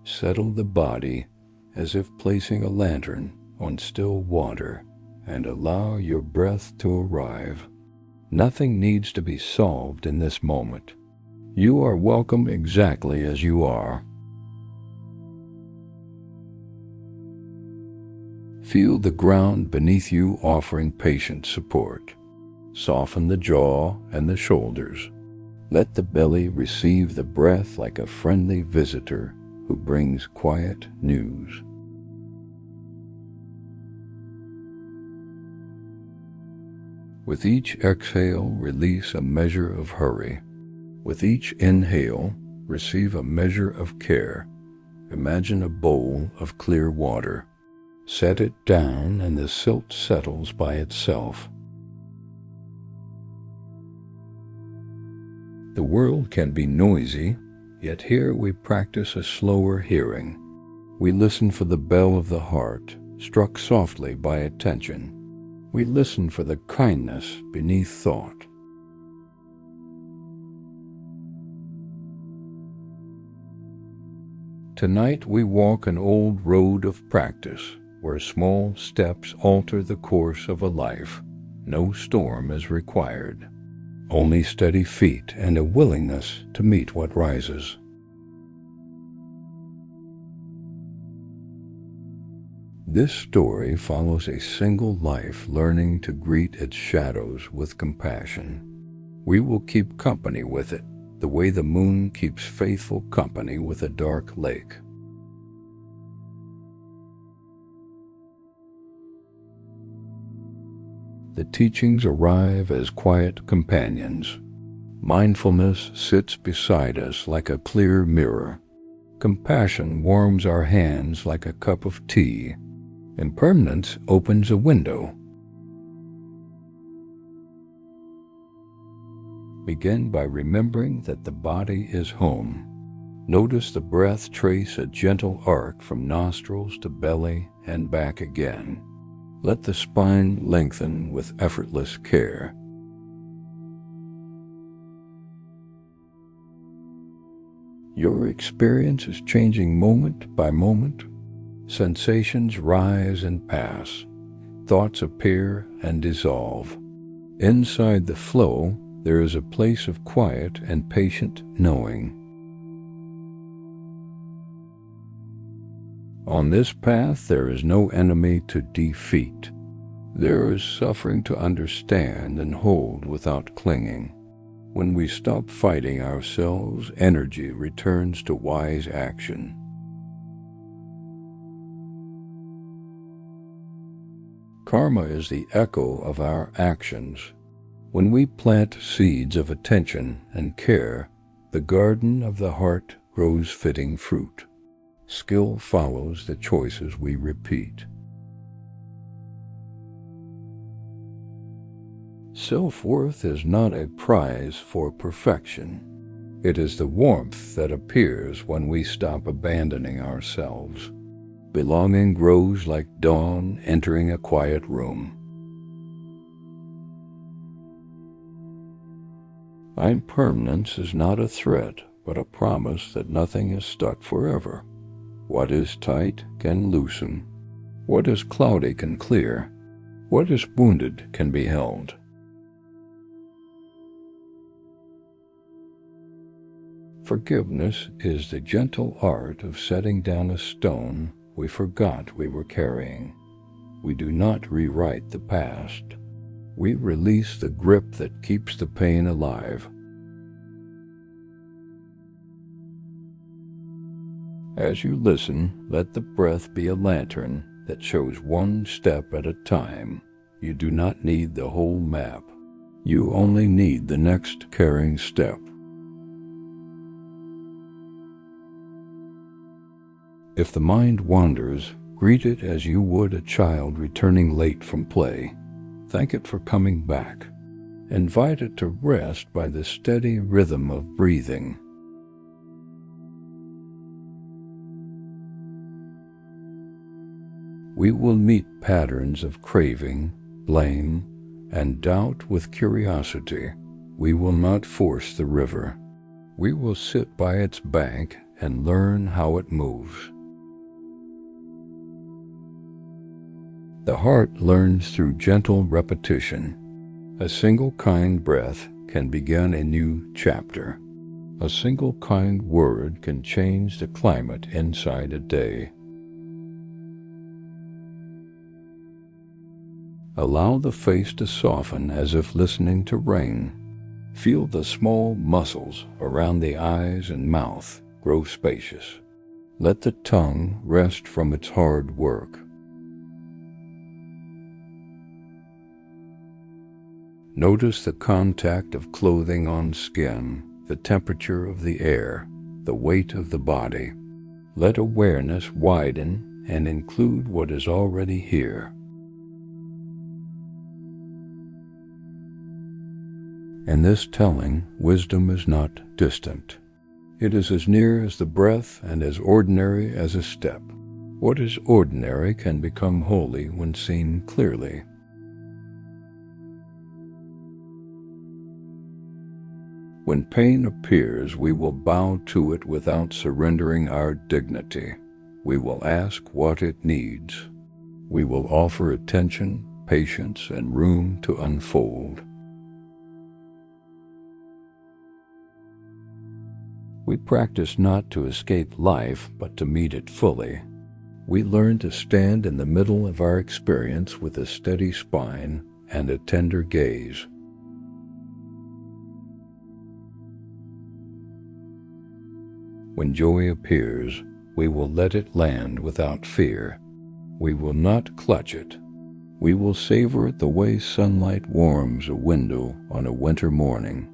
Settle the body as if placing a lantern on still water and allow your breath to arrive. Nothing needs to be solved in this moment. You are welcome exactly as you are. Feel the ground beneath you offering patient support. Soften the jaw and the shoulders. Let the belly receive the breath like a friendly visitor who brings quiet news. With each exhale, release a measure of hurry. With each inhale, receive a measure of care. Imagine a bowl of clear water. Set it down and the silt settles by itself. The world can be noisy, yet here we practice a slower hearing. We listen for the bell of the heart, struck softly by attention. We listen for the kindness beneath thought. Tonight we walk an old road of practice, where small steps alter the course of a life. No storm is required, only steady feet and a willingness to meet what rises. This story follows a single life learning to greet its shadows with compassion. We will keep company with it, the way the moon keeps faithful company with a dark lake. The teachings arrive as quiet companions. Mindfulness sits beside us like a clear mirror. Compassion warms our hands like a cup of tea. Impermanence opens a window. Begin by remembering that the body is home. Notice the breath trace a gentle arc from nostrils to belly and back again. Let the spine lengthen with effortless care. Your experience is changing moment by moment. Sensations rise and pass. Thoughts appear and dissolve. Inside the flow, there is a place of quiet and patient knowing. On this path, there is no enemy to defeat. There is suffering to understand and hold without clinging. When we stop fighting ourselves, energy returns to wise action. Karma is the echo of our actions. When we plant seeds of attention and care, the garden of the heart grows fitting fruit. Skill follows the choices we repeat. Self-worth is not a prize for perfection. It is the warmth that appears when we stop abandoning ourselves. Belonging grows like dawn entering a quiet room. Impermanence is not a threat, but a promise that nothing is stuck forever. What is tight can loosen. What is cloudy can clear. What is wounded can be held. Forgiveness is the gentle art of setting down a stone we forgot we were carrying. We do not rewrite the past. We release the grip that keeps the pain alive. As you listen, let the breath be a lantern that shows one step at a time. You do not need the whole map. You only need the next caring step. If the mind wanders, greet it as you would a child returning late from play. Thank it for coming back. Invite it to rest by the steady rhythm of breathing. We will meet patterns of craving, blame, and doubt with curiosity. We will not force the river. We will sit by its bank and learn how it moves. The heart learns through gentle repetition. A single kind breath can begin a new chapter. A single kind word can change the climate inside a day. Allow the face to soften as if listening to rain. Feel the small muscles around the eyes and mouth grow spacious. Let the tongue rest from its hard work. Notice the contact of clothing on skin, the temperature of the air, the weight of the body. Let awareness widen and include what is already here. In this telling, wisdom is not distant. It is as near as the breath and as ordinary as a step. What is ordinary can become holy when seen clearly. When pain appears, we will bow to it without surrendering our dignity. We will ask what it needs. We will offer attention, patience, and room to unfold. We practice not to escape life, but to meet it fully. We learn to stand in the middle of our experience with a steady spine and a tender gaze. When joy appears, we will let it land without fear. We will not clutch it. We will savor it the way sunlight warms a window on a winter morning.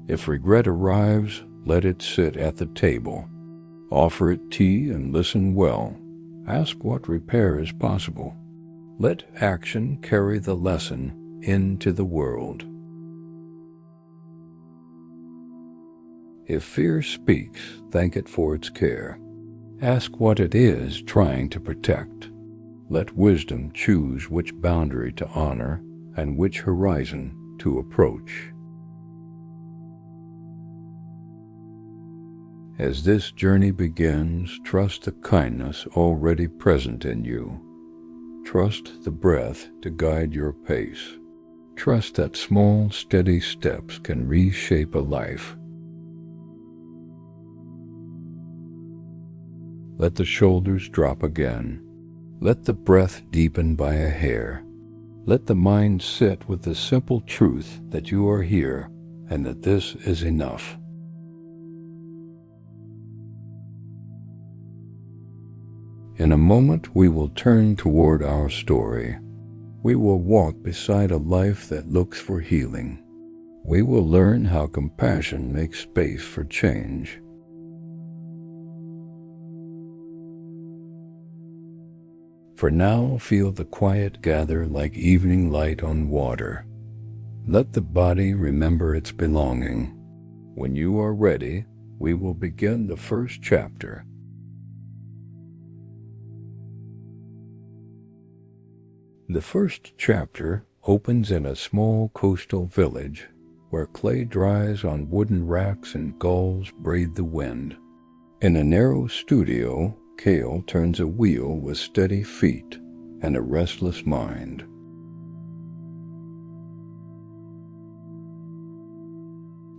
If regret arrives, let it sit at the table. Offer it tea and listen well. Ask what repair is possible. Let action carry the lesson into the world. If fear speaks, thank it for its care. Ask what it is trying to protect. Let wisdom choose which boundary to honor and which horizon to approach. As this journey begins, trust the kindness already present in you. Trust the breath to guide your pace. Trust that small, steady steps can reshape a life. Let the shoulders drop again. Let the breath deepen by a hair. Let the mind sit with the simple truth that you are here and that this is enough. In a moment, we will turn toward our story. We will walk beside a life that looks for healing. We will learn how compassion makes space for change. For now, feel the quiet gather like evening light on water. Let the body remember its belonging. When you are ready, we will begin the first chapter. The first chapter opens in a small coastal village where clay dries on wooden racks and gulls braid the wind. In a narrow studio, Kale turns a wheel with steady feet and a restless mind.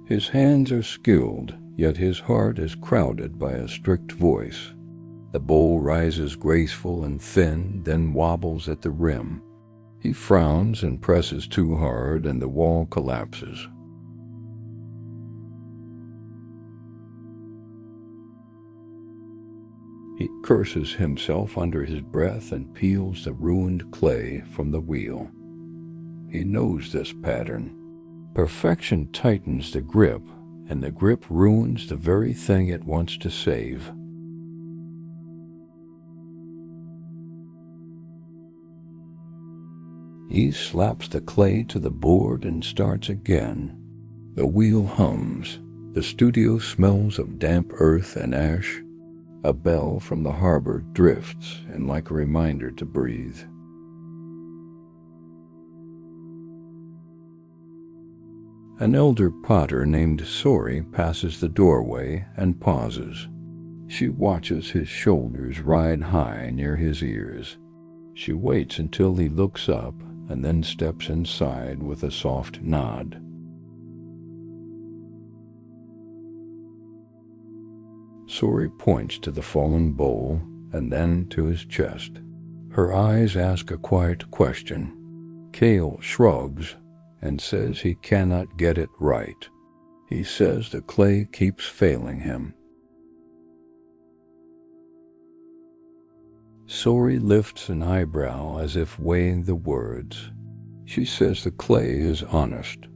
His hands are skilled, yet his heart is crowded by a strict voice. The bowl rises graceful and thin, then wobbles at the rim. He frowns and presses too hard, and the wall collapses. He curses himself under his breath and peels the ruined clay from the wheel. He knows this pattern. Perfection tightens the grip, and the grip ruins the very thing it wants to save. He slaps the clay to the board and starts again. The wheel hums. The studio smells of damp earth and ash. A bell from the harbor drifts in like a reminder to breathe. An elder potter named Sori passes the doorway and pauses. She watches his shoulders ride high near his ears. She waits until he looks up and then steps inside with a soft nod. Sori points to the fallen bowl and then to his chest. Her eyes ask a quiet question. Kale shrugs and says he cannot get it right. He says the clay keeps failing him. Sori lifts an eyebrow as if weighing the words. She says the clay is honest.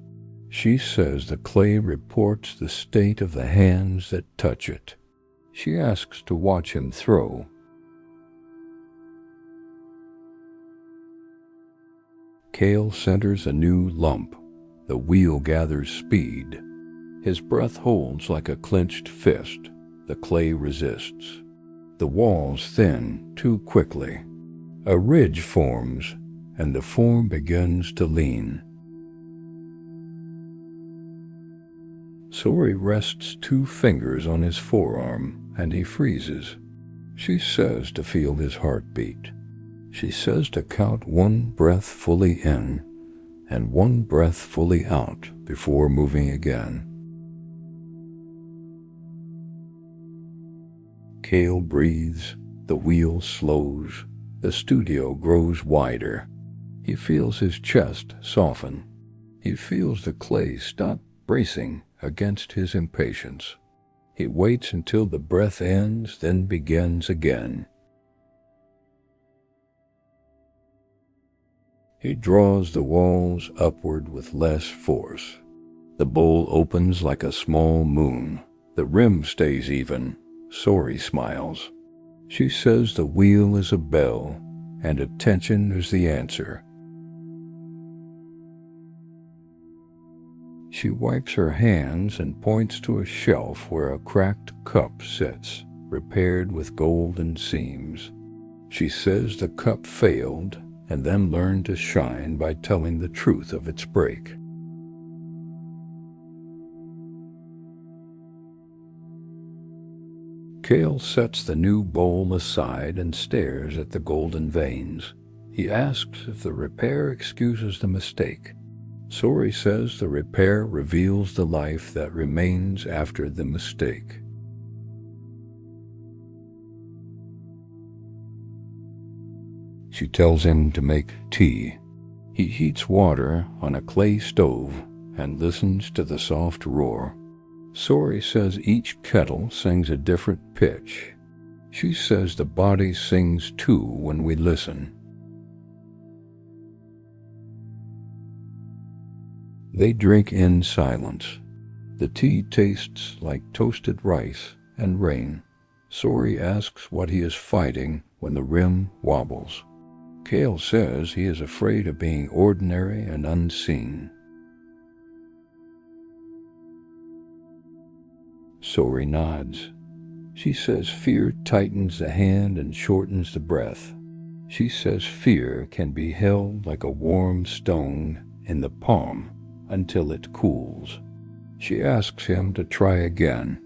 She says the clay reports the state of the hands that touch it. She asks to watch him throw. Kale centers a new lump. The wheel gathers speed. His breath holds like a clenched fist. The clay resists. The walls thin too quickly. A ridge forms, and the form begins to lean. Sori rests 2 fingers on his forearm, and he freezes. She says to feel his heartbeat. She says to count 1 breath fully in and 1 breath fully out before moving again. Kale breathes, the wheel slows, the studio grows wider. He feels his chest soften. He feels the clay stop bracing against his impatience. He waits until the breath ends, then begins again. He draws the walls upward with less force. The bowl opens like a small moon. The rim stays even. Sori smiles. She says the wheel is a bell, and attention is the answer. She wipes her hands and points to a shelf where a cracked cup sits, repaired with golden seams. She says the cup failed, and then learned to shine by telling the truth of its break. Kale sets the new bowl aside and stares at the golden veins. He asks if the repair excuses the mistake. Sori says the repair reveals the life that remains after the mistake. She tells him to make tea. He heats water on a clay stove and listens to the soft roar. Sori says each kettle sings a different pitch. She says the body sings too when we listen. They drink in silence. The tea tastes like toasted rice and rain. Sori asks what he is fighting when the rim wobbles. Kale says he is afraid of being ordinary and unseen. Sori nods. She says fear tightens the hand and shortens the breath. She says fear can be held like a warm stone in the palm until it cools. She asks him to try again.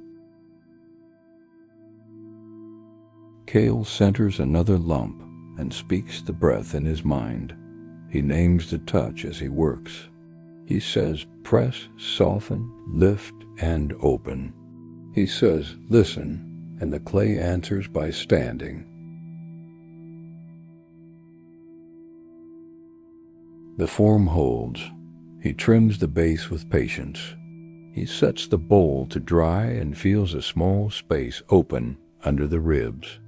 Kale centers another lump and speaks the breath in his mind. He names the touch as he works. He says press, soften, lift, and open. He says listen, and the clay answers by standing. The form holds. He trims the base with patience. He sets the bowl to dry and feels a small space open under the ribs.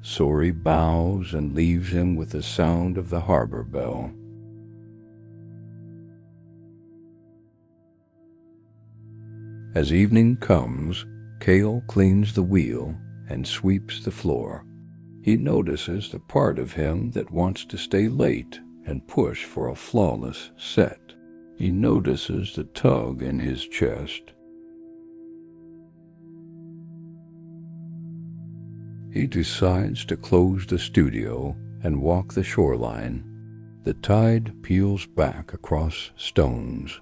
Sori bows and leaves him with the sound of the harbor bell. As evening comes, Kale cleans the wheel and sweeps the floor. He notices the part of him that wants to stay late and push for a flawless set. He notices the tug in his chest. He decides to close the studio and walk the shoreline. The tide peels back across stones.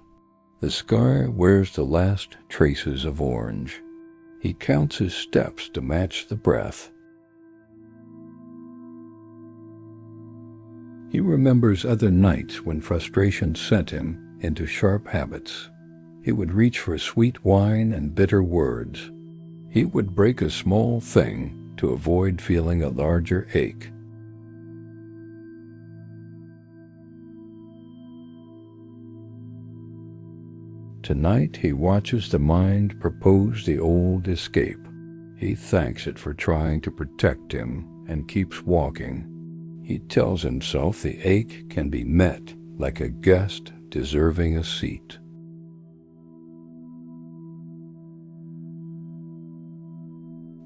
The scar wears the last traces of orange. He counts his steps to match the breath. He remembers other nights when frustration sent him into sharp habits. He would reach for sweet wine and bitter words. He would break a small thing to avoid feeling a larger ache. Tonight he watches the mind propose the old escape. He thanks it for trying to protect him and keeps walking. He tells himself the ache can be met like a guest deserving a seat.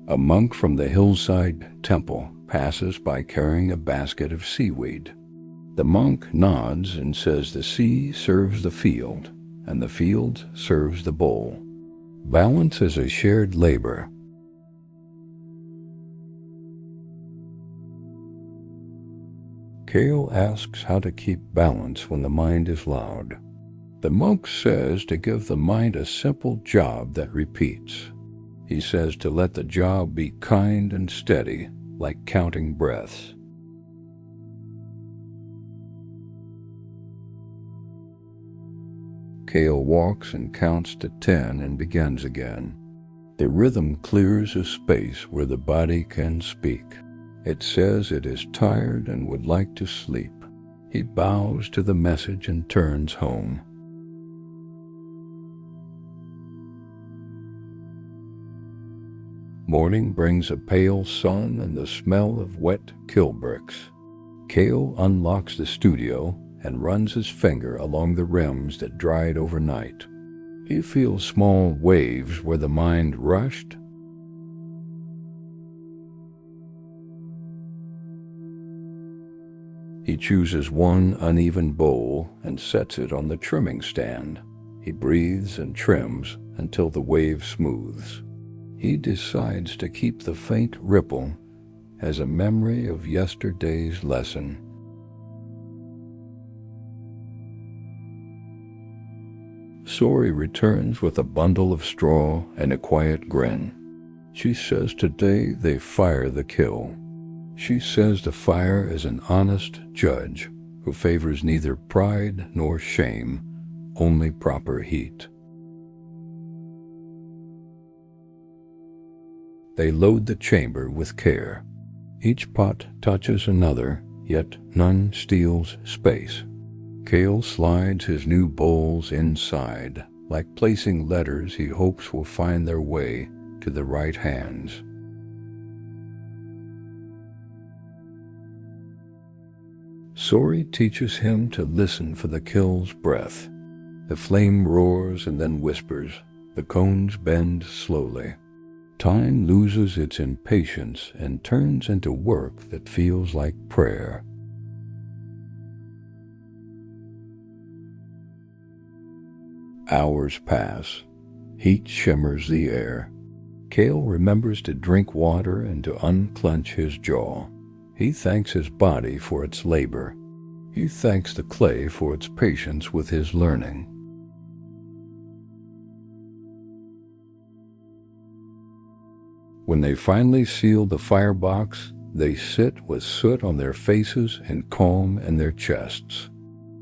A monk from the hillside temple passes by carrying a basket of seaweed. The monk nods and says the sea serves the field, and the field serves the bowl. Balance is a shared labor. Kale asks how to keep balance when the mind is loud. The monk says to give the mind a simple job that repeats. He says to let the job be kind and steady, like counting breaths. Kale walks and counts to 10 and begins again. The rhythm clears a space where the body can speak. It says it is tired and would like to sleep. He bows to the message and turns home. Morning brings a pale sun and the smell of wet kill bricks. Kale unlocks the studio and runs his finger along the rims that dried overnight. He feels small waves where the mind rushed. He chooses one uneven bowl and sets it on the trimming stand. He breathes and trims until the wave smooths. He decides to keep the faint ripple as a memory of yesterday's lesson. Sori returns with a bundle of straw and a quiet grin. She says today they fire the kill. She says the fire is an honest judge who favors neither pride nor shame, only proper heat. They load the chamber with care. Each pot touches another, yet none steals space. Kale slides his new bowls inside, like placing letters he hopes will find their way to the right hands. Sori teaches him to listen for the kill's breath. The flame roars and then whispers. The cones bend slowly. Time loses its impatience and turns into work that feels like prayer. Hours pass. Heat shimmers the air. Kale remembers to drink water and to unclench his jaw. He thanks his body for its labor. He thanks the clay for its patience with his learning. When they finally seal the firebox, they sit with soot on their faces and calm in their chests.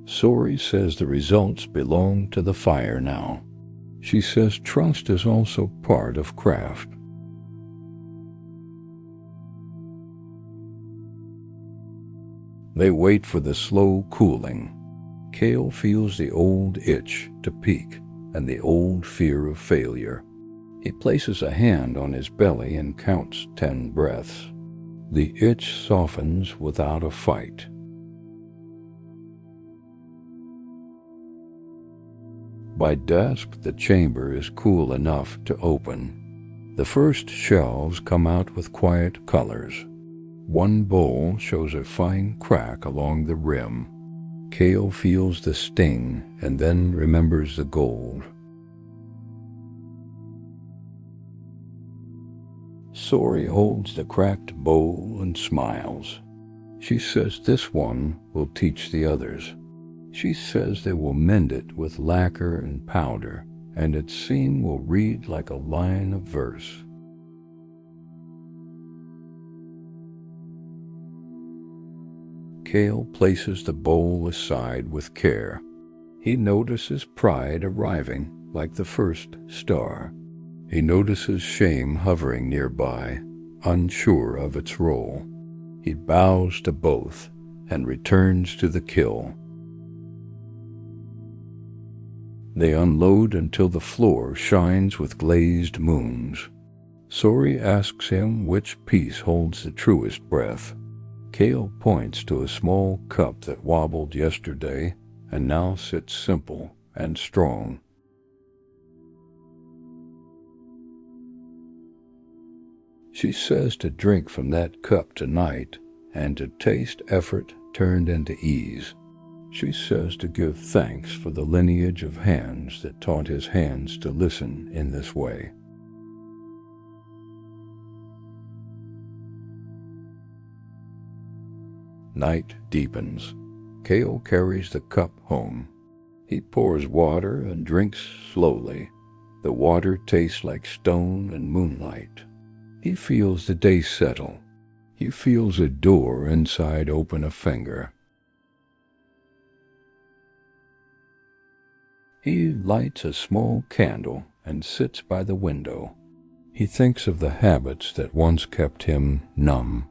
Sori says the results belong to the fire now. She says trust is also part of craft. They wait for the slow cooling. Kale feels the old itch to peak and the old fear of failure. He places a hand on his belly and counts 10 breaths. The itch softens without a fight. By dusk, the chamber is cool enough to open. The first shelves come out with quiet colors. One bowl shows a fine crack along the rim. Kale feels the sting and then remembers the gold. Sori holds the cracked bowl and smiles. She says this one will teach the others. She says they will mend it with lacquer and powder, and its seam will read like a line of verse. Kale places the bowl aside with care. He notices pride arriving like the first star. He notices shame hovering nearby, unsure of its role. He bows to both and returns to the kiln. They unload until the floor shines with glazed moons. Sori asks him which piece holds the truest breath. Kale points to a small cup that wobbled yesterday and now sits simple and strong. She says to drink from that cup tonight and to taste effort turned into ease. She says to give thanks for the lineage of hands that taught his hands to listen in this way. Night deepens. Kale carries the cup home. He pours water and drinks slowly. The water tastes like stone and moonlight. He feels the day settle. He feels a door inside open a finger. He lights a small candle and sits by the window. He thinks of the habits that once kept him numb.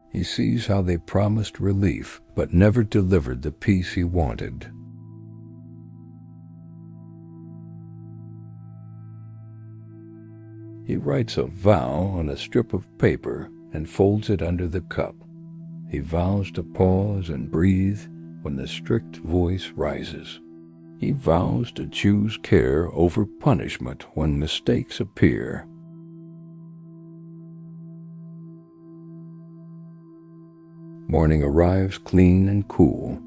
He sees how they promised relief but never delivered the peace he wanted. He writes a vow on a strip of paper and folds it under the cup. He vows to pause and breathe when the strict voice rises. He vows to choose care over punishment when mistakes appear. Morning arrives clean and cool.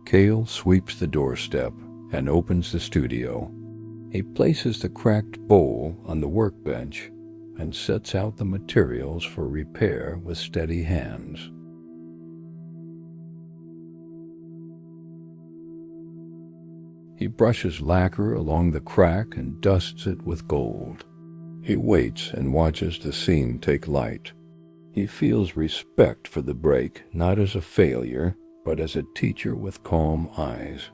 Kale sweeps the doorstep and opens the studio. He places the cracked bowl on the workbench and sets out the materials for repair with steady hands. He brushes lacquer along the crack and dusts it with gold. He waits and watches the seam take light. He feels respect for the break, not as a failure, but as a teacher with calm eyes.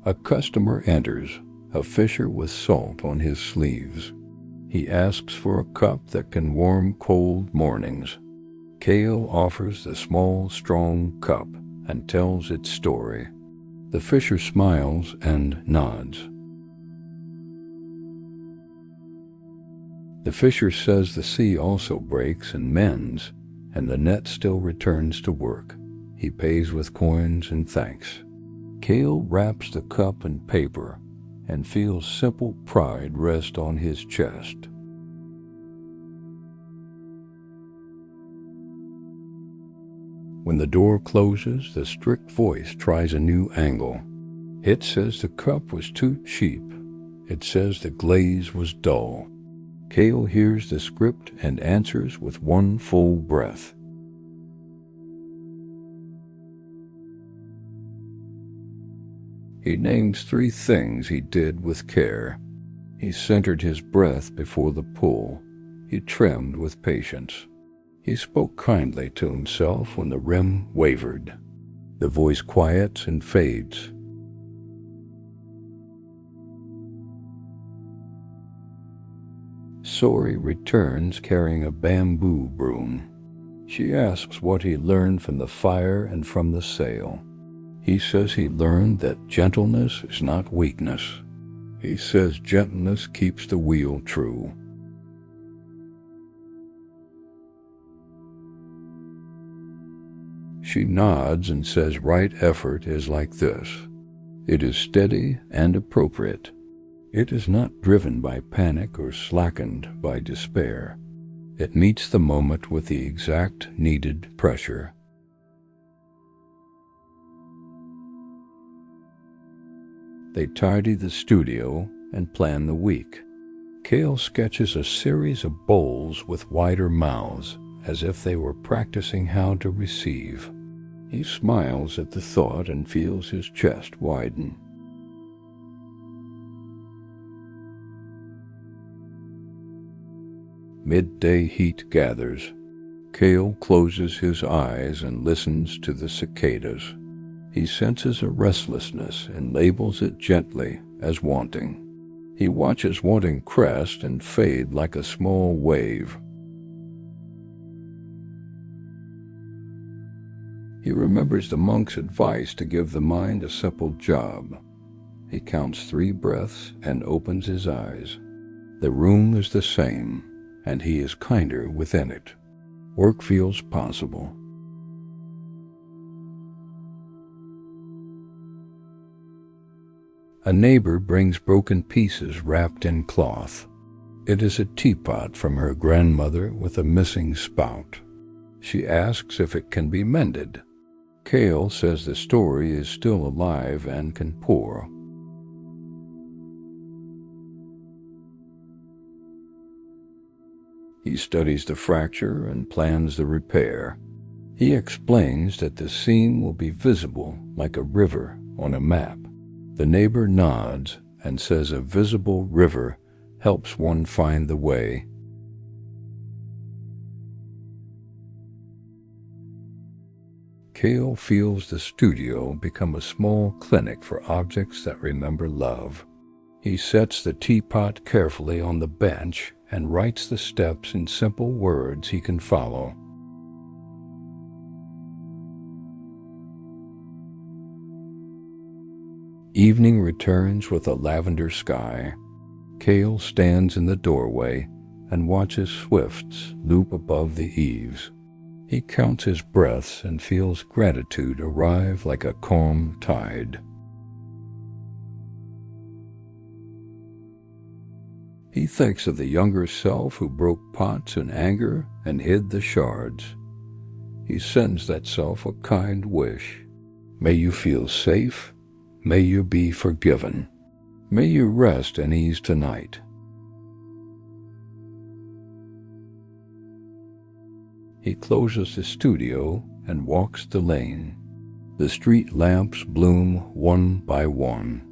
A customer enters, a fisher with salt on his sleeves. He asks for a cup that can warm cold mornings. Kale offers the small, strong cup and tells its story. The fisher smiles and nods. The fisher says the sea also breaks and mends, and the net still returns to work. He pays with coins and thanks. Kale wraps the cup in paper and feels simple pride rest on his chest. When the door closes, the strict voice tries a new angle. It says the cup was too cheap. It says the glaze was dull. Kale hears the script and answers with one full breath. He names 3 things he did with care. He centered his breath before the pull. He trimmed with patience. He spoke kindly to himself when the rim wavered. The voice quiets and fades. Sori returns carrying a bamboo broom. She asks what he learned from the fire and from the sail. He says he learned that gentleness is not weakness. He says gentleness keeps the wheel true. She nods and says right effort is like this. It is steady and appropriate. It is not driven by panic or slackened by despair. It meets the moment with the exact needed pressure. They tidy the studio and plan the week. Kale sketches a series of bowls with wider mouths as if they were practicing how to receive. He smiles at the thought and feels his chest widen. Midday heat gathers. Kale closes his eyes and listens to the cicadas. He senses a restlessness and labels it gently as wanting. He watches wanting crest and fade like a small wave. He remembers the monk's advice to give the mind a simple job. He counts 3 breaths and opens his eyes. The room is the same, and he is kinder within it. Work feels possible. A neighbor brings broken pieces wrapped in cloth. It is a teapot from her grandmother with a missing spout. She asks if it can be mended. Kale says the story is still alive and can pour. He studies the fracture and plans the repair. He explains that the seam will be visible like a river on a map. The neighbor nods and says a visible river helps one find the way. Kale feels the studio become a small clinic for objects that remember love. He sets the teapot carefully on the bench and writes the steps in simple words he can follow. Evening returns with a lavender sky. Kale stands in the doorway and watches swifts loop above the eaves. He counts his breaths and feels gratitude arrive like a calm tide. He thinks of the younger self who broke pots in anger and hid the shards. He sends that self a kind wish. May you feel safe. May you be forgiven. May you rest and ease tonight. He closes the studio and walks the lane. The street lamps bloom one by one.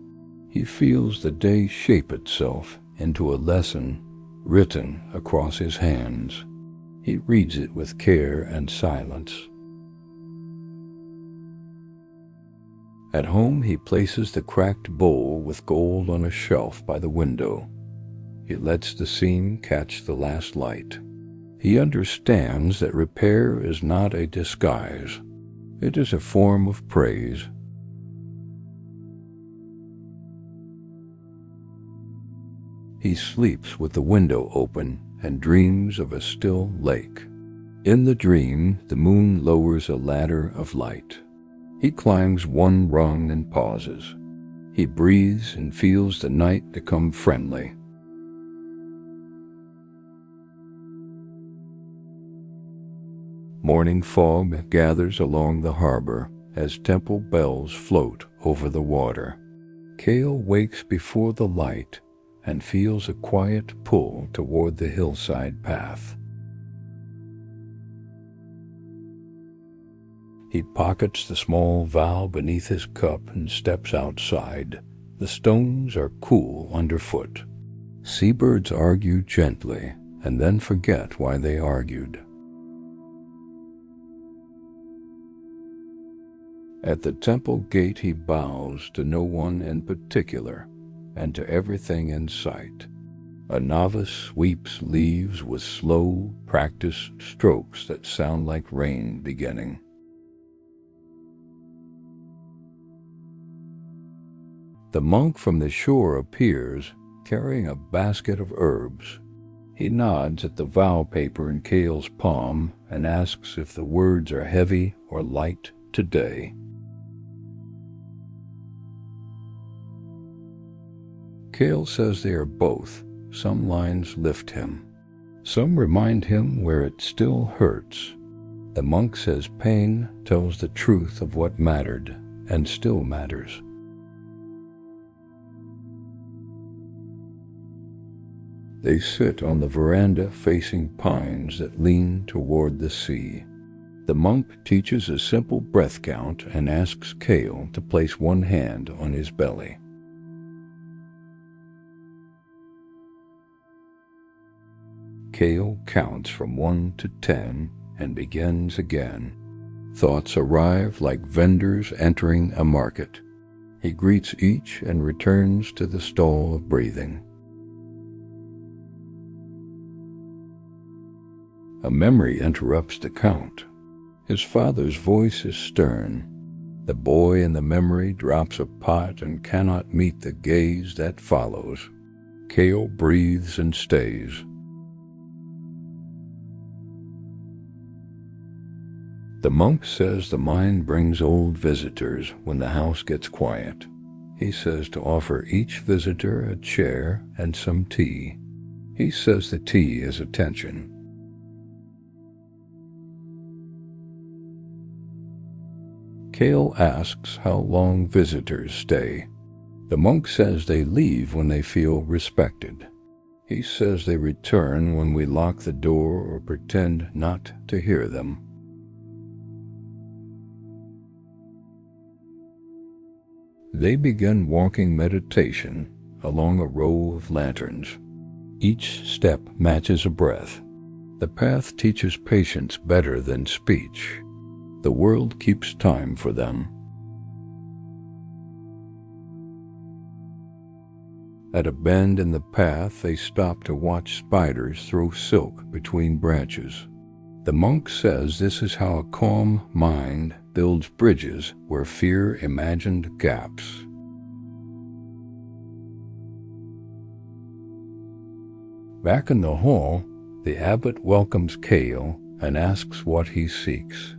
He feels the day shape itself into a lesson written across his hands. He reads it with care and silence. At home, he places the cracked bowl with gold on a shelf by the window. He lets the seam catch the last light. He understands that repair is not a disguise. It is a form of praise. He sleeps with the window open and dreams of a still lake. In the dream, the moon lowers a ladder of light. He climbs one rung and pauses. He breathes and feels the night become friendly. Morning fog gathers along the harbor as temple bells float over the water. Kale wakes before the light and feels a quiet pull toward the hillside path. He pockets the small vow beneath his cup and steps outside. The stones are cool underfoot. Seabirds argue gently and then forget why they argued. At the temple gate he bows to no one in particular and to everything in sight. A novice sweeps leaves with slow, practiced strokes that sound like rain beginning. The monk from the shore appears, carrying a basket of herbs. He nods at the vow paper in Kale's palm and asks if the words are heavy or light today. Kale says they are both. Some lines lift him. Some remind him where it still hurts. The monk says pain tells the truth of what mattered and still matters. They sit on the veranda facing pines that lean toward the sea. The monk teaches a simple breath count and asks Kale to place one hand on his belly. Kale counts from 1 to 10 and begins again. Thoughts arrive like vendors entering a market. He greets each and returns to the stall of breathing. A memory interrupts the count. His father's voice is stern. The boy in the memory drops a pot and cannot meet the gaze that follows. Kale breathes and stays. The monk says the mind brings old visitors when the house gets quiet. He says to offer each visitor a chair and some tea. He says the tea is attention. Kale asks how long visitors stay. The monk says they leave when they feel respected. He says they return when we lock the door or pretend not to hear them. They begin walking meditation along a row of lanterns. Each step matches a breath. The path teaches patience better than speech. The world keeps time for them. At a bend in the path, they stop to watch spiders throw silk between branches. The monk says this is how a calm mind builds bridges where fear imagined gaps. Back in the hall, the abbot welcomes Kale and asks what he seeks.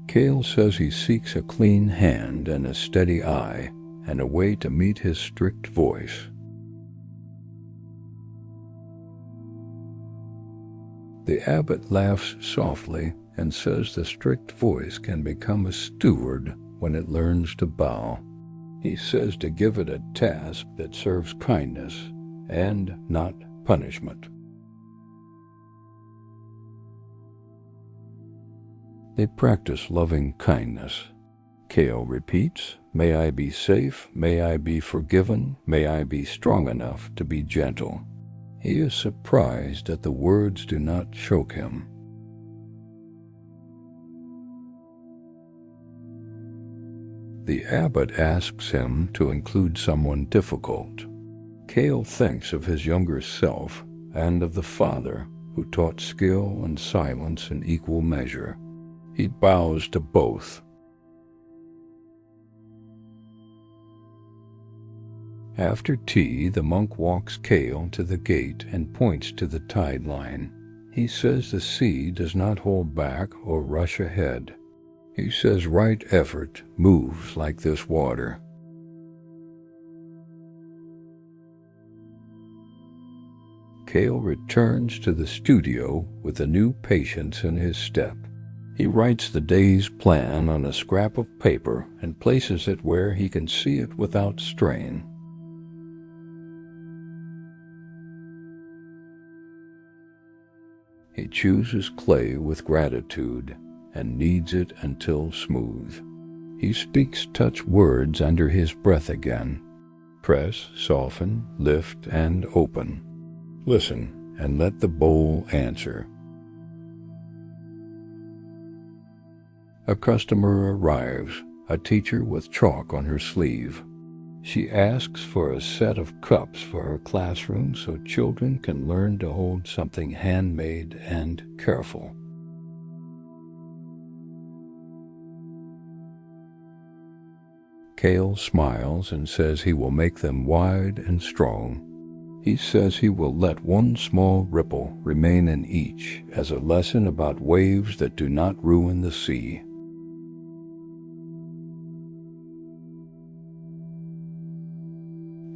Kale says he seeks a clean hand and a steady eye, and a way to meet his strict voice. The abbot laughs softly and says the strict voice can become a steward when it learns to bow. He says to give it a task that serves kindness and not punishment. They practice loving kindness. Kale repeats, "May I be safe, may I be forgiven, may I be strong enough to be gentle." He is surprised that the words do not choke him. The abbot asks him to include someone difficult. Kale thinks of his younger self and of the father who taught skill and silence in equal measure. He bows to both. After tea, the monk walks Kale to the gate and points to the tide line. He says the sea does not hold back or rush ahead. He says right effort moves like this water. Kale returns to the studio with a new patience in his step. He writes the day's plan on a scrap of paper and places it where he can see it without strain. He chooses clay with gratitude and kneads it until smooth. He speaks touch words under his breath again. Press, soften, lift, and open. Listen and let the bowl answer. A customer arrives, a teacher with chalk on her sleeve. She asks for a set of cups for her classroom so children can learn to hold something handmade and careful. Kale smiles and says he will make them wide and strong. He says he will let one small ripple remain in each as a lesson about waves that do not ruin the sea.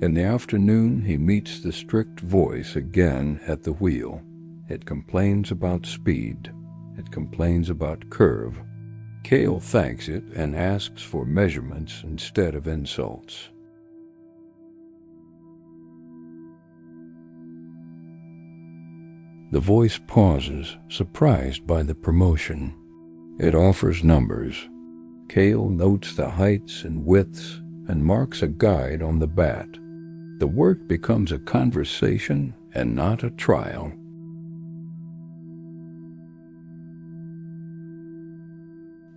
In the afternoon, he meets the strict voice again at the wheel. It complains about speed. It complains about curve. Kale thanks it and asks for measurements instead of insults. ' The voice pauses, surprised by the promotion. It offers numbers. Kale notes the heights and widths and marks a guide on the bat. The work becomes a conversation and not a trial.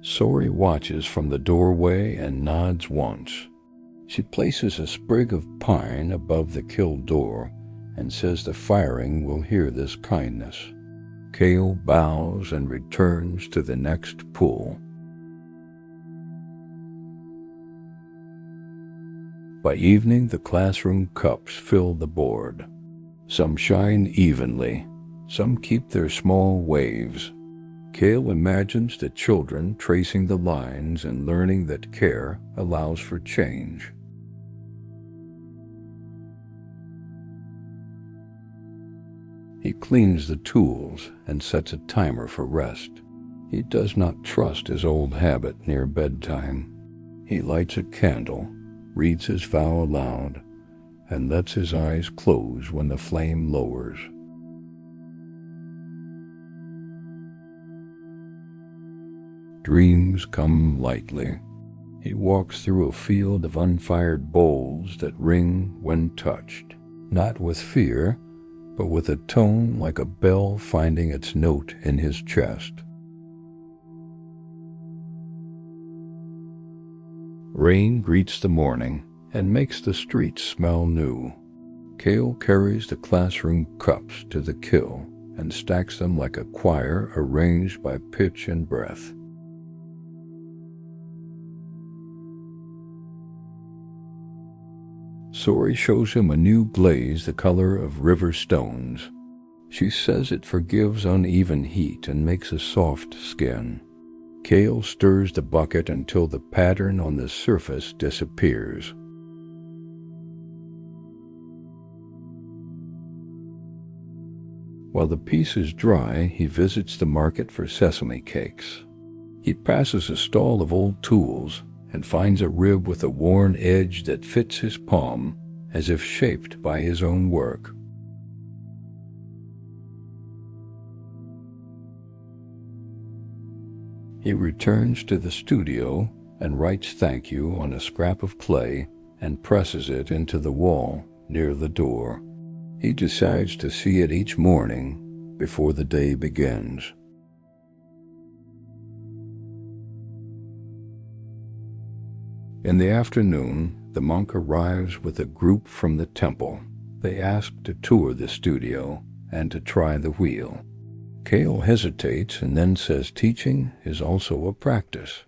Sori watches from the doorway and nods once. She places a sprig of pine above the kiln door and says the firing will hear this kindness. Kale bows and returns to the next pool. By evening, the classroom cups fill the board. Some shine evenly, some keep their small waves. Kale imagines the children tracing the lines and learning that care allows for change. He cleans the tools and sets a timer for rest. He does not trust his old habit near bedtime. He lights a candle, reads his vow aloud, and lets his eyes close when the flame lowers. Dreams come lightly. He walks through a field of unfired bowls that ring when touched, not with fear, but with a tone like a bell finding its note in his chest. Rain greets the morning and makes the streets smell new. Kale carries the classroom cups to the kiln and stacks them like a choir arranged by pitch and breath. Sori shows him a new glaze the color of river stones. She says it forgives uneven heat and makes a soft skin. Kale stirs the bucket until the pattern on the surface disappears. While the pieces dry, he visits the market for sesame cakes. He passes a stall of old tools and finds a rib with a worn edge that fits his palm, as if shaped by his own work. He returns to the studio and writes thank you on a scrap of clay and presses it into the wall near the door. He decides to see it each morning before the day begins. In the afternoon, the monk arrives with a group from the temple. They ask to tour the studio and to try the wheel. Kale hesitates and then says teaching is also a practice.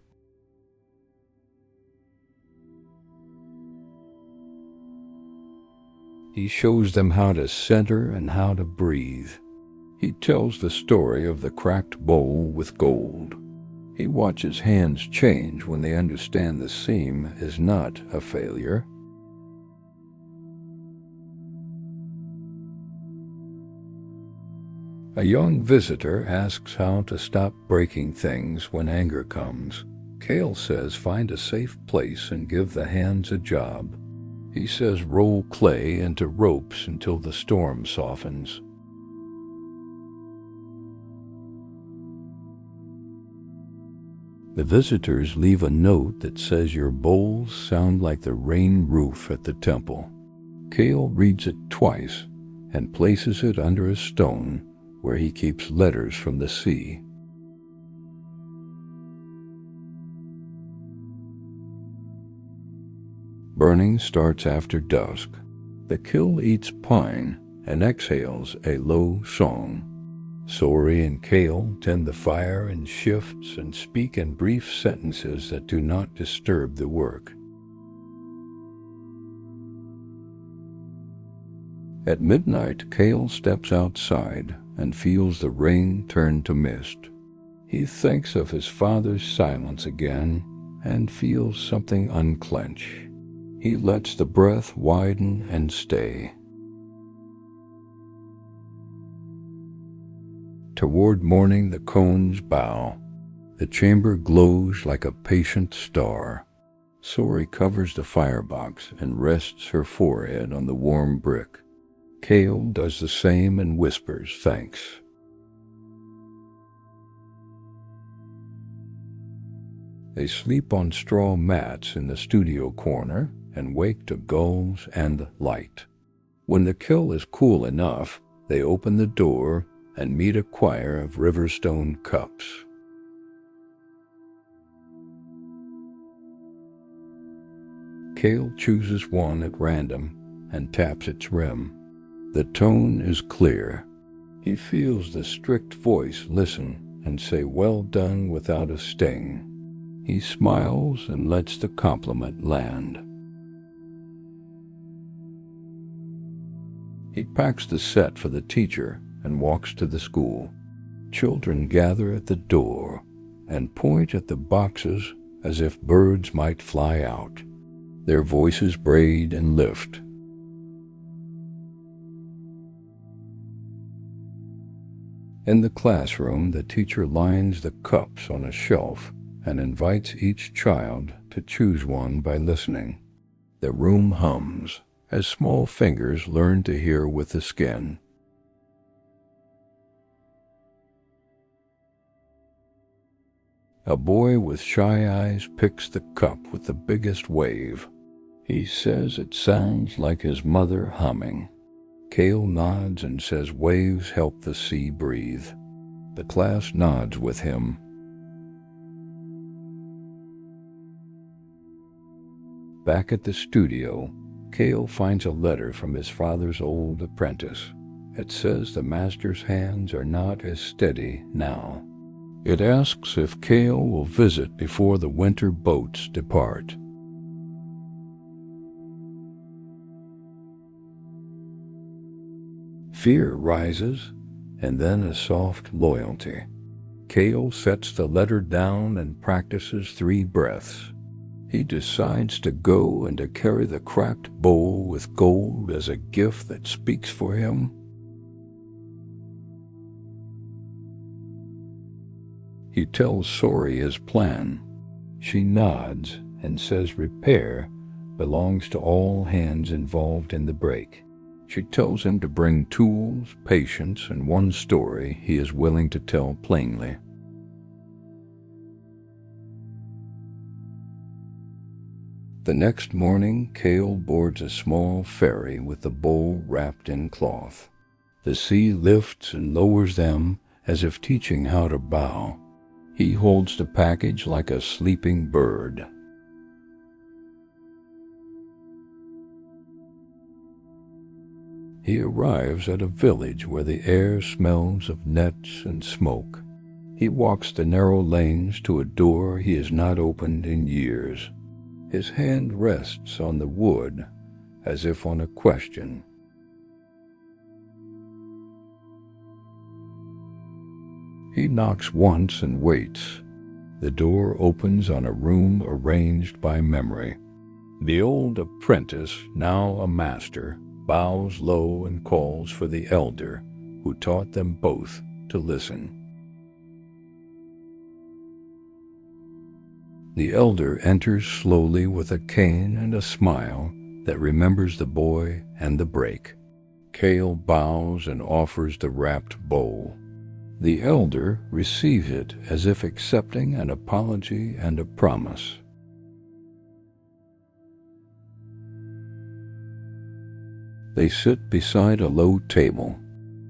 He shows them how to center and how to breathe. He tells the story of the cracked bowl with gold. He watches hands change when they understand the seam is not a failure. A young visitor asks how to stop breaking things when anger comes. Kale says find a safe place and give the hands a job. He says roll clay into ropes until the storm softens. The visitors leave a note that says your bowls sound like the rain roof at the temple. Kale reads it twice and places it under a stone where he keeps letters from the sea. Burning starts after dusk. The kiln eats pine and exhales a low song. Sori and Kale tend the fire in shifts and speak in brief sentences that do not disturb the work. At midnight, Kale steps outside and feels the rain turn to mist. He thinks of his father's silence again and feels something unclench. He lets the breath widen and stay. Toward morning, the cones bow. The chamber glows like a patient star. Sori covers the firebox and rests her forehead on the warm brick. Kale does the same and whispers thanks. They sleep on straw mats in the studio corner and wake to gulls and light. When the kiln is cool enough, they open the door and meet a choir of riverstone cups. Kale chooses one at random and taps its rim. The tone is clear. He feels the strict voice listen and say well done without a sting. He smiles and lets the compliment land. He packs the set for the teacher and walks to the school. Children gather at the door and point at the boxes as if birds might fly out. Their voices braid and lift. In the classroom, the teacher lines the cups on a shelf and invites each child to choose one by listening. The room hums as small fingers learn to hear with the skin. A boy with shy eyes picks the cup with the biggest wave. He says it sounds like his mother humming. Kale nods and says waves help the sea breathe. The class nods with him. Back at the studio, Kale finds a letter from his father's old apprentice. It says the master's hands are not as steady now. It asks if Kale will visit before the winter boats depart. Fear rises, and then a soft loyalty. Kale sets the letter down and practices 3 breaths. He decides to go and to carry the cracked bowl with gold as a gift that speaks for him. He tells Sori his plan. She nods and says repair belongs to all hands involved in the break. She tells him to bring tools, patience, and one story he is willing to tell plainly. The next morning, Kale boards a small ferry with the bowl wrapped in cloth. The sea lifts and lowers them as if teaching how to bow. He holds the package like a sleeping bird. He arrives at a village where the air smells of nets and smoke. He walks the narrow lanes to a door he has not opened in years. His hand rests on the wood as if on a question. He knocks once and waits. The door opens on a room arranged by memory. The old apprentice, now a master, bows low and calls for the elder, who taught them both to listen. The elder enters slowly with a cane and a smile that remembers the boy and the break. Kale bows and offers the wrapped bowl. The elder receives it as if accepting an apology and a promise. They sit beside a low table.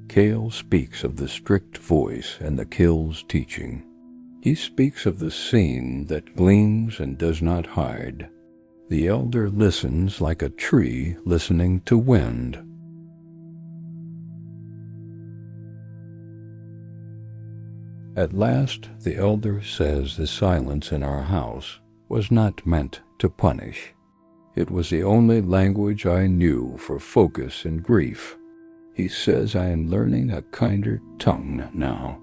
Kale speaks of the strict voice and the kiln's teaching. He speaks of the scene that gleams and does not hide. The elder listens like a tree listening to wind. At last, the elder says the silence in our house was not meant to punish. It was the only language I knew for focus and grief. He says I am learning a kinder tongue now.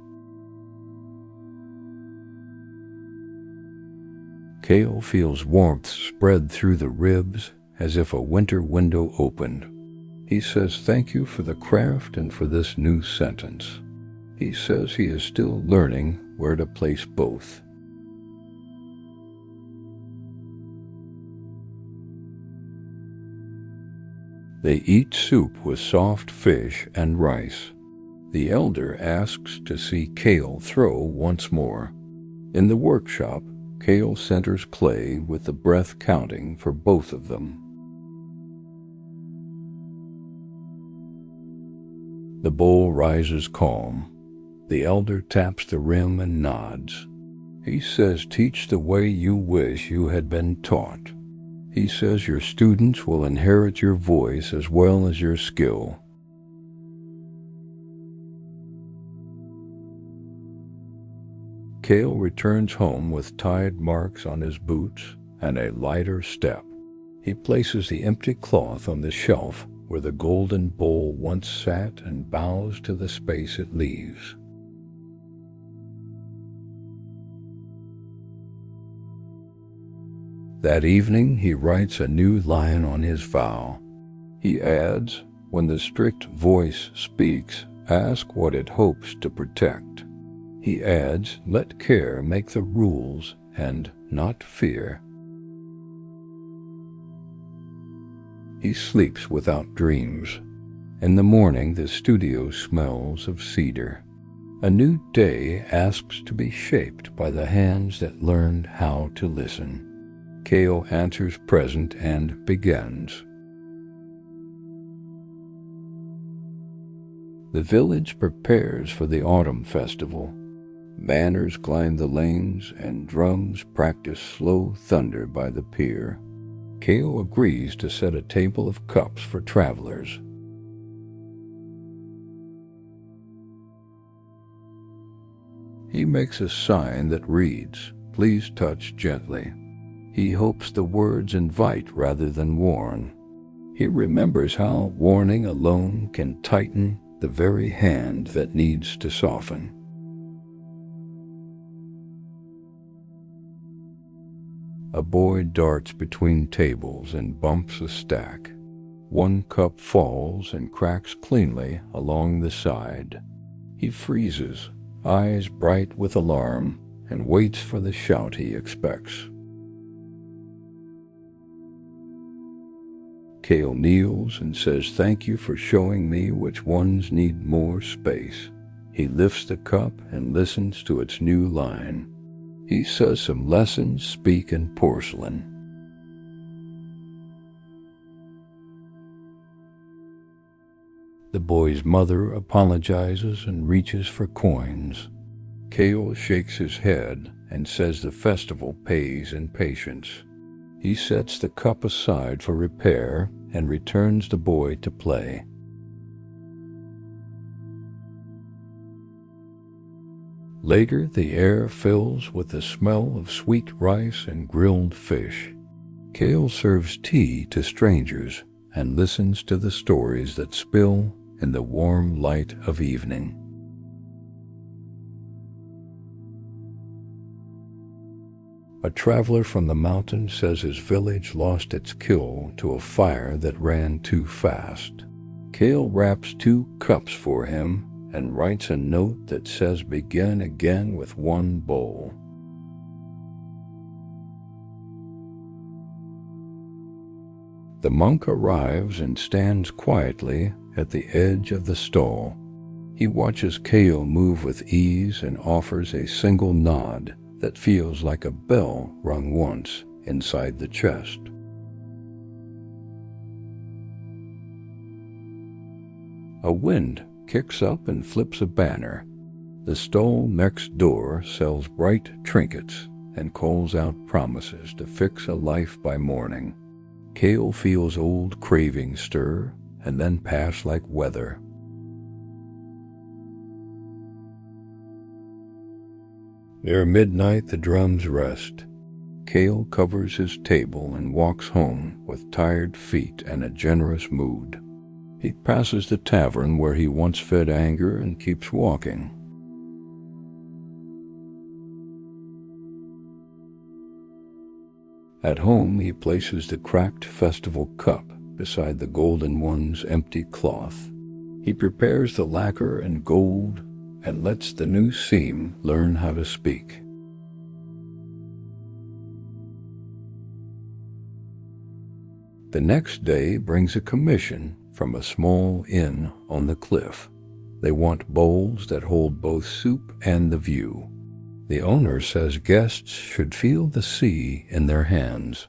Kale feels warmth spread through the ribs as if a winter window opened. He says thank you for the craft and for this new sentence. He says he is still learning where to place both. They eat soup with soft fish and rice. The elder asks to see Kale throw once more. In the workshop, Kale centers clay with the breath counting for both of them. The bowl rises calm. The elder taps the rim and nods. He says, "Teach the way you wish you had been taught." He says your students will inherit your voice as well as your skill. Kale returns home with tide marks on his boots and a lighter step. He places the empty cloth on the shelf where the golden bowl once sat and bows to the space it leaves. That evening he writes a new line on his vow. He adds, "When the strict voice speaks, ask what it hopes to protect." He adds, "Let care make the rules and not fear." He sleeps without dreams. In the morning the studio smells of cedar. A new day asks to be shaped by the hands that learned how to listen. Kale answers present and begins. The village prepares for the autumn festival. Banners climb the lanes and drums practice slow thunder by the pier. Kale agrees to set a table of cups for travelers. He makes a sign that reads, "Please touch gently." He hopes the words invite rather than warn. He remembers how warning alone can tighten the very hand that needs to soften. A boy darts between tables and bumps a stack. One cup falls and cracks cleanly along the side. He freezes, eyes bright with alarm, and waits for the shout he expects. Kale kneels and says, "Thank you for showing me which ones need more space." He lifts the cup and listens to its new line. He says some lessons speak in porcelain. The boy's mother apologizes and reaches for coins. Kale shakes his head and says the festival pays in patience. He sets the cup aside for repair and returns the boy to play. Later, the air fills with the smell of sweet rice and grilled fish. Kale serves tea to strangers and listens to the stories that spill in the warm light of evening. A traveler from the mountain says his village lost its kiln to a fire that ran too fast. Kale wraps 2 cups for him and writes a note that says begin again with 1 bowl. The monk arrives and stands quietly at the edge of the stall. He watches Kale move with ease and offers a single nod that feels like a bell rung once inside the chest. A wind kicks up and flips a banner. The stall next door sells bright trinkets and calls out promises to fix a life by morning. Kale feels old cravings stir and then pass like weather. Near midnight the drums rest. Kale covers his table and walks home with tired feet and a generous mood. He passes the tavern where he once fed anger and keeps walking. At home he places the cracked festival cup beside the golden one's empty cloth. He prepares the lacquer and gold and lets the new seam learn how to speak. The next day brings a commission from a small inn on the cliff. They want bowls that hold both soup and the view. The owner says guests should feel the sea in their hands.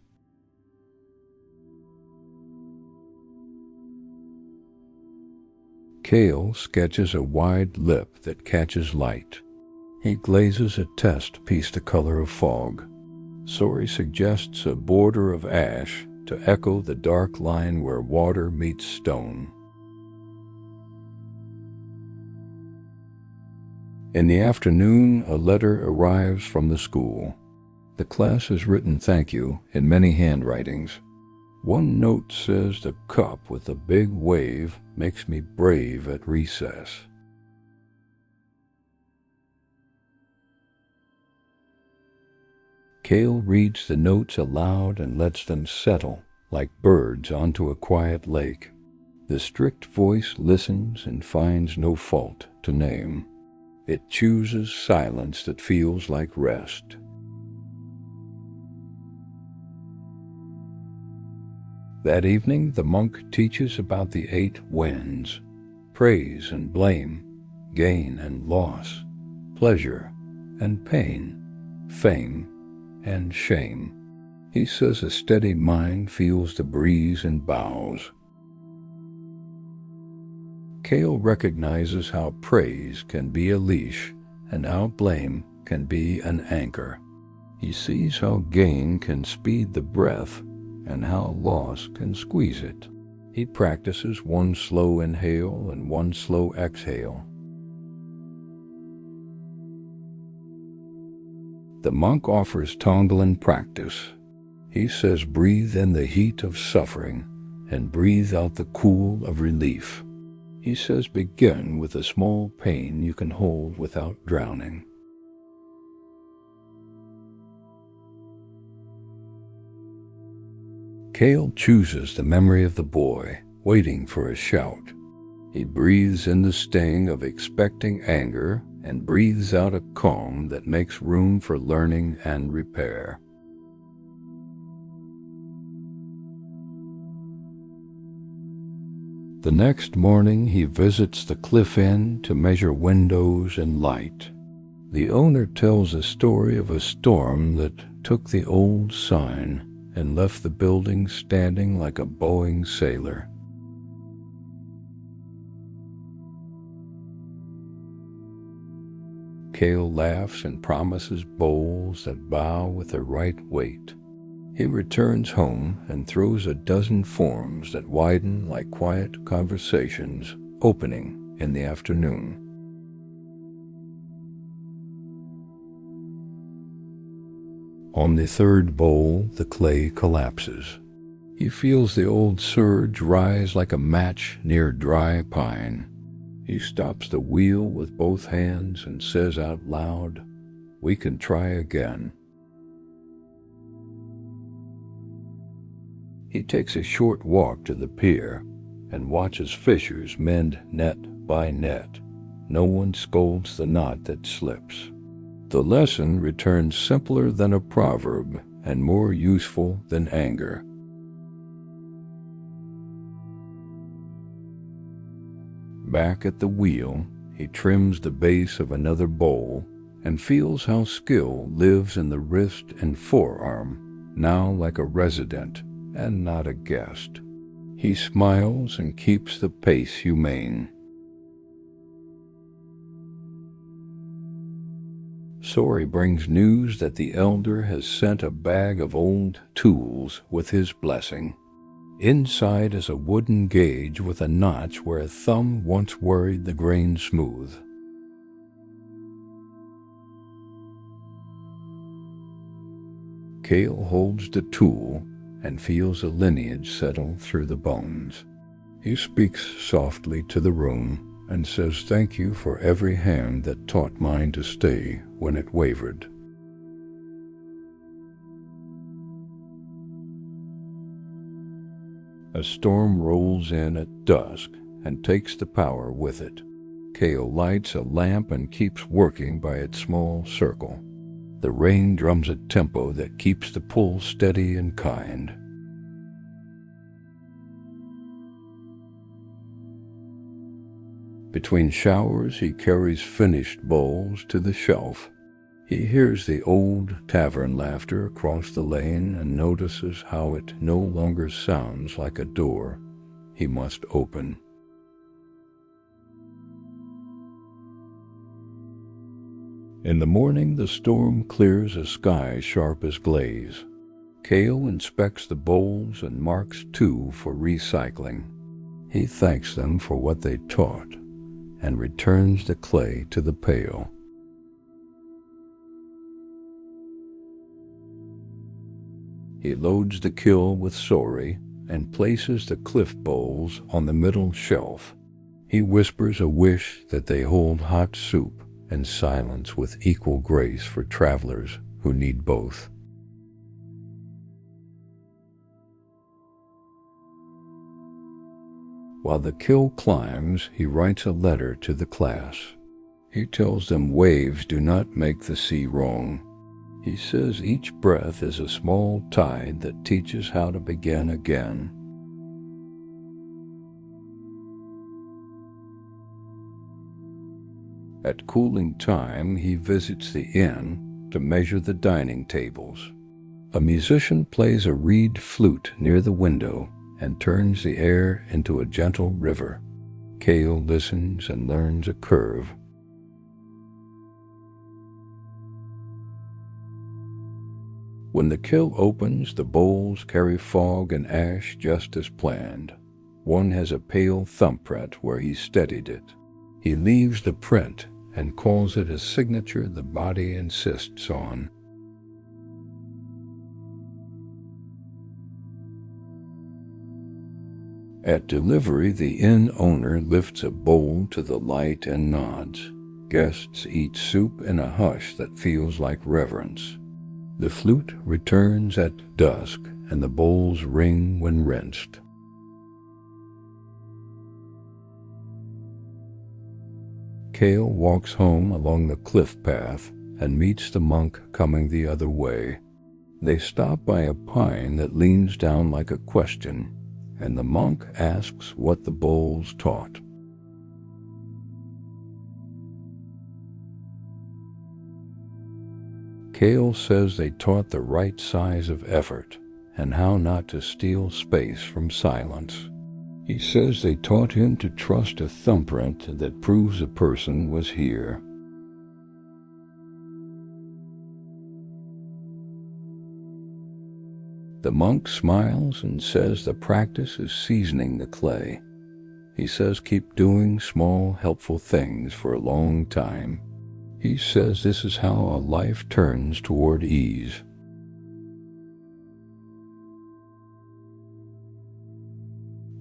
Kale sketches a wide lip that catches light. He glazes a test piece the color of fog. Sori suggests a border of ash to echo the dark line where water meets stone. In the afternoon, a letter arrives from the school. The class has written thank you in many handwritings. One note says the cup with a big wave makes me brave at recess. Kale reads the notes aloud and lets them settle like birds onto a quiet lake. The strict voice listens and finds no fault to name. It chooses silence that feels like rest. That evening, the monk teaches about the 8 winds: praise and blame, gain and loss, pleasure and pain, fame and shame. He says a steady mind feels the breeze and boughs. Kale recognizes how praise can be a leash and how blame can be an anchor. He sees how gain can speed the breath and how loss can squeeze it. He practices 1 slow inhale and 1 slow exhale. The monk offers Tonglen practice. He says breathe in the heat of suffering and breathe out the cool of relief. He says begin with a small pain you can hold without drowning. Kale chooses the memory of the boy, waiting for a shout. He breathes in the sting of expecting anger and breathes out a calm that makes room for learning and repair. The next morning he visits the cliff inn to measure windows and light. The owner tells a story of a storm that took the old sign and left the building standing like a bowing sailor. Kale laughs and promises bowls that bow with the right weight. He returns home and throws a dozen forms that widen like quiet conversations, opening in the afternoon. On the 3rd bowl, the clay collapses. He feels the old surge rise like a match near dry pine. He stops the wheel with both hands and says out loud, "We can try again." He takes a short walk to the pier and watches fishers mend net by net. No one scolds the knot that slips. The lesson returns simpler than a proverb and more useful than anger. Back at the wheel, he trims the base of another bowl and feels how skill lives in the wrist and forearm, now like a resident and not a guest. He smiles and keeps the pace humane. Sori brings news that the elder has sent a bag of old tools with his blessing. Inside is a wooden gauge with a notch where a thumb once worried the grain smooth. Kale holds the tool and feels a lineage settle through the bones. He speaks softly to the room and says thank you for every hand that taught mine to stay when it wavered. A storm rolls in at dusk and takes the power with it. Kale lights a lamp and keeps working by its small circle. The rain drums a tempo that keeps the pull steady and kind. Between showers, he carries finished bowls to the shelf. He hears the old tavern laughter across the lane and notices how it no longer sounds like a door he must open. In the morning, the storm clears a sky sharp as glaze. Kale inspects the bowls and marks 2 for recycling. He thanks them for what they taught and returns the clay to the pail. He loads the kiln with sori and places the cliff bowls on the middle shelf. He whispers a wish that they hold hot soup and silence with equal grace for travelers who need both. While the kiln climbs, he writes a letter to the class. He tells them waves do not make the sea wrong. He says each breath is a small tide that teaches how to begin again. At cooling time, he visits the inn to measure the dining tables. A musician plays a reed flute near the window and turns the air into a gentle river. Kale listens and learns a curve. When the kiln opens, the bowls carry fog and ash just as planned. One has a pale thumbprint where he steadied it. He leaves the print and calls it a signature the body insists on. At delivery, the inn owner lifts a bowl to the light and nods. Guests eat soup in a hush that feels like reverence. The flute returns at dusk, and the bowls ring when rinsed. Kale walks home along the cliff path and meets the monk coming the other way. They stop by a pine that leans down like a question, and the monk asks what the bowls taught. Kale says they taught the right size of effort and how not to steal space from silence. He says they taught him to trust a thumbprint that proves a person was here. The monk smiles and says the practice is seasoning the clay. He says keep doing small, helpful things for a long time. He says this is how a life turns toward ease.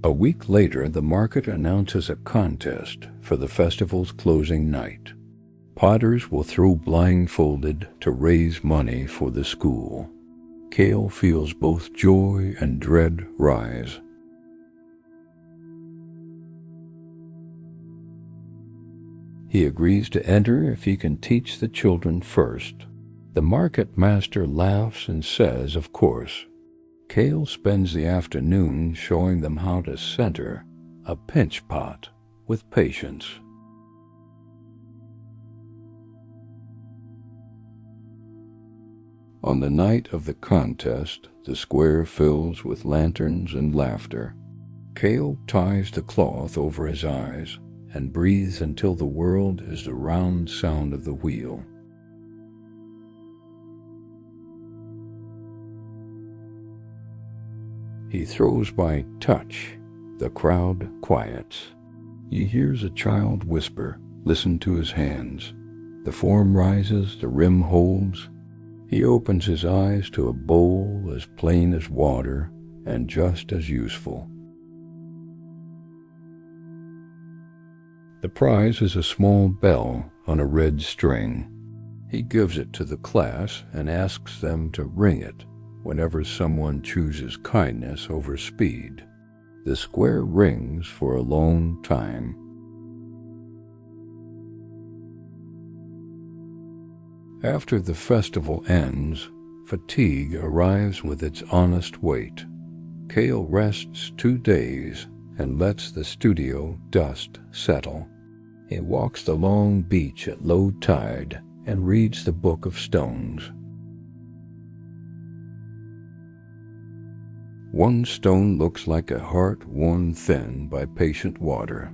A week later, the market announces a contest for the festival's closing night. Potters will throw blindfolded to raise money for the school. Kale feels both joy and dread rise. He agrees to enter if he can teach the children first. The market master laughs and says, of course. Kale spends the afternoon showing them how to center a pinch pot with patience. On the night of the contest, the square fills with lanterns and laughter. Kale ties the cloth over his eyes and breathes until the world is the round sound of the wheel. He throws by touch. The crowd quiets. He hears a child whisper, listen to his hands. The form rises, the rim holds. He opens his eyes to a bowl as plain as water and just as useful. The prize is a small bell on a red string. He gives it to the class and asks them to ring it whenever someone chooses kindness over speed. The square rings for a long time. After the festival ends, fatigue arrives with its honest weight. Kale rests 2 days and lets the studio dust settle. He walks the long beach at low tide and reads the Book of Stones. One stone looks like a heart worn thin by patient water.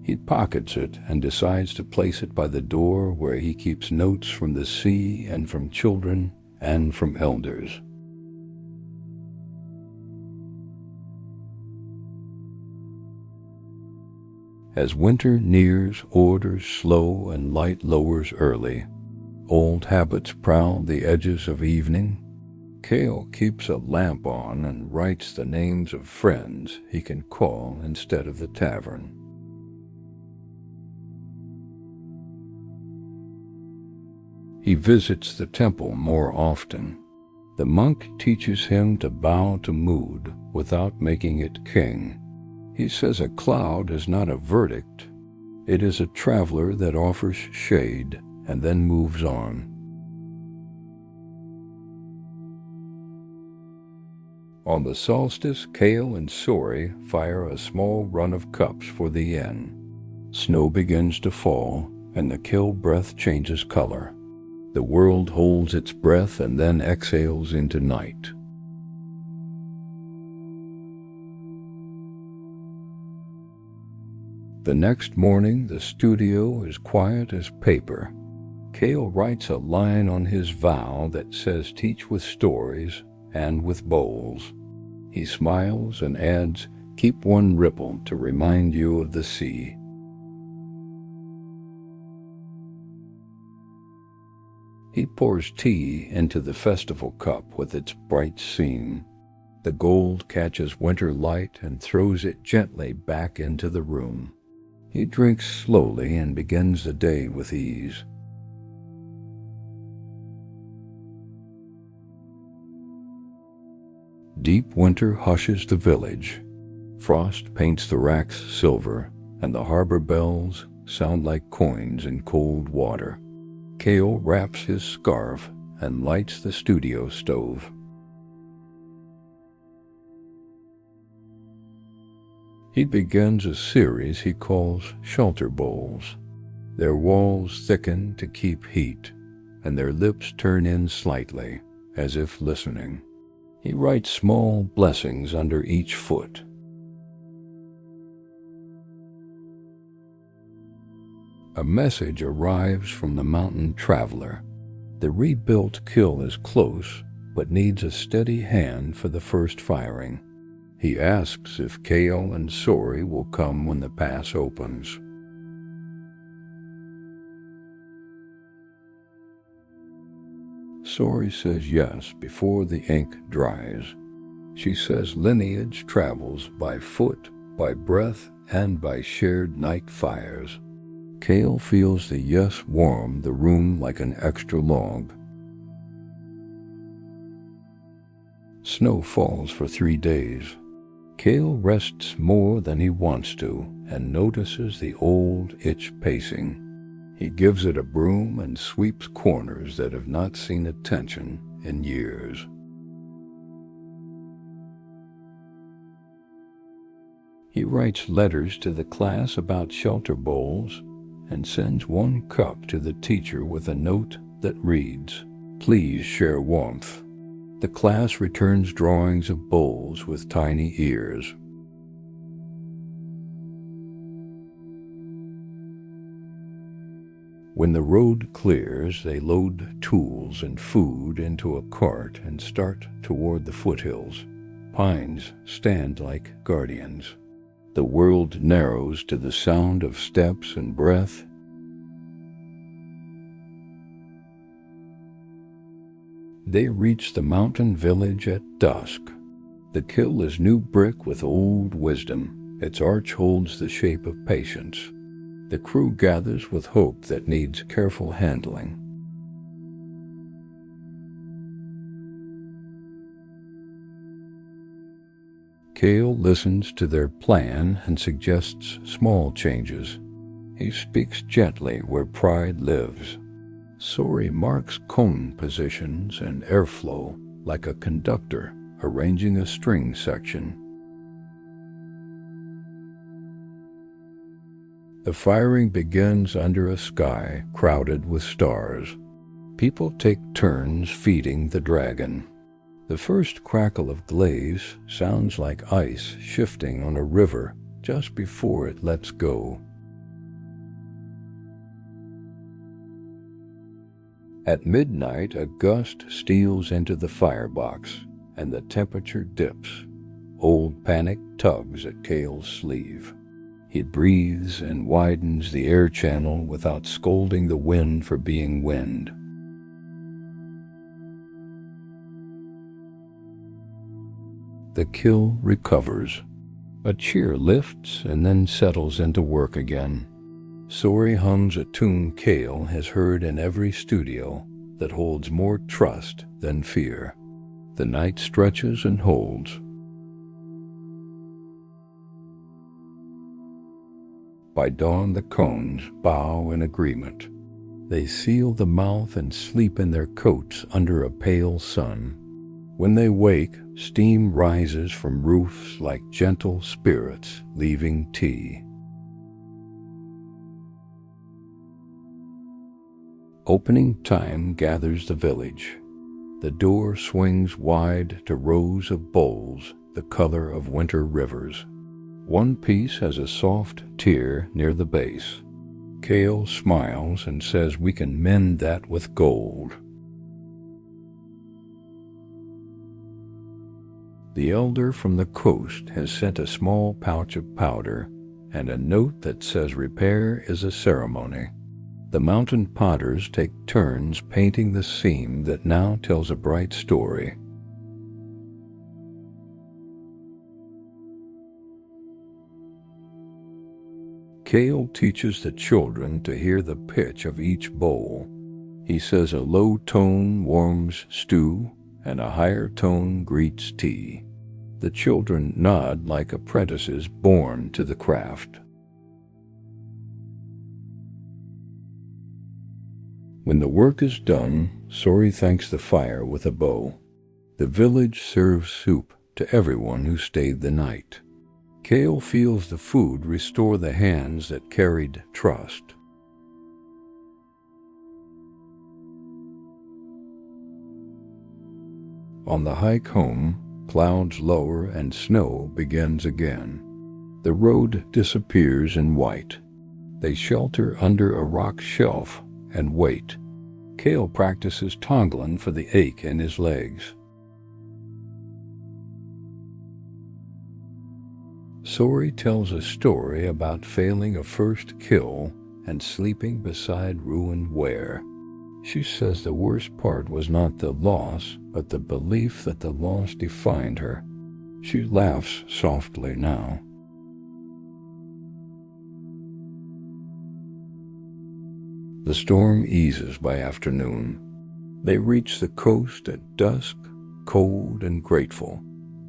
He pockets it and decides to place it by the door where he keeps notes from the sea and from children and from elders. As winter nears, orders slow and light lowers early. Old habits prowl the edges of evening. Kale keeps a lamp on and writes the names of friends he can call instead of the tavern. He visits the temple more often. The monk teaches him to bow to mood without making it king. He says a cloud is not a verdict. It is a traveler that offers shade and then moves on. On the solstice, Kale and Sori fire a small run of cups for the inn. Snow begins to fall, and the kill breath changes color. The world holds its breath and then exhales into night. The next morning, the studio is quiet as paper. Kale writes a line on his vow that says teach with stories and with bowls. He smiles and adds, keep one ripple to remind you of the sea. He pours tea into the festival cup with its bright seam. The gold catches winter light and throws it gently back into the room. He drinks slowly and begins the day with ease. Deep winter hushes the village. Frost paints the racks silver, and the harbor bells sound like coins in cold water. Kale wraps his scarf and lights the studio stove. He begins a series he calls shelter bowls. Their walls thicken to keep heat, and their lips turn in slightly, as if listening. He writes small blessings under each foot. A message arrives from the mountain traveler. The rebuilt kiln is close, but needs a steady hand for the first firing. He asks if Kale and Sori will come when the pass opens. Sori says yes before the ink dries. She says lineage travels by foot, by breath, and by shared night fires. Kale feels the yes warm the room like an extra log. Snow falls for 3 days. Kale rests more than he wants to and notices the old itch pacing. He gives it a broom and sweeps corners that have not seen attention in years. He writes letters to the class about shelter bowls and sends one cup to the teacher with a note that reads, "Please share warmth." The class returns drawings of bowls with tiny ears. When the road clears, they load tools and food into a cart and start toward the foothills. Pines stand like guardians. The world narrows to the sound of steps and breath. They reach the mountain village at dusk. The kiln is new brick with old wisdom. Its arch holds the shape of patience. The crew gathers with hope that needs careful handling. Kale listens to their plan and suggests small changes. He speaks gently where pride lives. Sori marks cone positions and airflow like a conductor arranging a string section. The firing begins under a sky crowded with stars. People take turns feeding the dragon. The first crackle of glaze sounds like ice shifting on a river just before it lets go. At midnight, a gust steals into the firebox, and the temperature dips. Old Panic tugs at Kale's sleeve. He breathes and widens the air channel without scolding the wind for being wind. The kiln recovers. A cheer lifts and then settles into work again. Sori hums a tune Kale has heard in every studio that holds more trust than fear. The night stretches and holds. By dawn, the cones bow in agreement. They seal the mouth and sleep in their coats under a pale sun. When they wake, steam rises from roofs like gentle spirits leaving tea. Opening time gathers the village. The door swings wide to rows of bowls, the color of winter rivers. One piece has a soft tear near the base. Kale smiles and says we can mend that with gold. The elder from the coast has sent a small pouch of powder and a note that says repair is a ceremony. The mountain potters take turns painting the seam that now tells a bright story. Kale teaches the children to hear the pitch of each bowl. He says a low tone warms stew and a higher tone greets tea. The children nod like apprentices born to the craft. When the work is done, Sori thanks the fire with a bow. The village serves soup to everyone who stayed the night. Kale feels the food restore the hands that carried trust. On the hike home, clouds lower and snow begins again. The road disappears in white. They shelter under a rock shelf and wait. Kale practices Tonglen for the ache in his legs. Sori tells a story about failing a first kill and sleeping beside ruined ware. She says the worst part was not the loss, but the belief that the loss defined her. She laughs softly now. The storm eases by afternoon. They reach the coast at dusk, cold and grateful.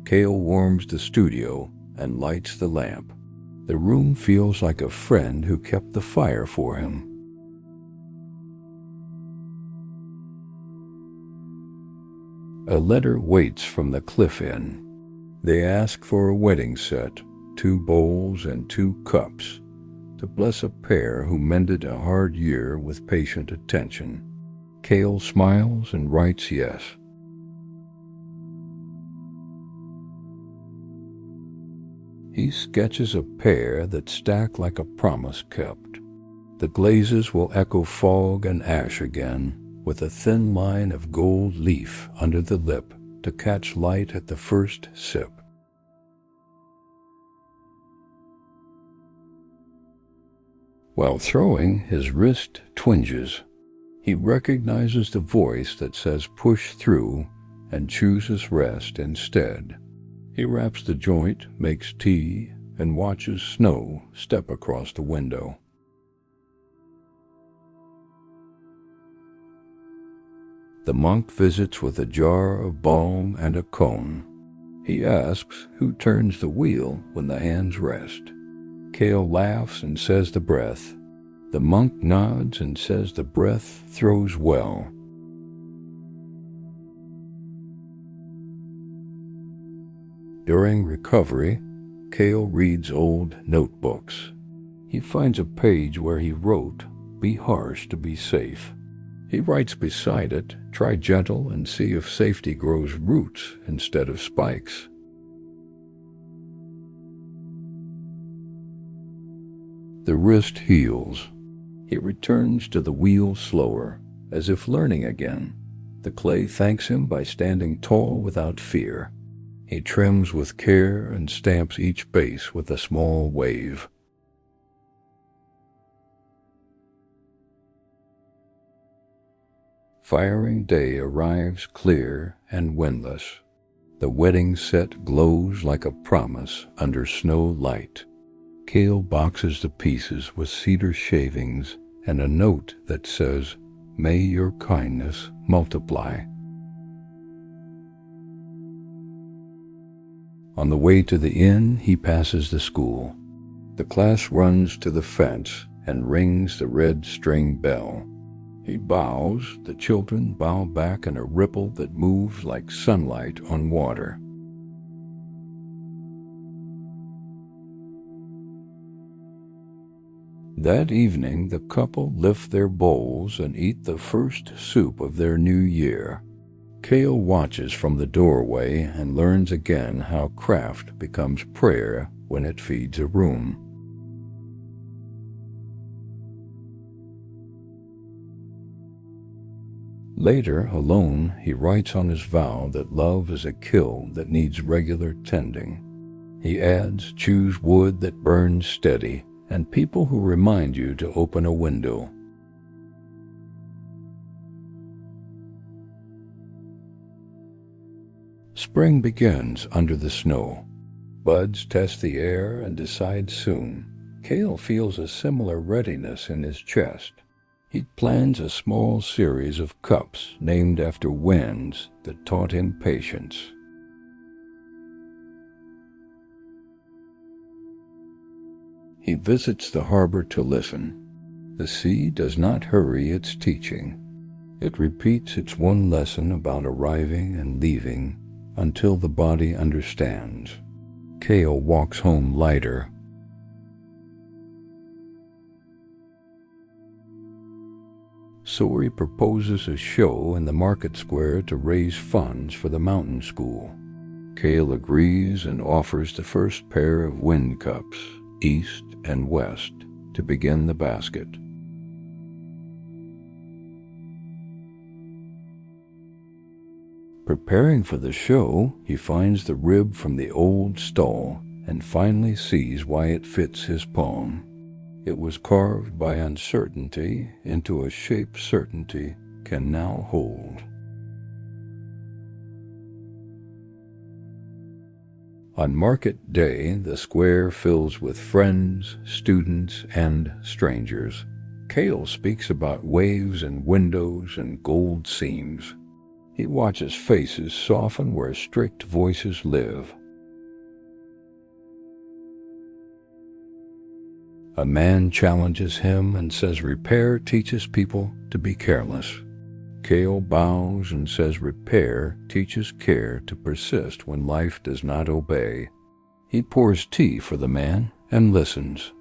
Kale warms the studio and lights the lamp. The room feels like a friend who kept the fire for him. A letter waits from the cliff inn. They ask for a wedding set, 2 bowls and 2 cups, to bless a pair who mended a hard year with patient attention. Kale smiles and writes yes. He sketches a pair that stack like a promise kept. The glazes will echo fog and ash again, with a thin line of gold leaf under the lip to catch light at the first sip. While throwing, his wrist twinges. He recognizes the voice that says push through and chooses rest instead. He wraps the joint, makes tea, and watches snow step across the window. The monk visits with a jar of balm and a cone. He asks who turns the wheel when the hands rest. Kale laughs and says the breath. The monk nods and says the breath throws well. During recovery, Kale reads old notebooks. He finds a page where he wrote, "Be harsh to be safe." He writes beside it, "Try gentle and see if safety grows roots instead of spikes." The wrist heals. He returns to the wheel slower, as if learning again. The clay thanks him by standing tall without fear. He trims with care and stamps each base with a small wave. Firing day arrives clear and windless. The wedding set glows like a promise under snow light. Kale boxes the pieces with cedar shavings and a note that says, "May your kindness multiply." On the way to the inn, he passes the school. The class runs to the fence and rings the red string bell. He bows, the children bow back in a ripple that moves like sunlight on water. That evening, the couple lift their bowls and eat the first soup of their new year. Kale watches from the doorway and learns again how craft becomes prayer when it feeds a room. Later, alone, he writes on his vow that love is a kiln that needs regular tending. He adds, "Choose wood that burns steady, and people who remind you to open a window." Spring begins under the snow. Buds test the air and decide soon. Kale feels a similar readiness in his chest. He plans a small series of cups named after winds that taught him patience. He visits the harbor to listen. The sea does not hurry its teaching. It repeats its one lesson about arriving and leaving until the body understands. Kale walks home lighter. Sori proposes a show in the market square to raise funds for the mountain school. Kale agrees and offers the first pair of wind cups, east and west, to begin the basket. Preparing for the show, he finds the rib from the old stall and finally sees why it fits his palm. It was carved by uncertainty into a shape certainty can now hold. On market day, the square fills with friends, students, and strangers. Kale speaks about waves and windows and gold seams. He watches faces soften where strict voices live. A man challenges him and says repair teaches people to be careless. Kale bows and says repair teaches care to persist when life does not obey. He pours tea for the man and listens.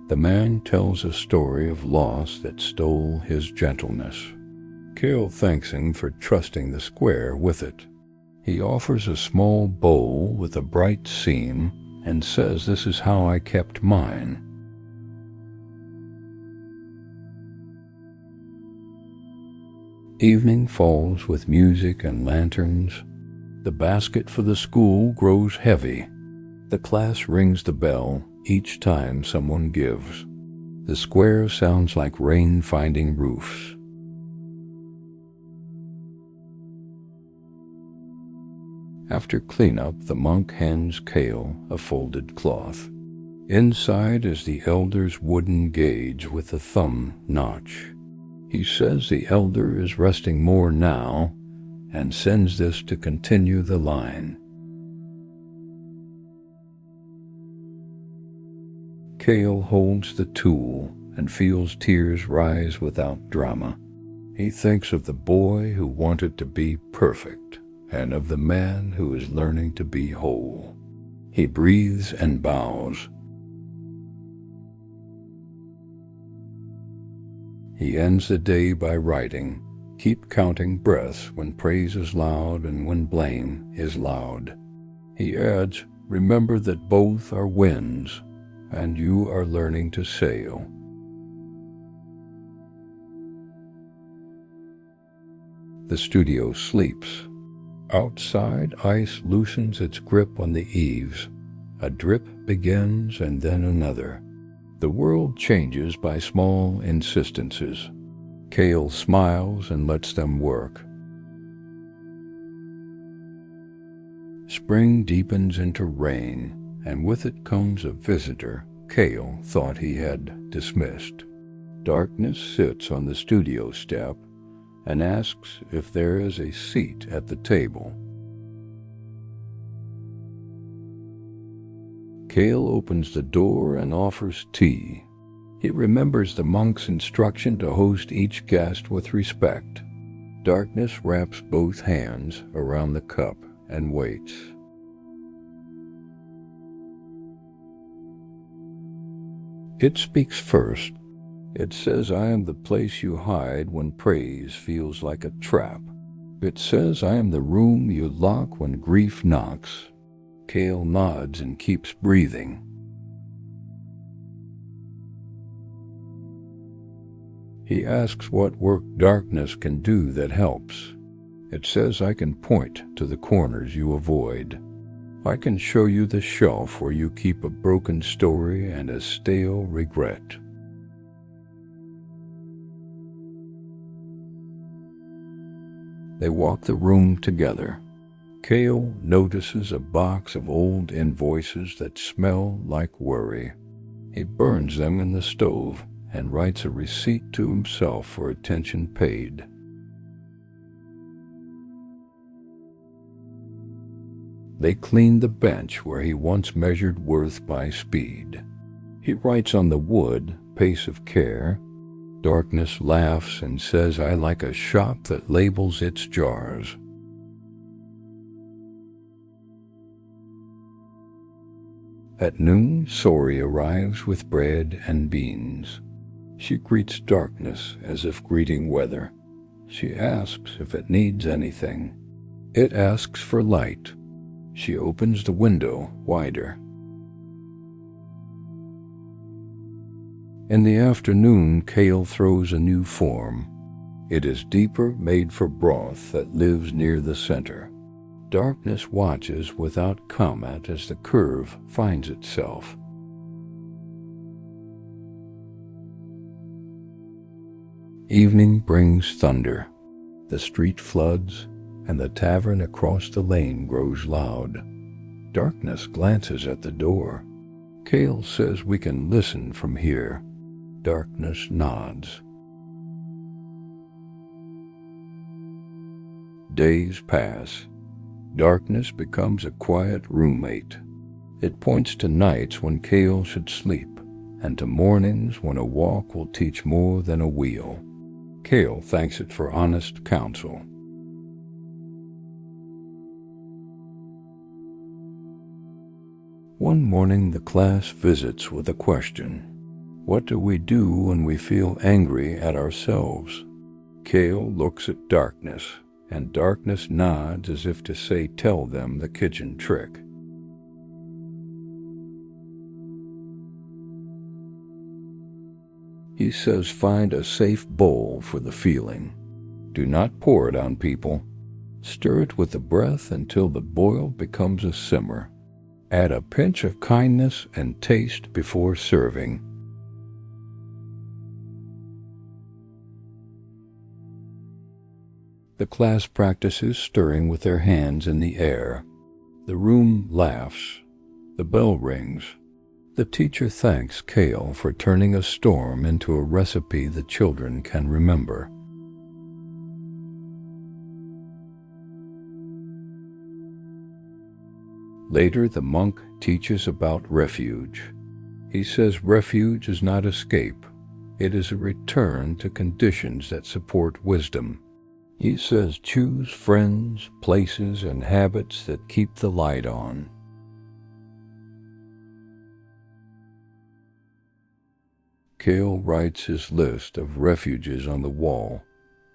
The man tells a story of loss that stole his gentleness. Kale thanks him for trusting the square with it. He offers a small bowl with a bright seam and says, "This is how I kept mine." Evening falls with music and lanterns. The basket for the school grows heavy. The class rings the bell each time someone gives. The square sounds like rain finding roofs. After cleanup, the monk hands Kale a folded cloth. Inside is the elder's wooden gauge with a thumb notch. He says the elder is resting more now and sends this to continue the line. Kale holds the tool and feels tears rise without drama. He thinks of the boy who wanted to be perfect and of the man who is learning to be whole. He breathes and bows. He ends the day by writing, "Keep counting breaths when praise is loud and when blame is loud." He adds, "Remember that both are winds, and you are learning to sail." The studio sleeps. Outside, ice loosens its grip on the eaves. A drip begins and then another. The world changes by small insistences. Kale smiles and lets them work. Spring deepens into rain, and with it comes a visitor Kale thought he had dismissed. Darkness sits on the studio step and asks if there is a seat at the table. Kale opens the door and offers tea. He remembers the monk's instruction to host each guest with respect. Darkness wraps both hands around the cup and waits. It speaks first. It says, "I am the place you hide when praise feels like a trap." It says, "I am the room you lock when grief knocks." Kale nods and keeps breathing. He asks what work darkness can do that helps. It says, "I can point to the corners you avoid. I can show you the shelf where you keep a broken story and a stale regret." They walk the room together. Kale notices a box of old invoices that smell like worry. He burns them in the stove and writes a receipt to himself for attention paid. They clean the bench where he once measured worth by speed. He writes on the wood, "Pace of care." Darkness laughs and says, "I like a shop that labels its jars." At noon, Sori arrives with bread and beans. She greets darkness as if greeting weather. She asks if it needs anything. It asks for light. She opens the window wider. In the afternoon, Kale throws a new form. It is deeper, made for broth that lives near the center. Darkness watches without comment as the curve finds itself. Evening brings thunder. The street floods, and the tavern across the lane grows loud. Darkness glances at the door. Kale says, "We can listen from here." Darkness nods. Days pass. Darkness becomes a quiet roommate. It points to nights when Kale should sleep, and to mornings when a walk will teach more than a wheel. Kale thanks it for honest counsel. One morning the class visits with a question. What do we do when we feel angry at ourselves? Kale looks at darkness, and darkness nods as if to say, "Tell them the kitchen trick." He says, "Find a safe bowl for the feeling. Do not pour it on people. Stir it with the breath until the boil becomes a simmer. Add a pinch of kindness and taste before serving." The class practices stirring with their hands in the air. The room laughs. The bell rings. The teacher thanks Kale for turning a storm into a recipe the children can remember. Later, the monk teaches about refuge. He says refuge is not escape. It is a return to conditions that support wisdom. He says choose friends, places, and habits that keep the light on. Kale writes his list of refuges on the wall: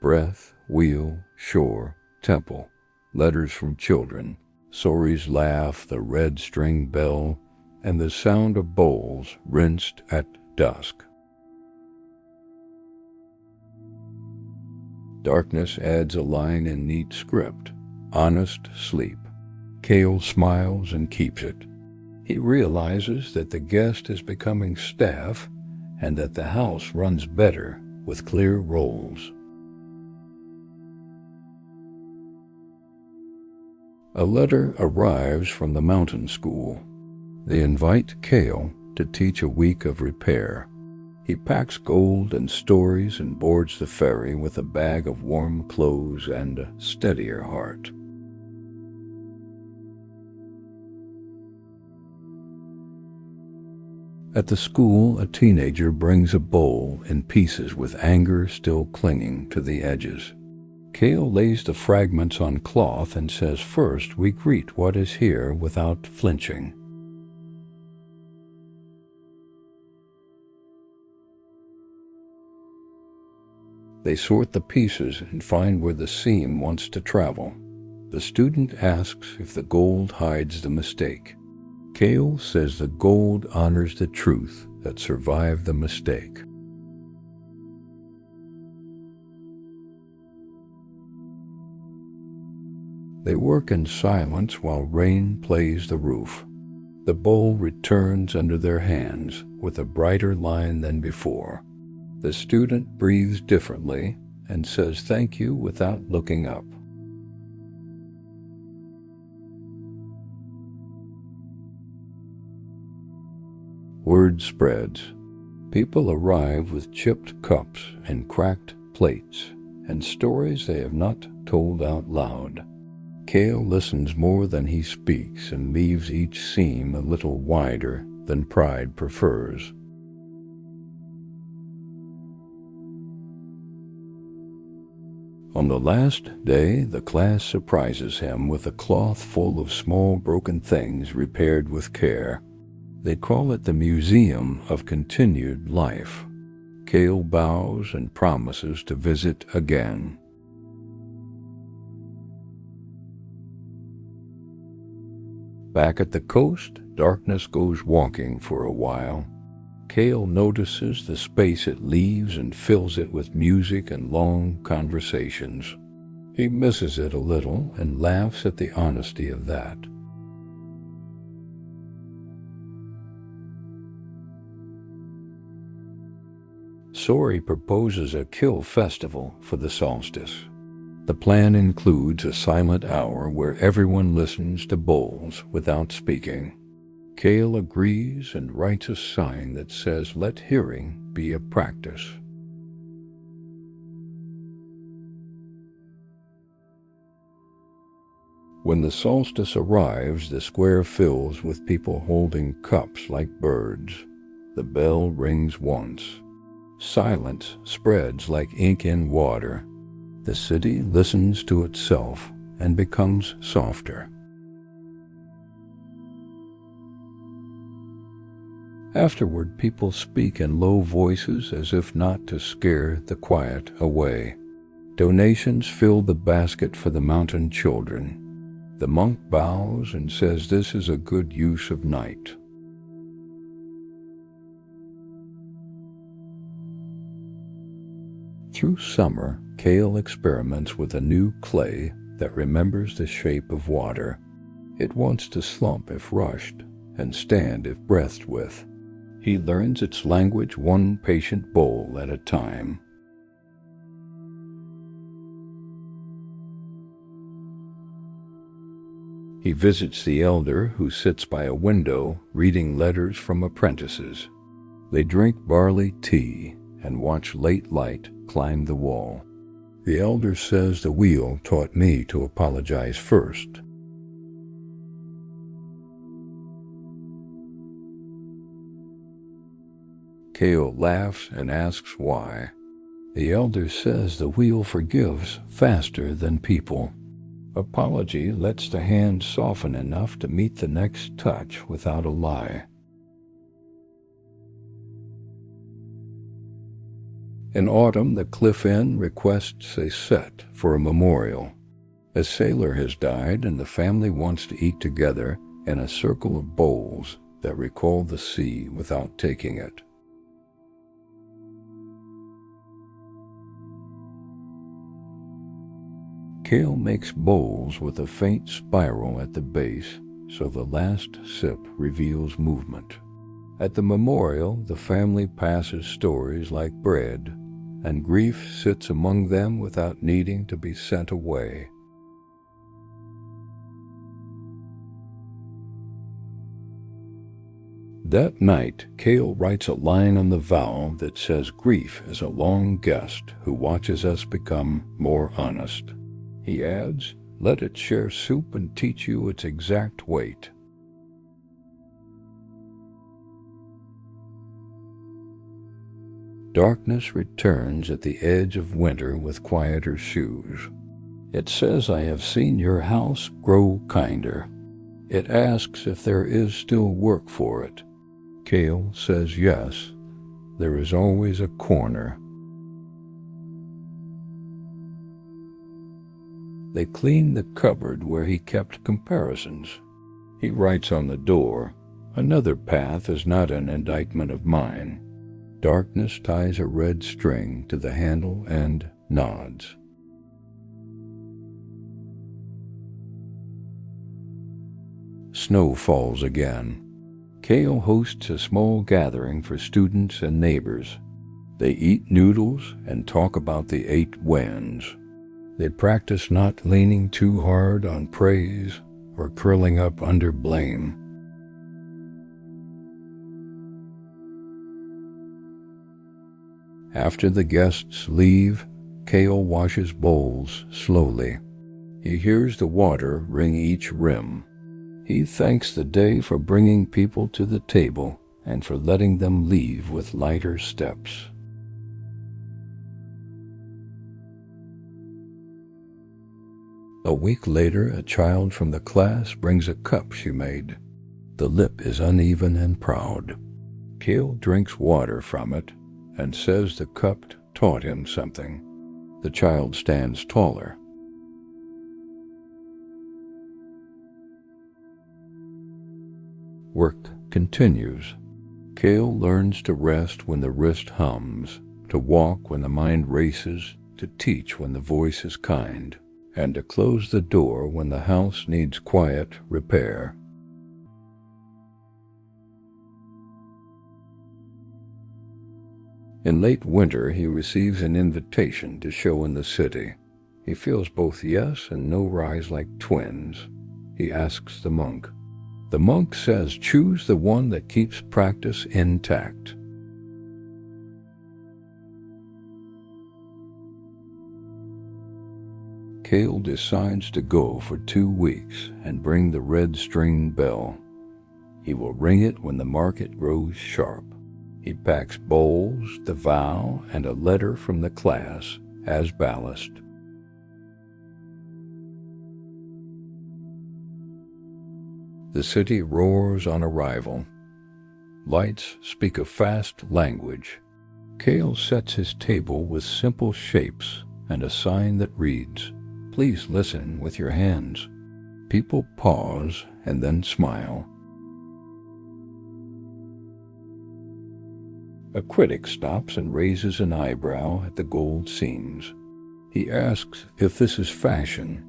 breath, wheel, shore, temple, letters from children, Sori's laugh, the red string bell, and the sound of bowls rinsed at dusk. Darkness adds a line in neat script: honest sleep. Kale smiles and keeps it. He realizes that the guest is becoming staff and that the house runs better with clear roles. A letter arrives from the mountain school. They invite Kale to teach a week of repair. He packs gold and stories and boards the ferry with a bag of warm clothes and a steadier heart. At the school, a teenager brings a bowl in pieces with anger still clinging to the edges. Kale lays the fragments on cloth and says, "First, we greet what is here without flinching." They sort the pieces and find where the seam wants to travel. The student asks if the gold hides the mistake. Kale says the gold honors the truth that survived the mistake. They work in silence while rain plays the roof. The bowl returns under their hands with a brighter line than before. The student breathes differently and says thank you without looking up. Word spreads. People arrive with chipped cups and cracked plates and stories they have not told out loud. Kale listens more than he speaks and leaves each seam a little wider than pride prefers. On the last day, the class surprises him with a cloth full of small broken things repaired with care. They call it the Museum of Continued Life. Kale bows and promises to visit again. Back at the coast, darkness goes walking for a while. Kale notices the space it leaves and fills it with music and long conversations. He misses it a little and laughs at the honesty of that. Sori proposes a kill festival for the solstice. The plan includes a silent hour where everyone listens to bowls without speaking. Kale agrees and writes a sign that says, "Let hearing be a practice." When the solstice arrives, the square fills with people holding cups like birds. The bell rings once. Silence spreads like ink in water. The city listens to itself and becomes softer. Afterward, people speak in low voices as if not to scare the quiet away. Donations fill the basket for the mountain children. The monk bows and says this is a good use of night. Through summer, Kale experiments with a new clay that remembers the shape of water. It wants to slump if rushed and stand if breathed with. He learns its language one patient bowl at a time. He visits the elder who sits by a window reading letters from apprentices. They drink barley tea and watch late light climb the wall. The elder says the wheel taught me to apologize first. Kale laughs and asks why. The elder says the wheel forgives faster than people. Apology lets the hand soften enough to meet the next touch without a lie. In autumn, the Cliff Inn requests a set for a memorial. A sailor has died and the family wants to eat together in a circle of bowls that recall the sea without taking it. Kale makes bowls with a faint spiral at the base, so the last sip reveals movement. At the memorial, the family passes stories like bread, and grief sits among them without needing to be sent away. That night, Kale writes a line on the vow that says grief is a long guest who watches us become more honest. He adds, let it share soup and teach you its exact weight. Darkness returns at the edge of winter with quieter shoes. It says, I have seen your house grow kinder. It asks if there is still work for it. Kale says yes, there is always a corner. They clean the cupboard where he kept comparisons. He writes on the door, another path is not an indictment of mine. Darkness ties a red string to the handle and nods. Snow falls again. Kale hosts a small gathering for students and neighbors. They eat noodles and talk about the 8 winds. They practice not leaning too hard on praise or curling up under blame. After the guests leave, Kale washes bowls slowly. He hears the water ring each rim. He thanks the day for bringing people to the table and for letting them leave with lighter steps. A week later, a child from the class brings a cup she made. The lip is uneven and proud. Kale drinks water from it and says the cup taught him something. The child stands taller. Work continues. Kale learns to rest when the wrist hums, to walk when the mind races, to teach when the voice is kind, and to close the door when the house needs quiet repair. In late winter, he receives an invitation to show in the city. He feels both yes and no rise like twins. He asks the monk. The monk says, choose the one that keeps practice intact. Kale decides to go for 2 weeks and bring the red string bell. He will ring it when the market grows sharp. He packs bowls, the vow, and a letter from the class as ballast. The city roars on arrival. Lights speak a fast language. Kale sets his table with simple shapes and a sign that reads, please listen with your hands. People pause and then smile. A critic stops and raises an eyebrow at the gold seams. He asks if this is fashion.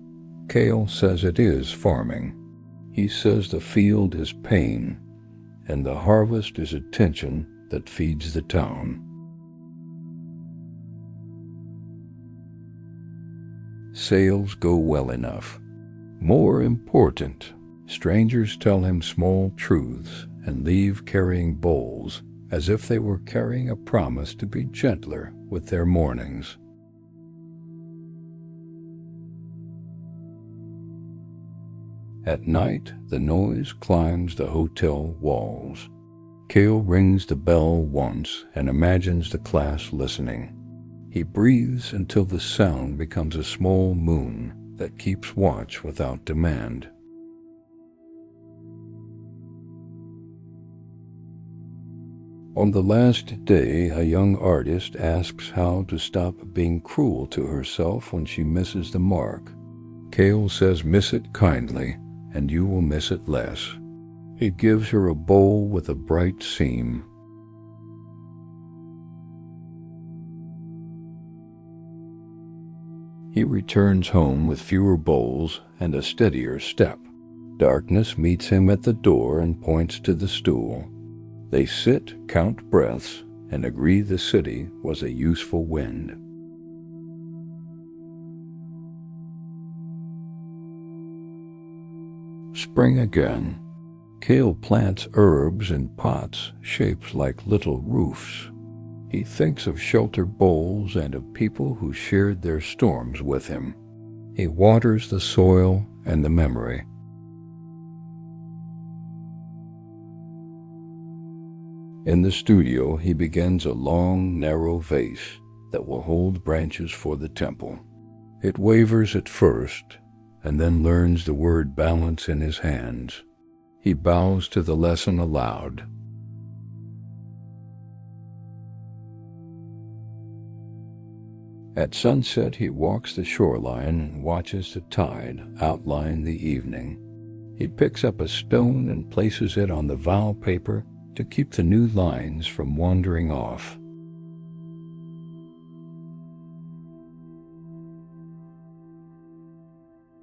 Kale says it is farming. He says the field is pain, and the harvest is attention that feeds the town. Sales go well enough. More important, strangers tell him small truths and leave carrying bowls, as if they were carrying a promise to be gentler with their mornings. At night, the noise climbs the hotel walls. Kale rings the bell once and imagines the class listening. He breathes until the sound becomes a small moon that keeps watch without demand. On the last day, a young artist asks how to stop being cruel to herself when she misses the mark. Kale says, "Miss it kindly, and you will miss it less." He gives her a bowl with a bright seam. He returns home with fewer bowls and a steadier step. Darkness meets him at the door and points to the stool. They sit, count breaths, and agree the city was a useful wind. Spring again. Kale plants herbs in pots shaped like little roofs. He thinks of sheltered bowls and of people who shared their storms with him. He waters the soil and the memory. In the studio, he begins a long, narrow vase that will hold branches for the temple. It wavers at first, and then learns the word balance in his hands. He bows to the lesson aloud. At sunset, he walks the shoreline and watches the tide outline the evening. He picks up a stone and places it on the vow paper to keep the new lines from wandering off.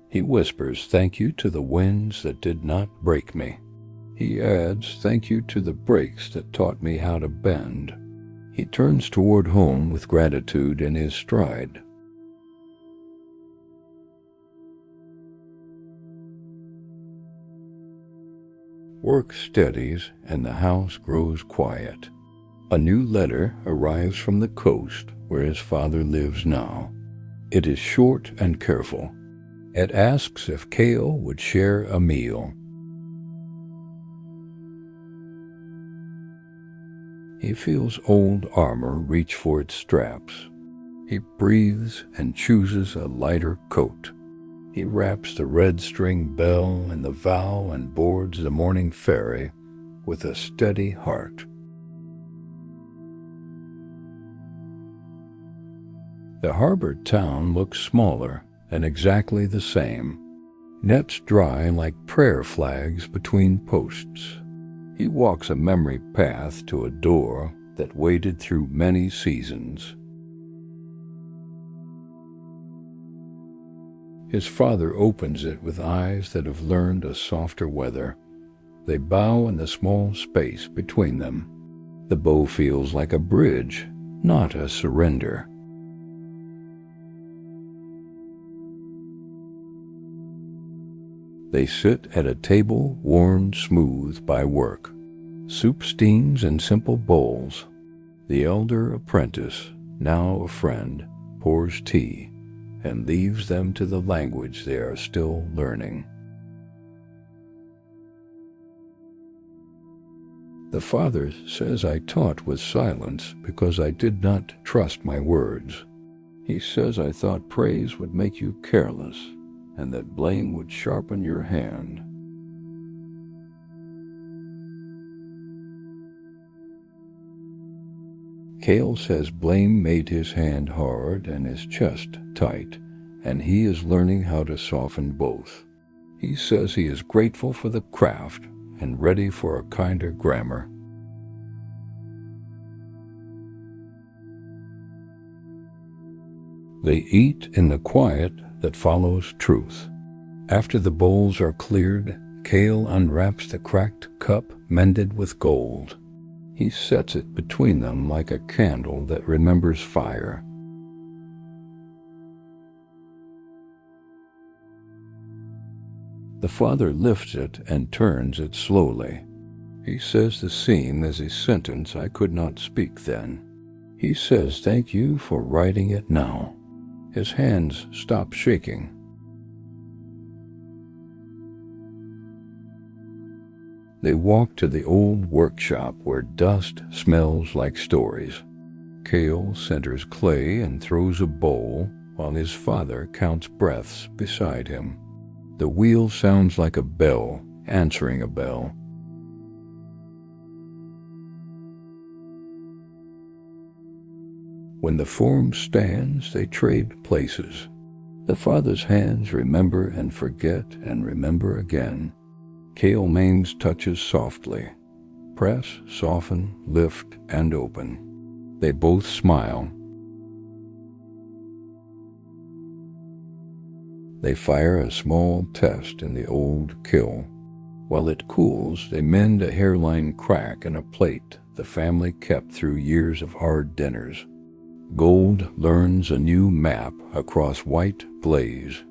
He whispers, "Thank you to the winds that did not break me." He adds, "Thank you to the breaks that taught me how to bend." He turns toward home with gratitude in his stride. Work steadies and the house grows quiet. A new letter arrives from the coast where his father lives now. It is short and careful. It asks if Kale would share a meal. He feels old armor reach for its straps. He breathes and chooses a lighter coat. He wraps the red string bell in the vow and boards the morning ferry with a steady heart. The harbor town looks smaller and exactly the same. Nets dry like prayer flags between posts. He walks a memory path to a door that waited through many seasons. His father opens it with eyes that have learned a softer weather. They bow in the small space between them. The bow feels like a bridge, not a surrender. They sit at a table warmed smooth by work. Soup steams in simple bowls. The elder apprentice, now a friend, pours tea and leaves them to the language they are still learning. The father says, "I taught with silence because I did not trust my words." He says, "I thought praise would make you careless and that blame would sharpen your hand." Kale says blame made his hand hard and his chest tight, and he is learning how to soften both. He says he is grateful for the craft and ready for a kinder grammar. They eat in the quiet that follows truth. After the bowls are cleared, Kale unwraps the cracked cup mended with gold. He sets it between them like a candle that remembers fire. The father lifts it and turns it slowly. He says the seam is a sentence I could not speak then. He says, "Thank you for writing it now." His hands stop shaking. They walk to the old workshop where dust smells like stories. Kale centers clay and throws a bowl while his father counts breaths beside him. The wheel sounds like a bell answering a bell. When the form stands, they trade places. The father's hands remember and forget and remember again. Kale Main's touches softly. Press, soften, lift, and open. They both smile. They fire a small test in the old kiln. While it cools, they mend a hairline crack in a plate the family kept through years of hard dinners. Gold learns a new map across white glaze.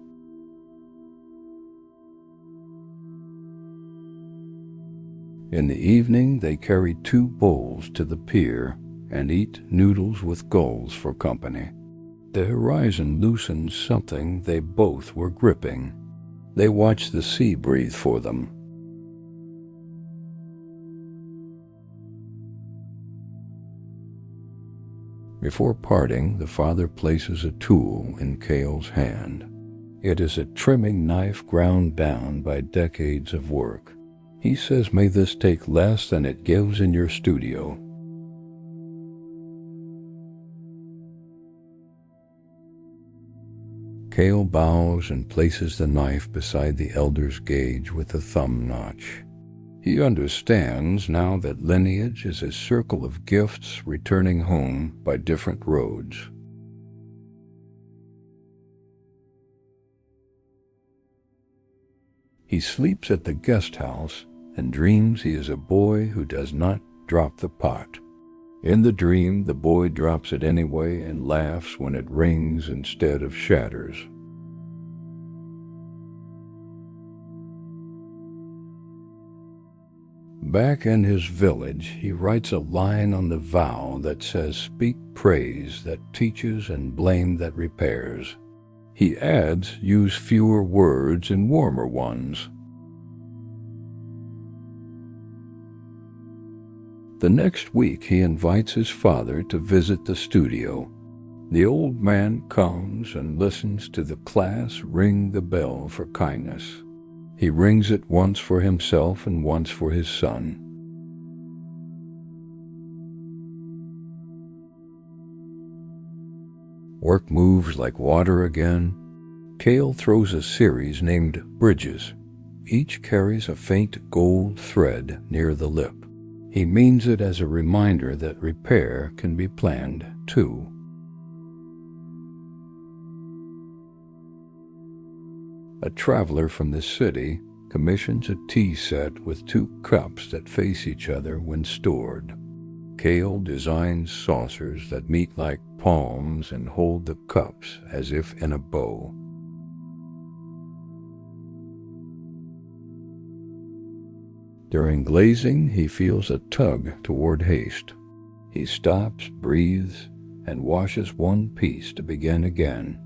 In the evening, they carry 2 bowls to the pier and eat noodles with gulls for company. The horizon loosens something they both were gripping. They watch the sea breathe for them. Before parting, the father places a tool in Kale's hand. It is a trimming knife ground down by decades of work. He says, "May this take less than it gives in your studio." Kale bows and places the knife beside the elder's gauge with a thumb notch. He understands now that lineage is a circle of gifts returning home by different roads. He sleeps at the guest house and dreams he is a boy who does not drop the pot. In the dream, the boy drops it anyway and laughs when it rings instead of shatters. Back in his village, he writes a line on the vow that says, "Speak praise that teaches and blame that repairs." He adds, "Use fewer words and warmer ones." The next week, he invites his father to visit the studio. The old man comes and listens to the class ring the bell for kindness. He rings it once for himself and once for his son. Work moves like water again. Kale throws a series named Bridges. Each carries a faint gold thread near the lip. He means it as a reminder that repair can be planned too. A traveler from the city commissions a tea set with 2 cups that face each other when stored. Kale designs saucers that meet like palms and hold the cups as if in a bow. During glazing, he feels a tug toward haste. He stops, breathes, and washes one piece to begin again.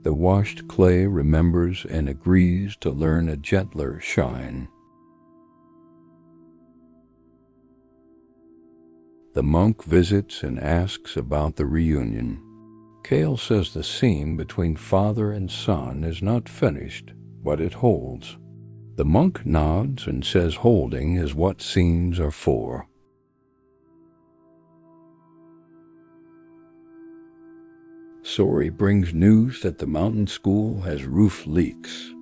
The washed clay remembers and agrees to learn a gentler shine. The monk visits and asks about the reunion. Kale says the scene between father and son is not finished, but it holds. The monk nods and says holding is what scenes are for. Sori brings news that the mountain school has roof leaks.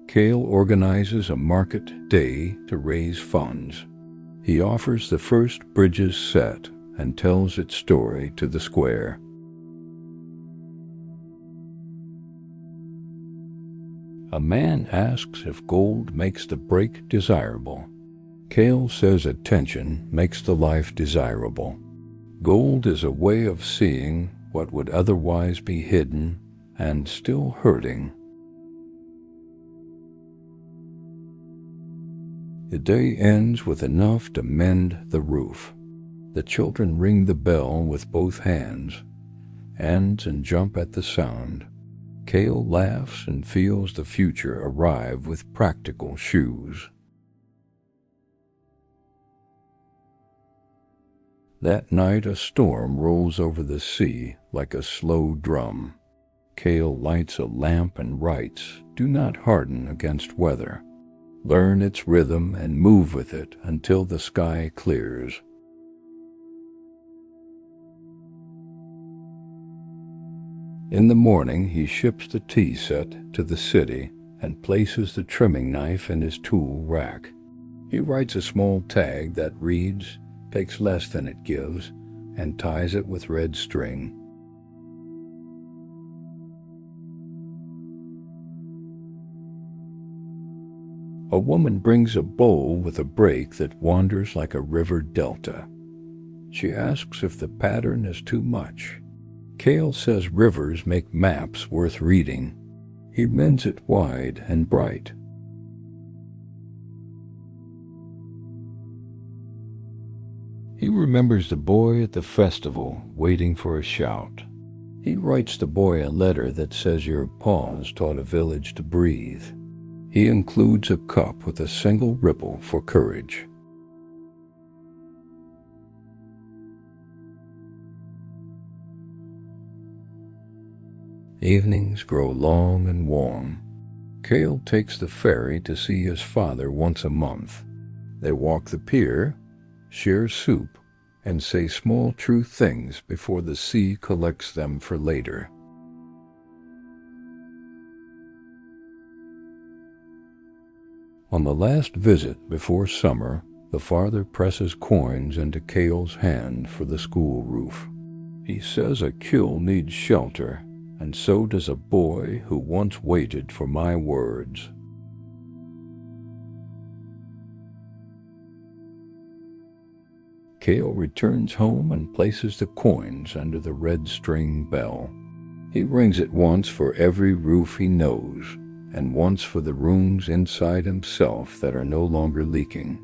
Kale organizes a market day to raise funds. He offers the first Bridges set and tells its story to the square. A man asks if gold makes the break desirable. Kale says attention makes the life desirable. Gold is a way of seeing what would otherwise be hidden and still hurting. The day ends with enough to mend the roof. The children ring the bell with both hands and jump at the sound. Kale laughs and feels the future arrive with practical shoes. That night a storm rolls over the sea like a slow drum. Kale lights a lamp and writes, "Do not harden against weather. Learn its rhythm and move with it until the sky clears." In the morning he ships the tea set to the city and places the trimming knife in his tool rack. He writes a small tag that reads, "Takes less than it gives," and ties it with red string. A woman brings a bowl with a break that wanders like a river delta. She asks if the pattern is too much. Kale says rivers make maps worth reading. He mends it wide and bright. He remembers the boy at the festival waiting for a shout. He writes the boy a letter that says your pause taught a village to breathe. He includes a cup with a single ripple for courage. Evenings grow long and warm. Kale takes the ferry to see his father once a month. They walk the pier, share soup, and say small true things before the sea collects them for later. On the last visit before summer, the father presses coins into Kale's hand for the school roof. He says a kiln needs shelter, and so does a boy who once waited for my words. Kale returns home and places the coins under the red string bell. He rings it once for every roof he knows, and once for the rooms inside himself that are no longer leaking.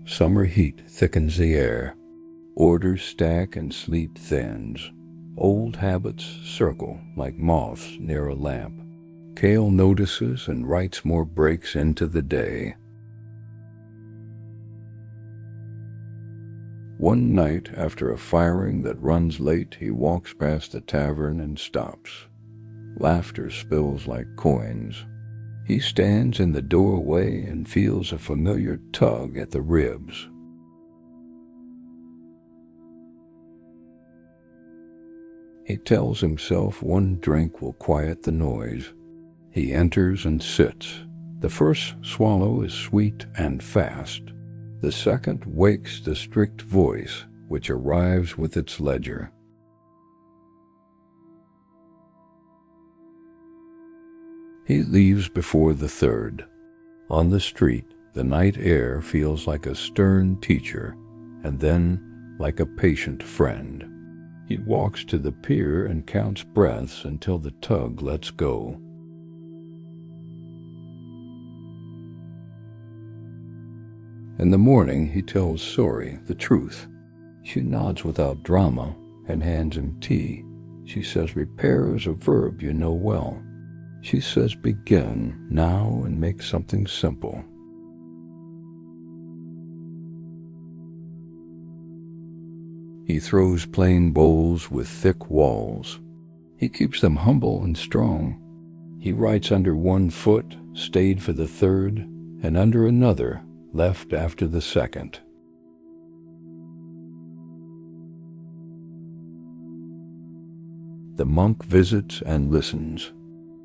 Summer heat thickens the air. Orders stack and sleep thins. Old habits circle like moths near a lamp. Kale notices and writes more breaks into the day. One night, after a firing that runs late, he walks past the tavern and stops. Laughter spills like coins. He stands in the doorway and feels a familiar tug at the ribs. He tells himself one drink will quiet the noise. He enters and sits. The first swallow is sweet and fast. The second wakes the strict voice, which arrives with its ledger. He leaves before the third. On the street, the night air feels like a stern teacher, and then like a patient friend. He walks to the pier and counts breaths until the tug lets go. In the morning, he tells Sori the truth. She nods without drama and hands him tea. She says repair is a verb you know well. She says begin now and make something simple. He throws plain bowls with thick walls. He keeps them humble and strong. He writes under one foot, stayed for the third, and under another, left after the second. The monk visits and listens.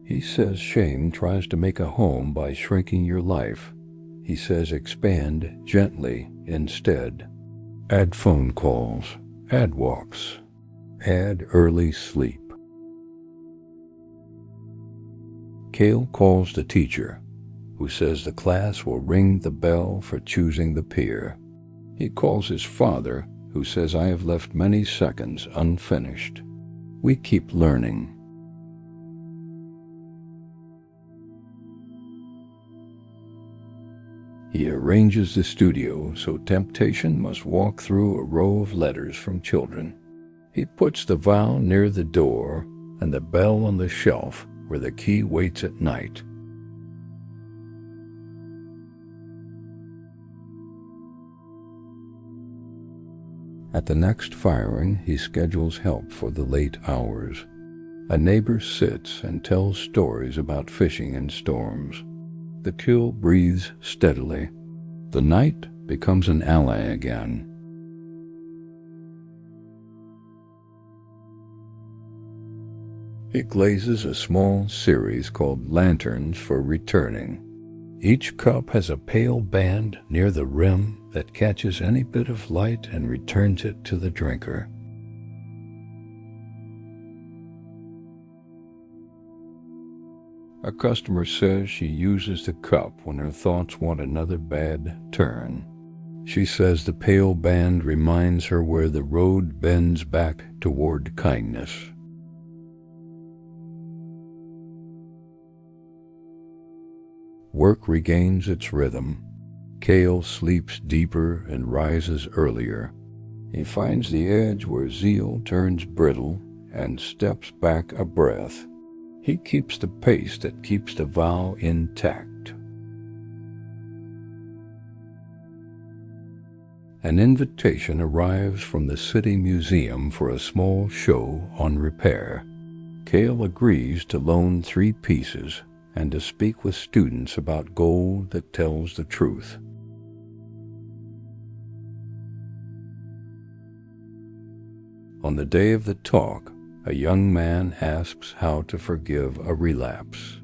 He says shame tries to make a home by shrinking your life. He says expand gently instead. Add phone calls, add walks, add early sleep. Kale calls the teacher, who says the class will ring the bell for choosing the pier. He calls his father, who says I have left many seconds unfinished. We keep learning. He arranges the studio so temptation must walk through a row of letters from children. He puts the vow near the door and the bell on the shelf where the key waits at night. At the next firing, he schedules help for the late hours. A neighbor sits and tells stories about fishing in storms. The Kiln breathes steadily. The night becomes an ally again. He glazes a small series called Lanterns for Returning. Each cup has a pale band near the rim that catches any bit of light and returns it to the drinker. A customer says she uses the cup when her thoughts want another bad turn. She says the pale band reminds her where the road bends back toward kindness. Work regains its rhythm. Kale sleeps deeper and rises earlier. He finds the edge where zeal turns brittle and steps back a breath. He keeps the pace that keeps the vow intact. An invitation arrives from the city museum for a small show on repair. Kale agrees to loan 3 pieces and to speak with students about gold that tells the truth. On the day of the talk, a young man asks how to forgive a relapse.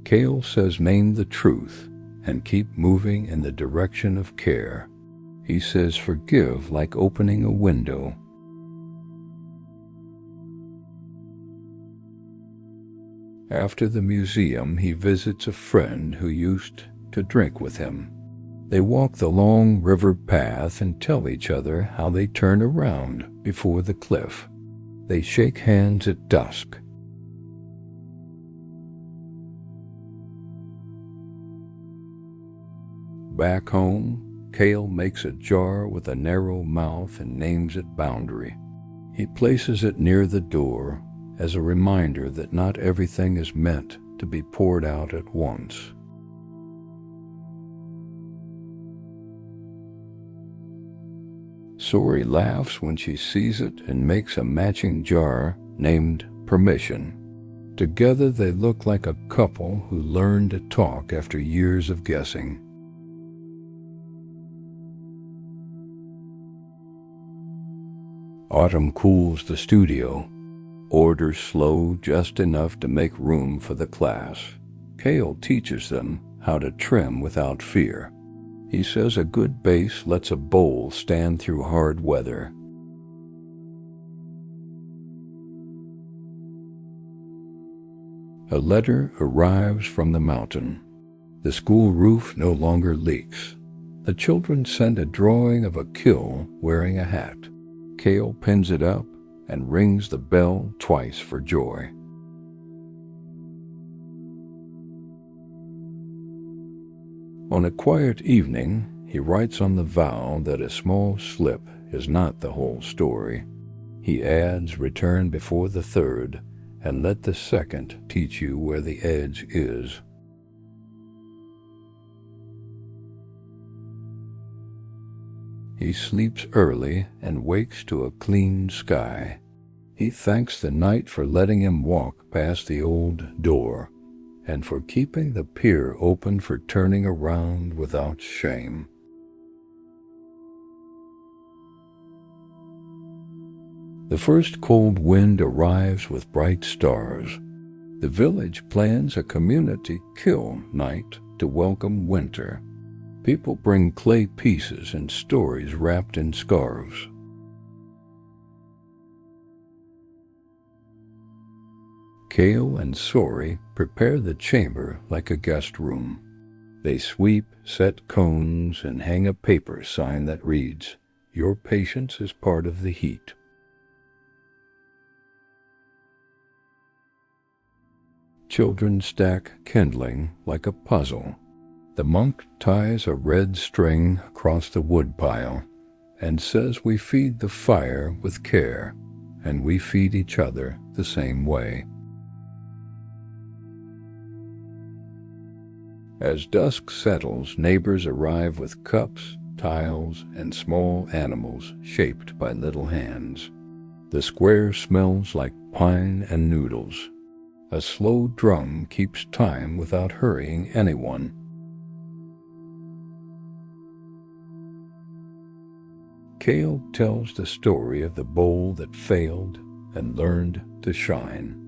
Kale says name the truth and keep moving in the direction of care. He says forgive like opening a window. After the museum, he visits a friend who used to drink with him. They walk the long river path and tell each other how they turn around before the cliff. They shake hands at dusk. Back home, Kale makes a jar with a narrow mouth and names it Boundary. He places it near the door as a reminder that not everything is meant to be poured out at once. Sori laughs when she sees it and makes a matching jar named Permission. Together they look like a couple who learned to talk after years of guessing. Autumn cools the studio. Orders slow just enough to make room for the class. Kale teaches them how to trim without fear. He says a good base lets a bowl stand through hard weather. A letter arrives from the mountain. The school roof no longer leaks. The children send a drawing of a Kiln wearing a hat. Kale pins it up and rings the bell twice for joy. On a quiet evening, he writes on the vow that a small slip is not the whole story. He adds, return before the third, and let the second teach you where the edge is. He sleeps early and wakes to a clean sky. He thanks the night for letting him walk past the old door and for keeping the pier open for turning around without shame. The first cold wind arrives with bright stars. The village plans a community Kiln night to welcome winter. People bring clay pieces and stories wrapped in scarves. Kale and Sori prepare the chamber like a guest room. They sweep, set cones, and hang a paper sign that reads, "Your patience is part of the heat." Children stack kindling like a puzzle. The monk ties a red string across the woodpile and says we feed the fire with care, and we feed each other the same way. As dusk settles, neighbors arrive with cups, tiles, and small animals shaped by little hands. The square smells like pine and noodles. A slow drum keeps time without hurrying anyone. Kale tells the story of the bowl that failed and learned to shine.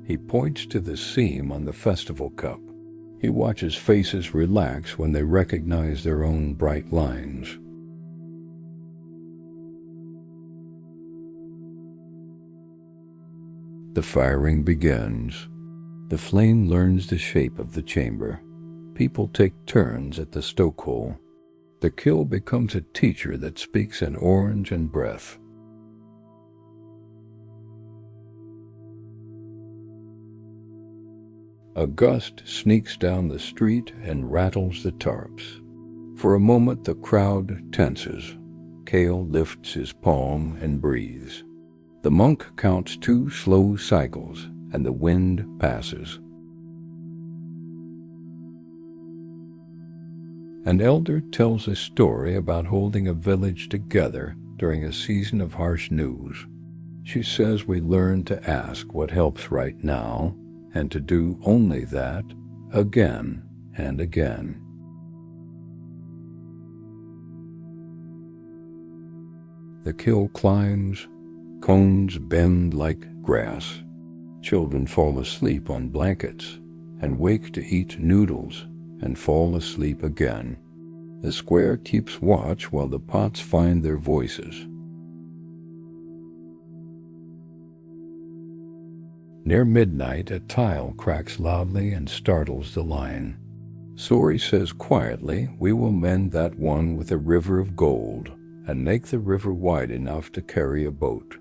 He points to the seam on the festival cup. He watches faces relax when they recognize their own bright lines. The firing begins. The flame learns the shape of the chamber. People take turns at the stokehole. The kiln becomes a teacher that speaks in orange and breath. A gust sneaks down the street and rattles the tarps. For a moment the crowd tenses. Kale lifts his palm and breathes. The monk counts 2 slow cycles, and the wind passes. An elder tells a story about holding a village together during a season of harsh news. She says we learn to ask what helps right now, and to do only that again and again. The kiln climbs, cones bend like grass. Children fall asleep on blankets and wake to eat noodles and fall asleep again. The square keeps watch while the pots find their voices. Near midnight, a tile cracks loudly and startles the lion. Sori says quietly, we will mend that one with a river of gold and make the river wide enough to carry a boat.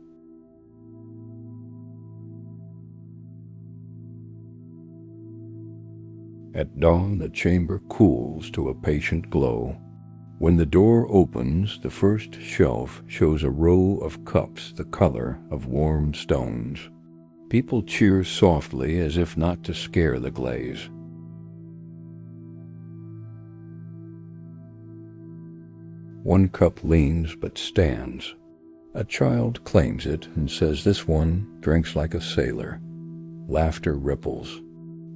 At dawn, the chamber cools to a patient glow. When the door opens, the first shelf shows a row of cups the color of warm stones. People cheer softly as if not to scare the glaze. One cup leans but stands. A child claims it and says this one drinks like a sailor. Laughter ripples.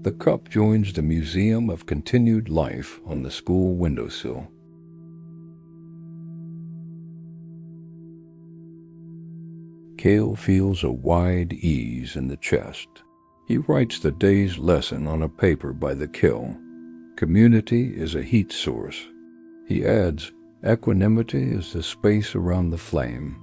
The cup joins the museum of continued life on the school windowsill. Kale feels a wide ease in the chest. He writes the day's lesson on a paper by the kiln. Community is a heat source. He adds, equanimity is the space around the flame.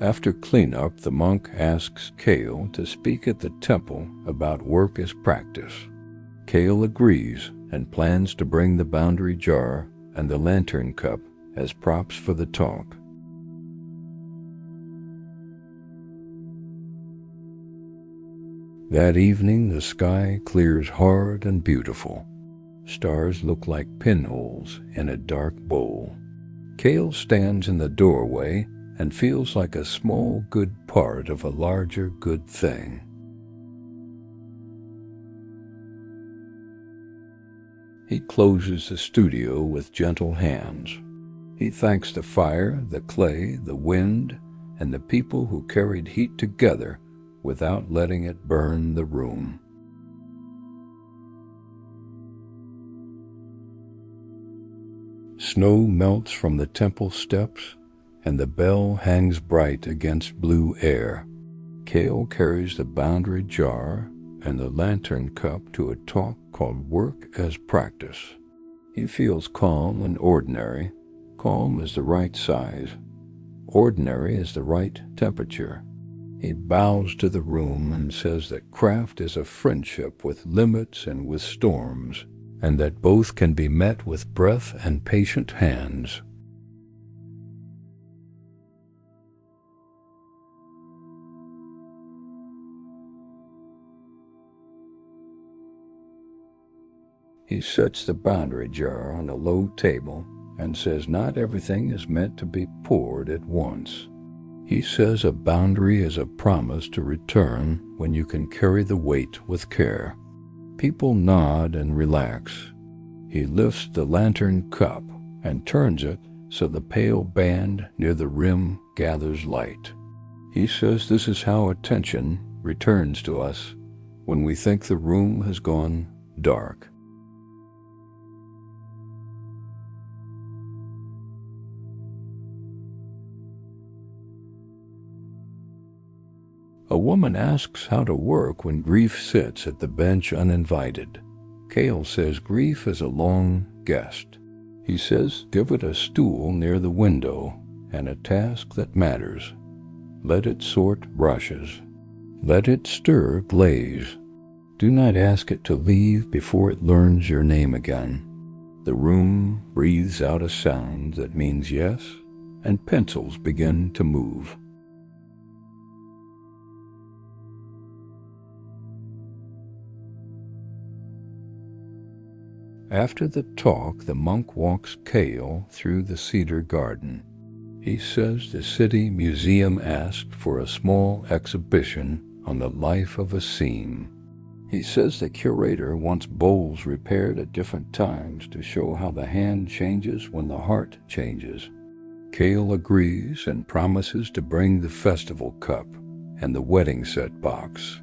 After cleanup, the monk asks Kale to speak at the temple about work as practice. Kale agrees and plans to bring the boundary jar and the lantern cup as props for the talk. That evening, the sky clears hard and beautiful. Stars look like pinholes in a dark bowl. Kale stands in the doorway and feels like a small good part of a larger good thing. He closes the studio with gentle hands. He thanks the fire, the clay, the wind, and the people who carried heat together without letting it burn the room. Snow melts from the temple steps, and the bell hangs bright against blue air. Kale carries the boundary jar and the lantern cup to a talk called Work as Practice. He feels calm and ordinary. Calm is the right size. Ordinary is the right temperature. He bows to the room and says that craft is a friendship with limits and with storms, and that both can be met with breath and patient hands. He sets the boundary jar on a low table and says not everything is meant to be poured at once. He says a boundary is a promise to return when you can carry the weight with care. People nod and relax. He lifts the lantern cup and turns it so the pale band near the rim gathers light. He says this is how attention returns to us when we think the room has gone dark. A woman asks how to work when grief sits at the bench uninvited. Kiln says grief is a long guest. He says give it a stool near the window and a task that matters. Let it sort brushes. Let it stir glaze. Do not ask it to leave before it learns your name again. The room breathes out a sound that means yes, and pencils begin to move. After the talk, the monk walks Kiln through the cedar garden. He says the city museum asked for a small exhibition on the life of a seam. He says the curator wants bowls repaired at different times to show how the hand changes when the heart changes. Kiln agrees and promises to bring the festival cup and the wedding set box.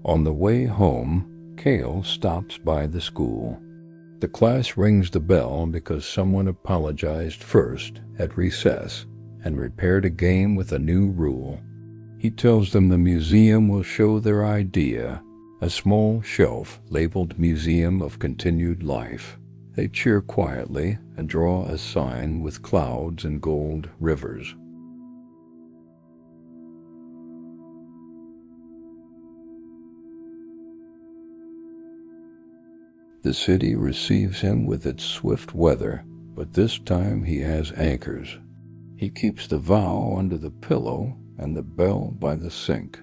On the way home, Kiln stops by the school. The class rings the bell because someone apologized first at recess and repaired a game with a new rule. He tells them the museum will show their idea, a small shelf labeled Museum of Continued Life. They cheer quietly and draw a sign with clouds and gold rivers. The city receives him with its swift weather, but this time he has anchors. He keeps the vow under the pillow and the bell by the sink.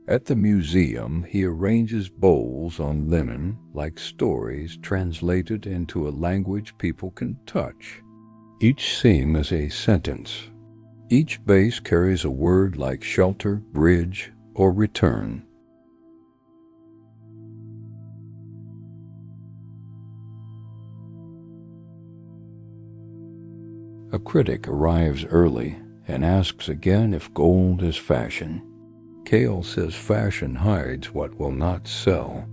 At the museum, he arranges bowls on linen like stories translated into a language people can touch. Each seam is a sentence. Each base carries a word like shelter, bridge, or return. A critic arrives early and asks again if gold is fashion. Kiln says fashion hides what will not sell.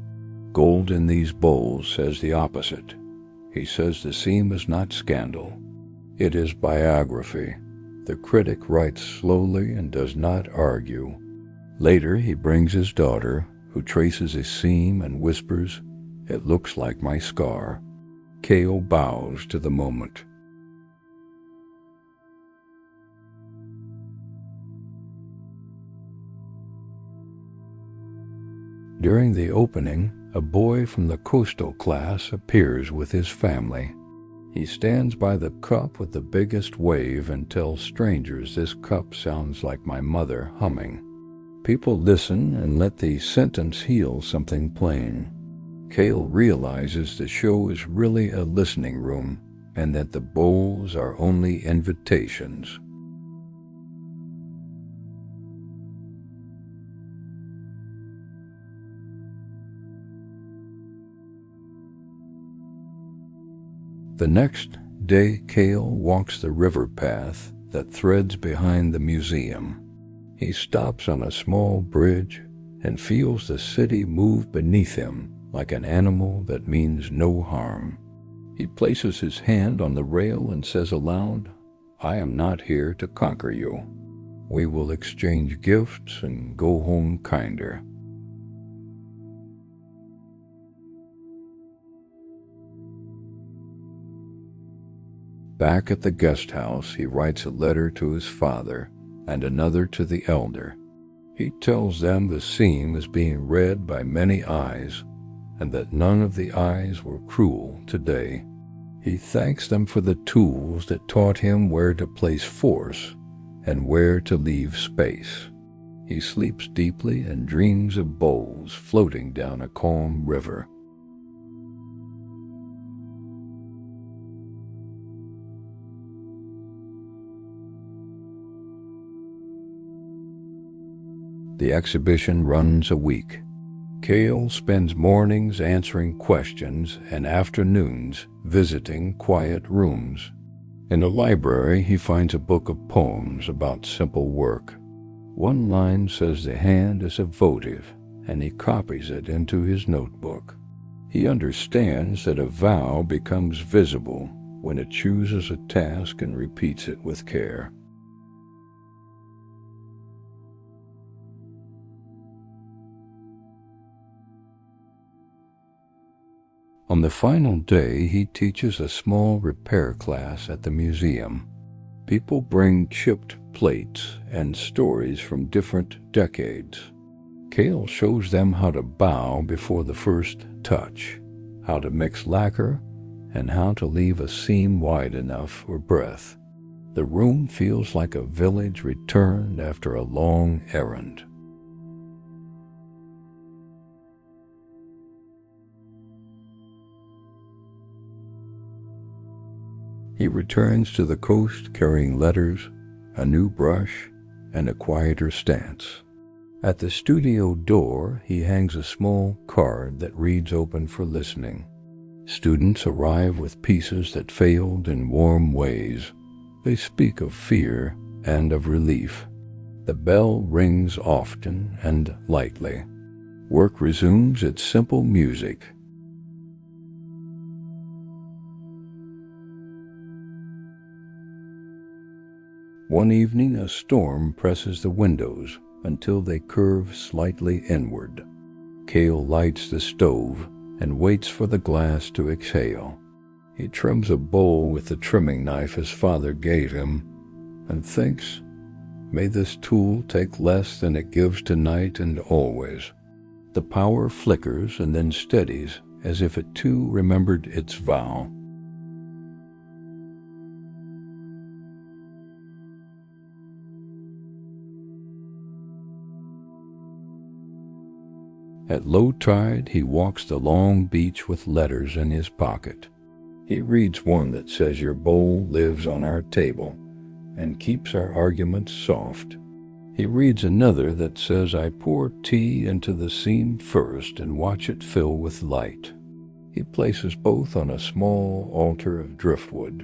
Gold in these bowls says the opposite. He says the seam is not scandal. It is biography. The critic writes slowly and does not argue. Later he brings his daughter, who traces a seam and whispers, "It looks like my scar." Kiln bows to the moment. During the opening, a boy from the coastal class appears with his family. He stands by the cup with the biggest wave and tells strangers this cup sounds like my mother humming. People listen and let the sentence heal something plain. Kiln realizes the show is really a listening room and that the bowls are only invitations. The next day, Kiln walks the river path that threads behind the museum. He stops on a small bridge and feels the city move beneath him like an animal that means no harm. He places his hand on the rail and says aloud, "I am not here to conquer you. We will exchange gifts and go home kinder." Back at the guest house, he writes a letter to his father and another to the elder. He tells them the seam is being read by many eyes and that none of the eyes were cruel today. He thanks them for the tools that taught him where to place force and where to leave space. He sleeps deeply and dreams of bowls floating down a calm river. The exhibition runs a week. Kale spends mornings answering questions and afternoons visiting quiet rooms. In a library, he finds a book of poems about simple work. One line says the hand is a votive, and he copies it into his notebook. He understands that a vow becomes visible when it chooses a task and repeats it with care. On the final day, he teaches a small repair class at the museum. People bring chipped plates and stories from different decades. Kale shows them how to bow before the first touch, how to mix lacquer, and how to leave a seam wide enough for breath. The room feels like a village returned after a long errand. He returns to the coast carrying letters, a new brush, and a quieter stance. At the studio door, he hangs a small card that reads open for listening. Students arrive with pieces that failed in warm ways. They speak of fear and of relief. The bell rings often and lightly. Work resumes its simple music. One evening, a storm presses the windows until they curve slightly inward. Kale lights the stove and waits for the glass to exhale. He trims a bowl with the trimming knife his father gave him and thinks, may this tool take less than it gives tonight and always. The power flickers and then steadies as if it too remembered its vow. At low tide, he walks the long beach with letters in his pocket. He reads one that says your bowl lives on our table and keeps our arguments soft. He reads another that says I pour tea into the seam first and watch it fill with light. He places both on a small altar of driftwood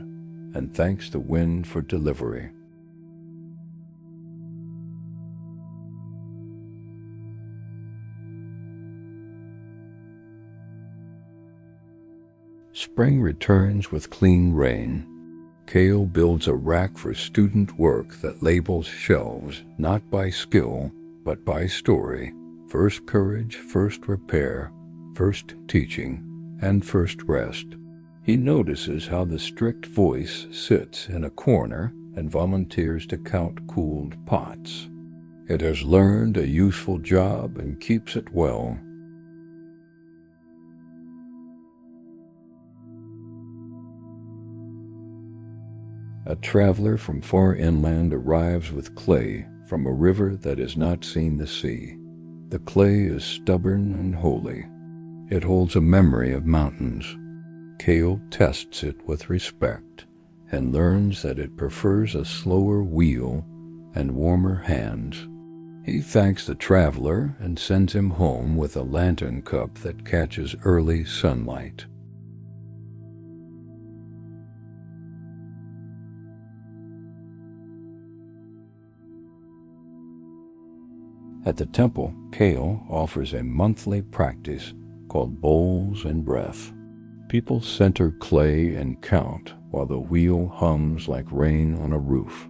and thanks the wind for delivery. Spring returns with clean rain. Kale builds a rack for student work that labels shelves not by skill, but by story. First courage, first repair, first teaching, and first rest. He notices how the strict voice sits in a corner and volunteers to count cooled pots. It has learned a useful job and keeps it well. A traveler from far inland arrives with clay from a river that has not seen the sea. The clay is stubborn and holy. It holds a memory of mountains. Kale tests it with respect and learns that it prefers a slower wheel and warmer hands. He thanks the traveler and sends him home with a lantern cup that catches early sunlight. At the temple, Kale offers a monthly practice called bowls and breath. People center clay and count while the wheel hums like rain on a roof.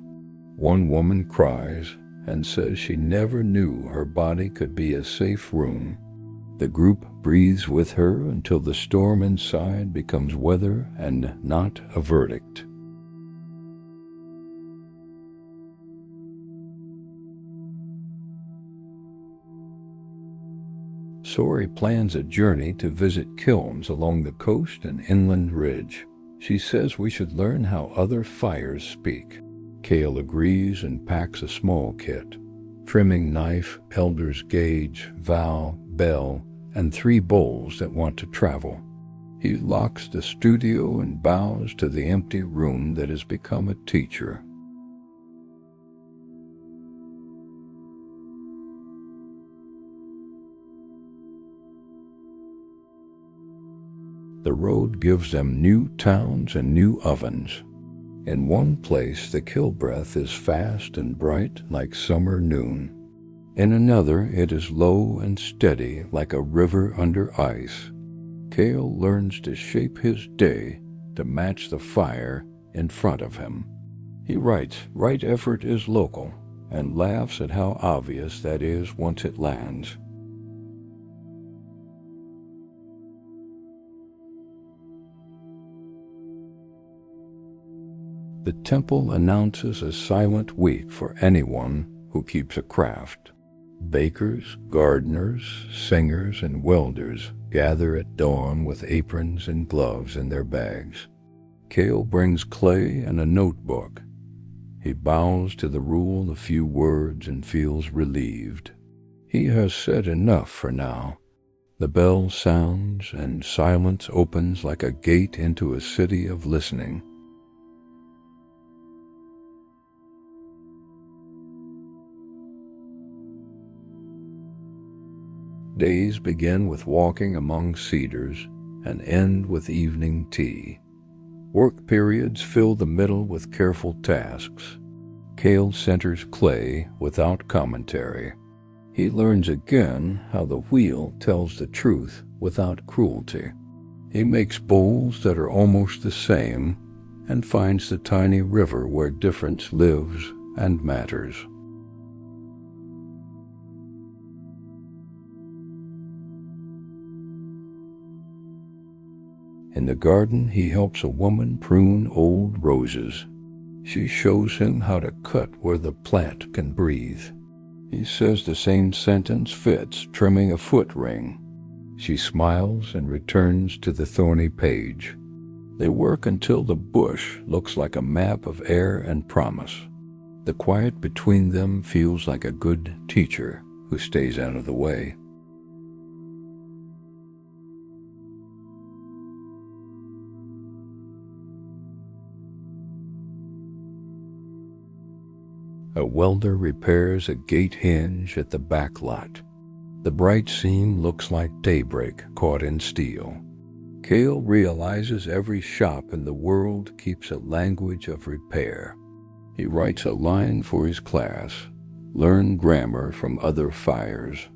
One woman cries and says she never knew her body could be a safe room. The group breathes with her until the storm inside becomes weather and not a verdict. Sori plans a journey to visit kilns along the coast and inland ridge. She says we should learn how other fires speak. Kale agrees and packs a small kit: trimming knife, elder's gauge, vow, bell, and 3 bowls that want to travel. He locks the studio and bows to the empty room that has become a teacher. The road gives them new towns and new ovens. In one place the kill breath is fast and bright like summer noon. In another it is low and steady like a river under ice. Kale learns to shape his day to match the fire in front of him. He writes, "Right effort is local," and laughs at how obvious that is once it lands. The temple announces a silent week for anyone who keeps a craft. Bakers, gardeners, singers, and welders gather at dawn with aprons and gloves in their bags. Kale brings clay and a notebook. He bows to the rule a few words and feels relieved. He has said enough for now. The bell sounds and silence opens like a gate into a city of listening. Days begin with walking among cedars and end with evening tea. Work periods fill the middle with careful tasks. Kale centers clay without commentary. He learns again how the wheel tells the truth without cruelty. He makes bowls that are almost the same and finds the tiny river where difference lives and matters. In the garden, he helps a woman prune old roses. She shows him how to cut where the plant can breathe. He says the same sentence fits trimming a foot ring. She smiles and returns to the thorny page. They work until the bush looks like a map of air and promise. The quiet between them feels like a good teacher who stays out of the way. A welder repairs a gate hinge at the back lot. The bright seam looks like daybreak caught in steel. Kale realizes every shop in the world keeps a language of repair. He writes a line for his class, learn grammar from other fires.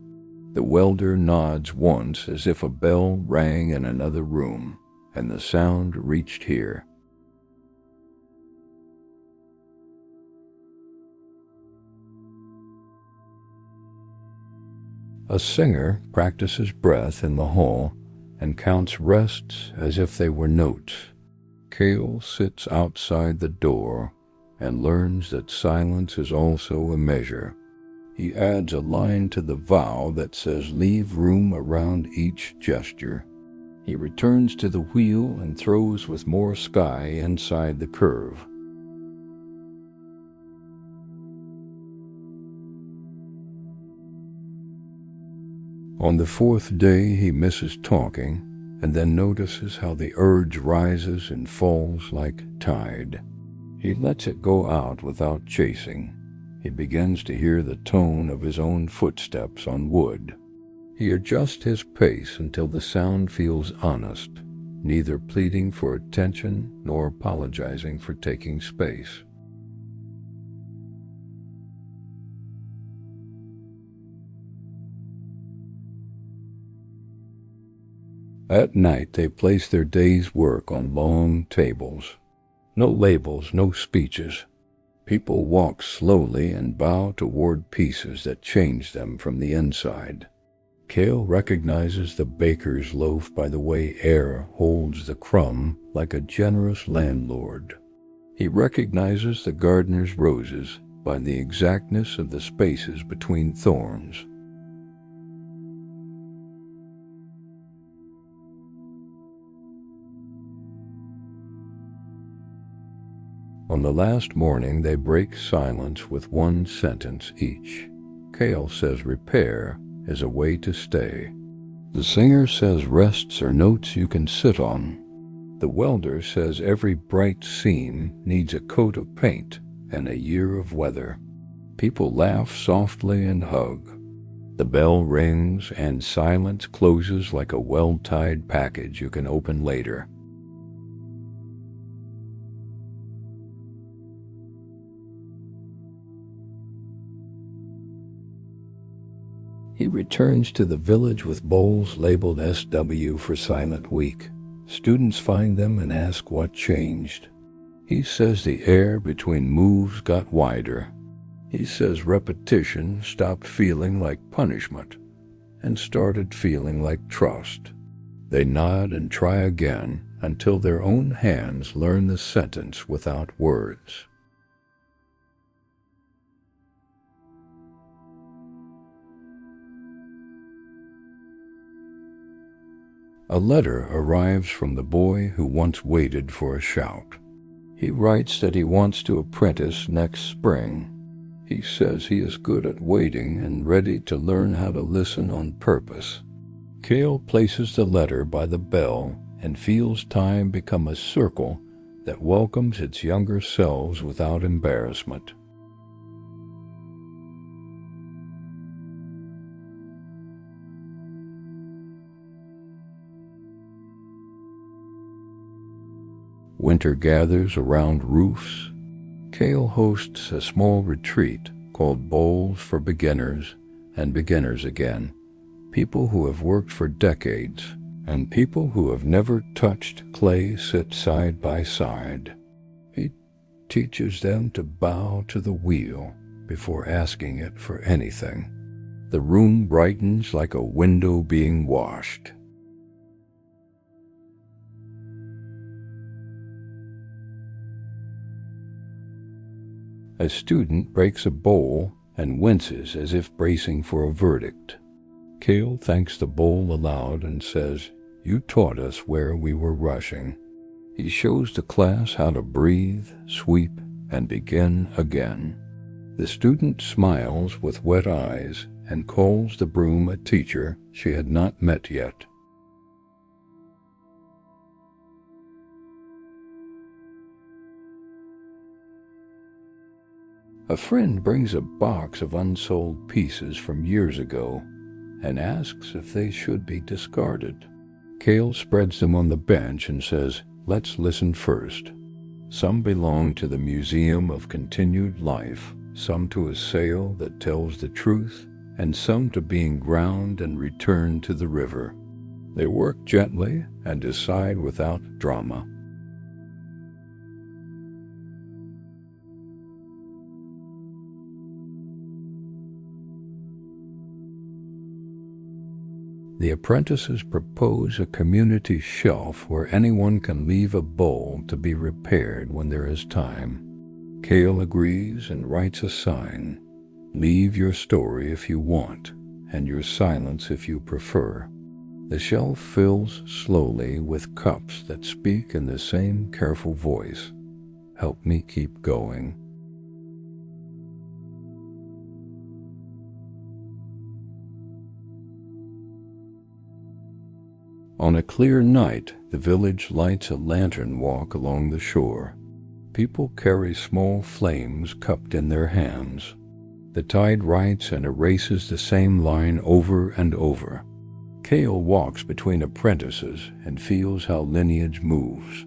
The welder nods once as if a bell rang in another room, and the sound reached here. A singer practices breath in the hall and counts rests as if they were notes. Kale sits outside the door and learns that silence is also a measure. He adds a line to the vow that says leave room around each gesture. He returns to the wheel and throws with more sky inside the curve. On the fourth day, he misses talking and then notices how the urge rises and falls like tide. He lets it go out without chasing. He begins to hear the tone of his own footsteps on wood. He adjusts his pace until the sound feels honest, neither pleading for attention nor apologizing for taking space. At night, they place their day's work on long tables. No labels, no speeches. People walk slowly and bow toward pieces that change them from the inside. Kale recognizes the baker's loaf by the way air holds the crumb like a generous landlord. He recognizes the gardener's roses by the exactness of the spaces between thorns. On the last morning, they break silence with one sentence each. Kale says repair is a way to stay. The singer says rests are notes you can sit on. The welder says every bright seam needs a coat of paint and a year of weather. People laugh softly and hug. The bell rings and silence closes like a well-tied package you can open later. He returns to the village with bowls labeled SW for Silent Week. Students find them and ask what changed. He says the air between moves got wider. He says repetition stopped feeling like punishment and started feeling like trust. They nod and try again until their own hands learn the sentence without words. A letter arrives from the boy who once waited for a shout. He writes that he wants to apprentice next spring. He says he is good at waiting and ready to learn how to listen on purpose. Kale places the letter by the bell and feels time become a circle that welcomes its younger selves without embarrassment. Winter gathers around roofs. Kale hosts a small retreat called Bowls for Beginners and Beginners Again. People who have worked for decades and people who have never touched clay sit side by side. He teaches them to bow to the wheel before asking it for anything. The room brightens like a window being washed. A student breaks a bowl and winces as if bracing for a verdict. Kale thanks the bowl aloud and says, "You taught us where we were rushing." He shows the class how to breathe, sweep, and begin again. The student smiles with wet eyes and calls the broom a teacher she had not met yet. A friend brings a box of unsold pieces from years ago and asks if they should be discarded. Kale spreads them on the bench and says, "Let's listen first." Some belong to the Museum of Continued Life, some to a sail that tells the truth, and some to being ground and returned to the river. They work gently and decide without drama. The apprentices propose a community shelf where anyone can leave a bowl to be repaired when there is time. Kale agrees and writes a sign. "Leave your story if you want, and your silence if you prefer." The shelf fills slowly with cups that speak in the same careful voice. "Help me keep going." On a clear night, the village lights a lantern walk along the shore. People carry small flames cupped in their hands. The tide writes and erases the same line over and over. Kale walks between apprentices and feels how lineage moves,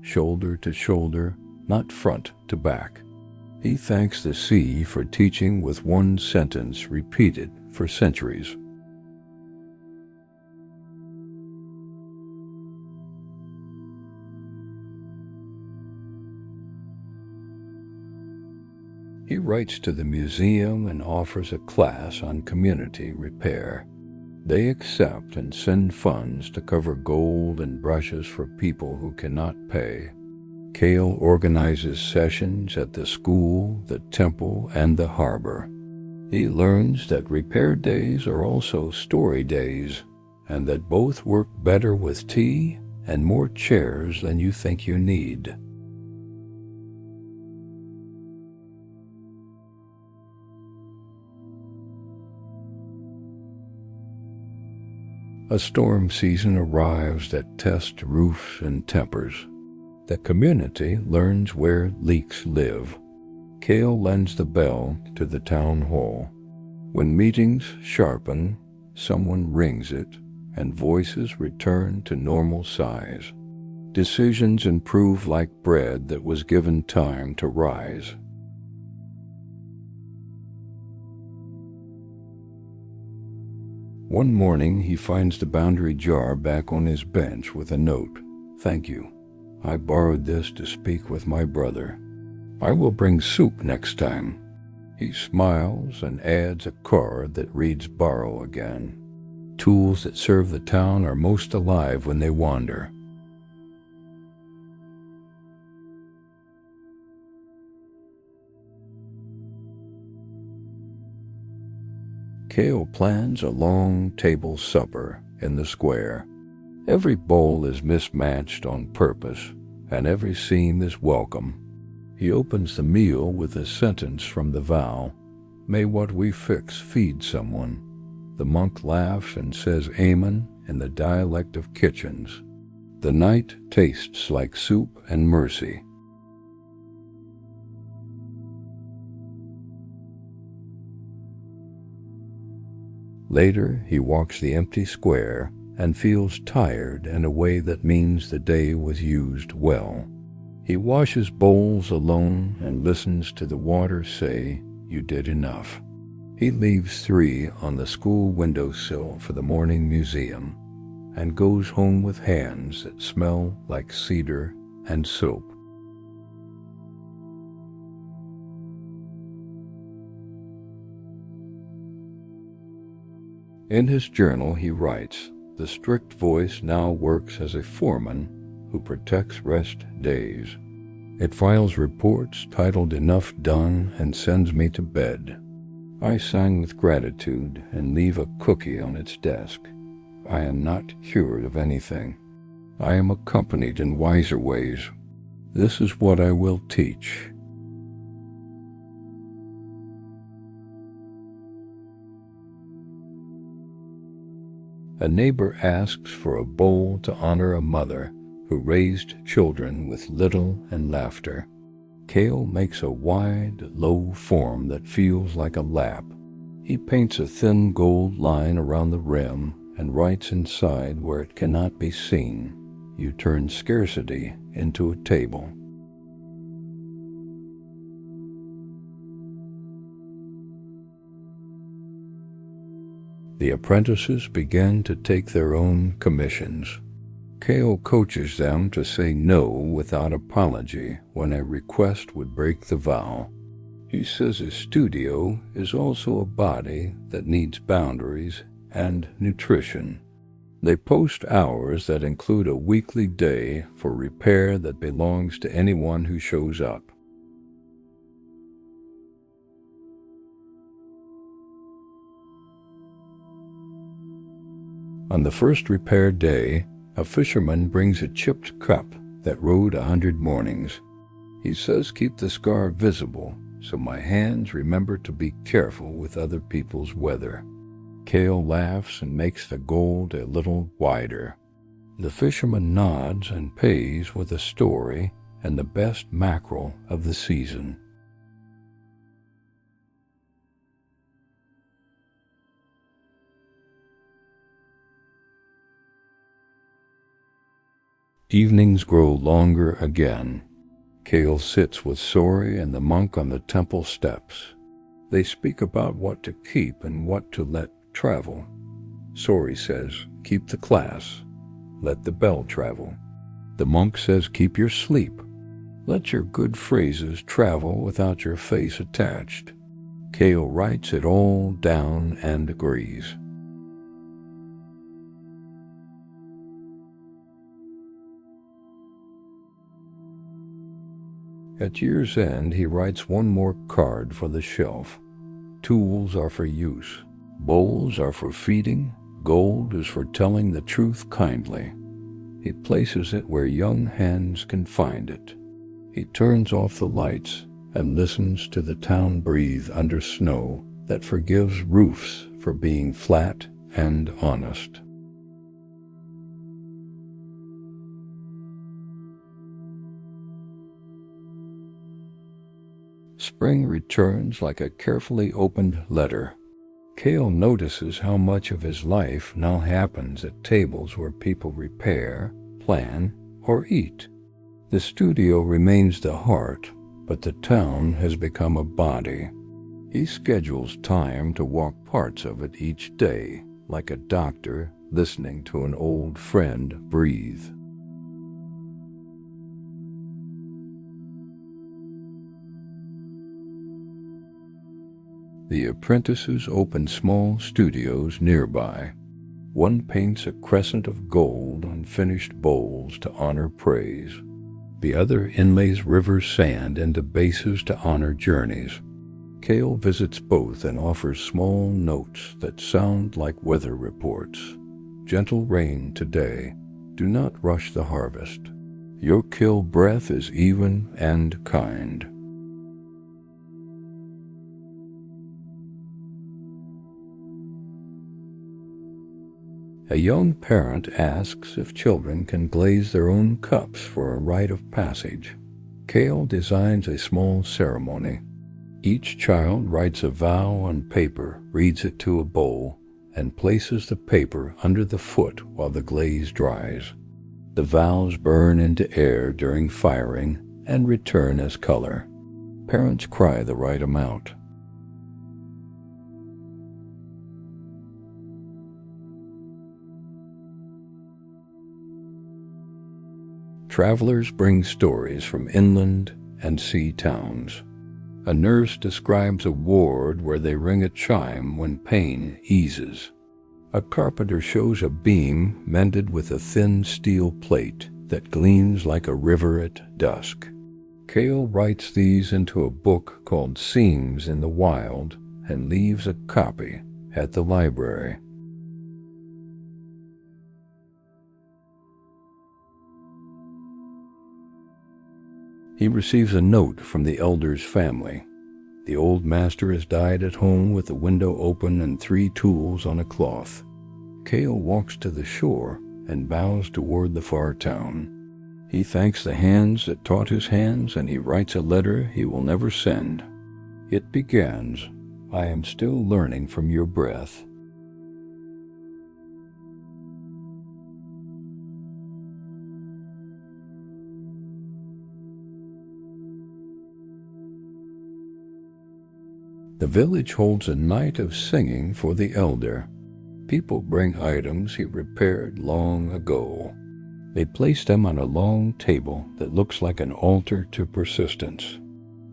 shoulder to shoulder, not front to back. He thanks the sea for teaching with one sentence repeated for centuries. He writes to the museum and offers a class on community repair. They accept and send funds to cover gold and brushes for people who cannot pay. Kale organizes sessions at the school, the temple, and the harbor. He learns that repair days are also story days, and that both work better with tea and more chairs than you think you need. A storm season arrives that tests roofs and tempers. The community learns where leaks live. Kale lends the bell to the town hall. When meetings sharpen, someone rings it, and voices return to normal size. Decisions improve like bread that was given time to rise. One morning he finds the boundary jar back on his bench with a note. "Thank you. I borrowed this to speak with my brother. I will bring soup next time." He smiles and adds a card that reads "Borrow again." Tools that serve the town are most alive when they wander. Kale plans a long table supper in the square. Every bowl is mismatched on purpose, and every seam is welcome. He opens the meal with a sentence from the vow, "May what we fix feed someone." The monk laughs and says Amen in the dialect of kitchens. The night tastes like soup and mercy. Later, he walks the empty square and feels tired in a way that means the day was used well. He washes bowls alone and listens to the water say, "You did enough." He leaves 3 on the school windowsill for the morning museum and goes home with hands that smell like cedar and soap. In his journal he writes, "The strict voice now works as a foreman who protects rest days. It files reports titled 'Enough Done' and sends me to bed. I sign with gratitude and leave a cookie on its desk. I am not cured of anything. I am accompanied in wiser ways. This is what I will teach." A neighbor asks for a bowl to honor a mother who raised children with little and laughter. Kale makes a wide, low form that feels like a lap. He paints a thin gold line around the rim and writes inside where it cannot be seen, "You turn scarcity into a table." The apprentices begin to take their own commissions. Kale coaches them to say no without apology when a request would break the vow. He says his studio is also a body that needs boundaries and nutrition. They post hours that include a weekly day for repair that belongs to anyone who shows up. On the first repair day, a fisherman brings a chipped cup that rode 100 mornings. He says keep the scar visible so my hands remember to be careful with other people's weather. Kale laughs and makes the gold a little wider. The fisherman nods and pays with a story and the best mackerel of the season. Evenings grow longer again. Kale sits with Sori and the monk on the temple steps. They speak about what to keep and what to let travel. Sori says, "Keep the class. Let the bell travel." The monk says, "Keep your sleep. Let your good phrases travel without your face attached." Kale writes it all down and agrees. At year's end, he writes one more card for the shelf. Tools are for use. Bowls are for feeding. Gold is for telling the truth kindly. He places it where young hands can find it. He turns off the lights and listens to the town breathe under snow that forgives roofs for being flat and honest. Spring returns like a carefully opened letter. Kale notices how much of his life now happens at tables where people repair, plan, or eat. The studio remains the heart, but the town has become a body. He schedules time to walk parts of it each day, like a doctor listening to an old friend breathe. The apprentices open small studios nearby. One paints a crescent of gold on finished bowls to honor praise. The other inlays river sand into bases to honor journeys. Kale visits both and offers small notes that sound like weather reports. Gentle rain today. Do not rush the harvest. Your kill breath is even and kind. A young parent asks if children can glaze their own cups for a rite of passage. Kale designs a small ceremony. Each child writes a vow on paper, reads it to a bowl, and places the paper under the foot while the glaze dries. The vows burn into air during firing and return as color. Parents cry the right amount. Travelers bring stories from inland and sea towns. A nurse describes a ward where they ring a chime when pain eases. A carpenter shows a beam mended with a thin steel plate that gleams like a river at dusk. Kale writes these into a book called Seams in the Wild and leaves a copy at the library. He receives a note from the elder's family. The old master has died at home with the window open and 3 tools on a cloth. Kale walks to the shore and bows toward the far town. He thanks the hands that taught his hands, and he writes a letter he will never send. It begins, "I am still learning from your breath." The village holds a night of singing for the elder. People bring items he repaired long ago. They place them on a long table that looks like an altar to persistence.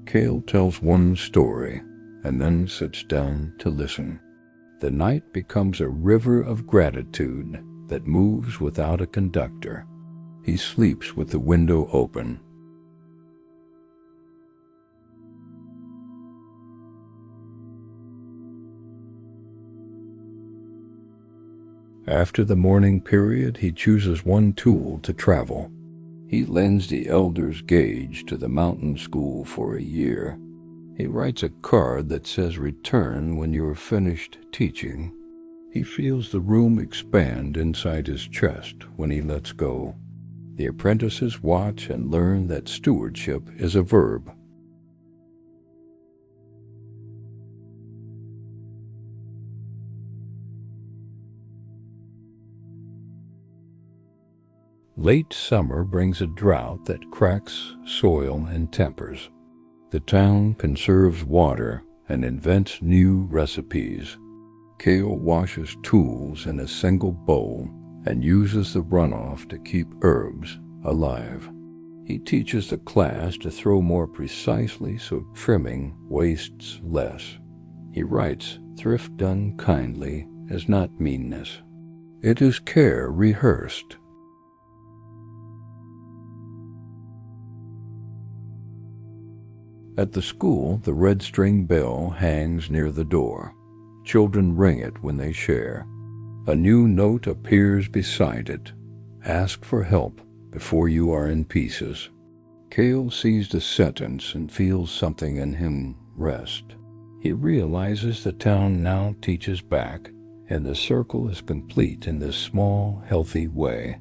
Kale tells one story and then sits down to listen. The night becomes a river of gratitude that moves without a conductor. He sleeps with the window open. After the mourning period, he chooses one tool to travel. He lends the elder's gauge to the mountain school for a year. He writes a card that says return when you are finished teaching. He feels the room expand inside his chest when he lets go. The apprentices watch and learn that stewardship is a verb. Late summer brings a drought that cracks soil and tempers. The town conserves water and invents new recipes. Kale washes tools in a single bowl and uses the runoff to keep herbs alive. He teaches the class to throw more precisely so trimming wastes less. He writes, "Thrift done kindly is not meanness. It is care rehearsed." At the school, the red string bell hangs near the door. Children ring it when they share. A new note appears beside it. Ask for help before you are in pieces. Kale sees the sentence and feels something in him rest. He realizes the town now teaches back, and the circle is complete in this small, healthy way.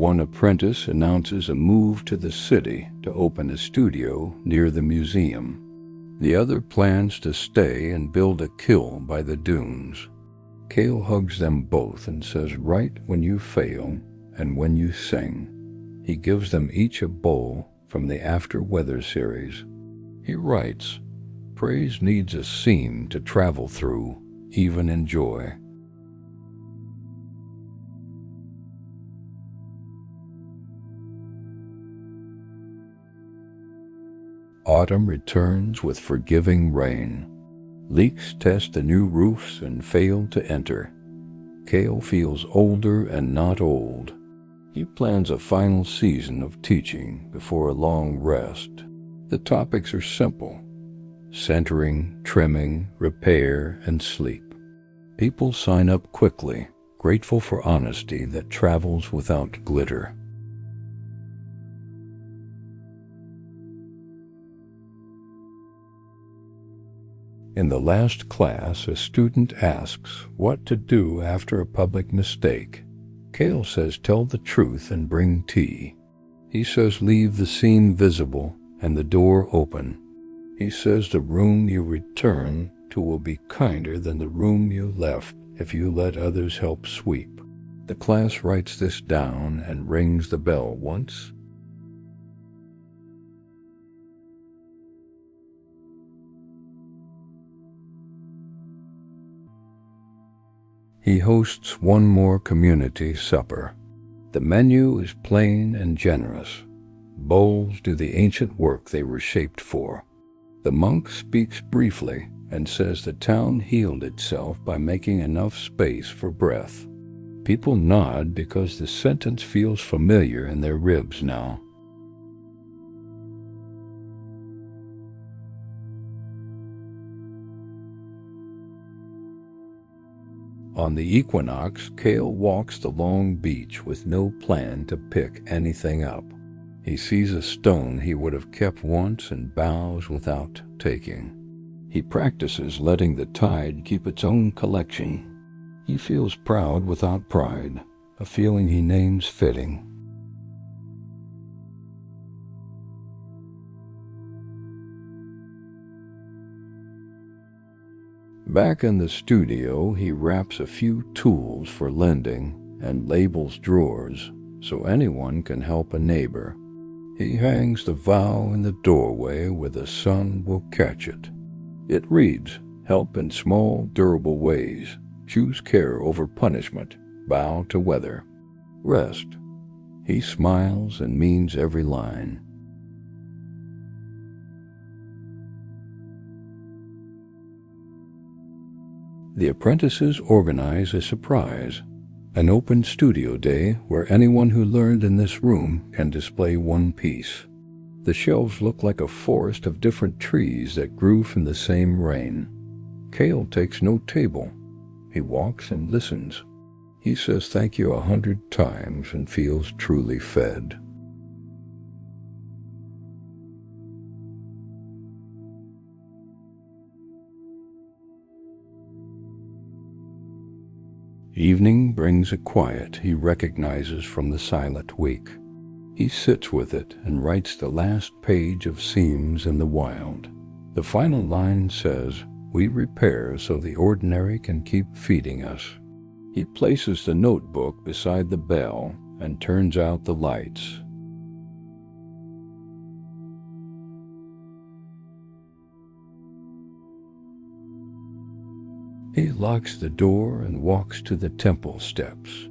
One apprentice announces a move to the city to open a studio near the museum. The other plans to stay and build a kiln by the dunes. Kale hugs them both and says, "Write when you fail and when you sing." He gives them each a bowl from the After Weather series. He writes, "Praise needs a seam to travel through, even in joy." Autumn returns with forgiving rain. Leaks test the new roofs and fail to enter. Kale feels older and not old. He plans a final season of teaching before a long rest. The topics are simple: centering, trimming, repair, and sleep. People sign up quickly, grateful for honesty that travels without glitter. In the last class, a student asks what to do after a public mistake. Kale says, "Tell the truth and bring tea." He says, "Leave the seam visible and the door open." He says, "The room you return to will be kinder than the room you left if you let others help sweep." The class writes this down and rings the bell once. He hosts one more community supper. The menu is plain and generous. Bowls do the ancient work they were shaped for. The monk speaks briefly and says the town healed itself by making enough space for breath. People nod because the sentence feels familiar in their ribs now. On the equinox, Kale walks the long beach with no plan to pick anything up. He sees a stone he would have kept once and bows without taking. He practices letting the tide keep its own collection. He feels proud without pride, a feeling he names fitting. Back in the studio, he wraps a few tools for lending and labels drawers so anyone can help a neighbor. He hangs the vow in the doorway where the sun will catch it. It reads, "Help in small, durable ways. Choose care over punishment. Bow to weather. Rest." He smiles and means every line. The apprentices organize a surprise, an open studio day where anyone who learned in this room can display one piece. The shelves look like a forest of different trees that grew from the same rain. Kale takes no table. He walks and listens. He says thank you 100 times and feels truly fed. Evening brings a quiet he recognizes from the silent week. He sits with it and writes the last page of Seams in the Wild. The final line says, "We repair so the ordinary can keep feeding us." He places the notebook beside the bell and turns out the lights. He locks the door and walks to the temple steps.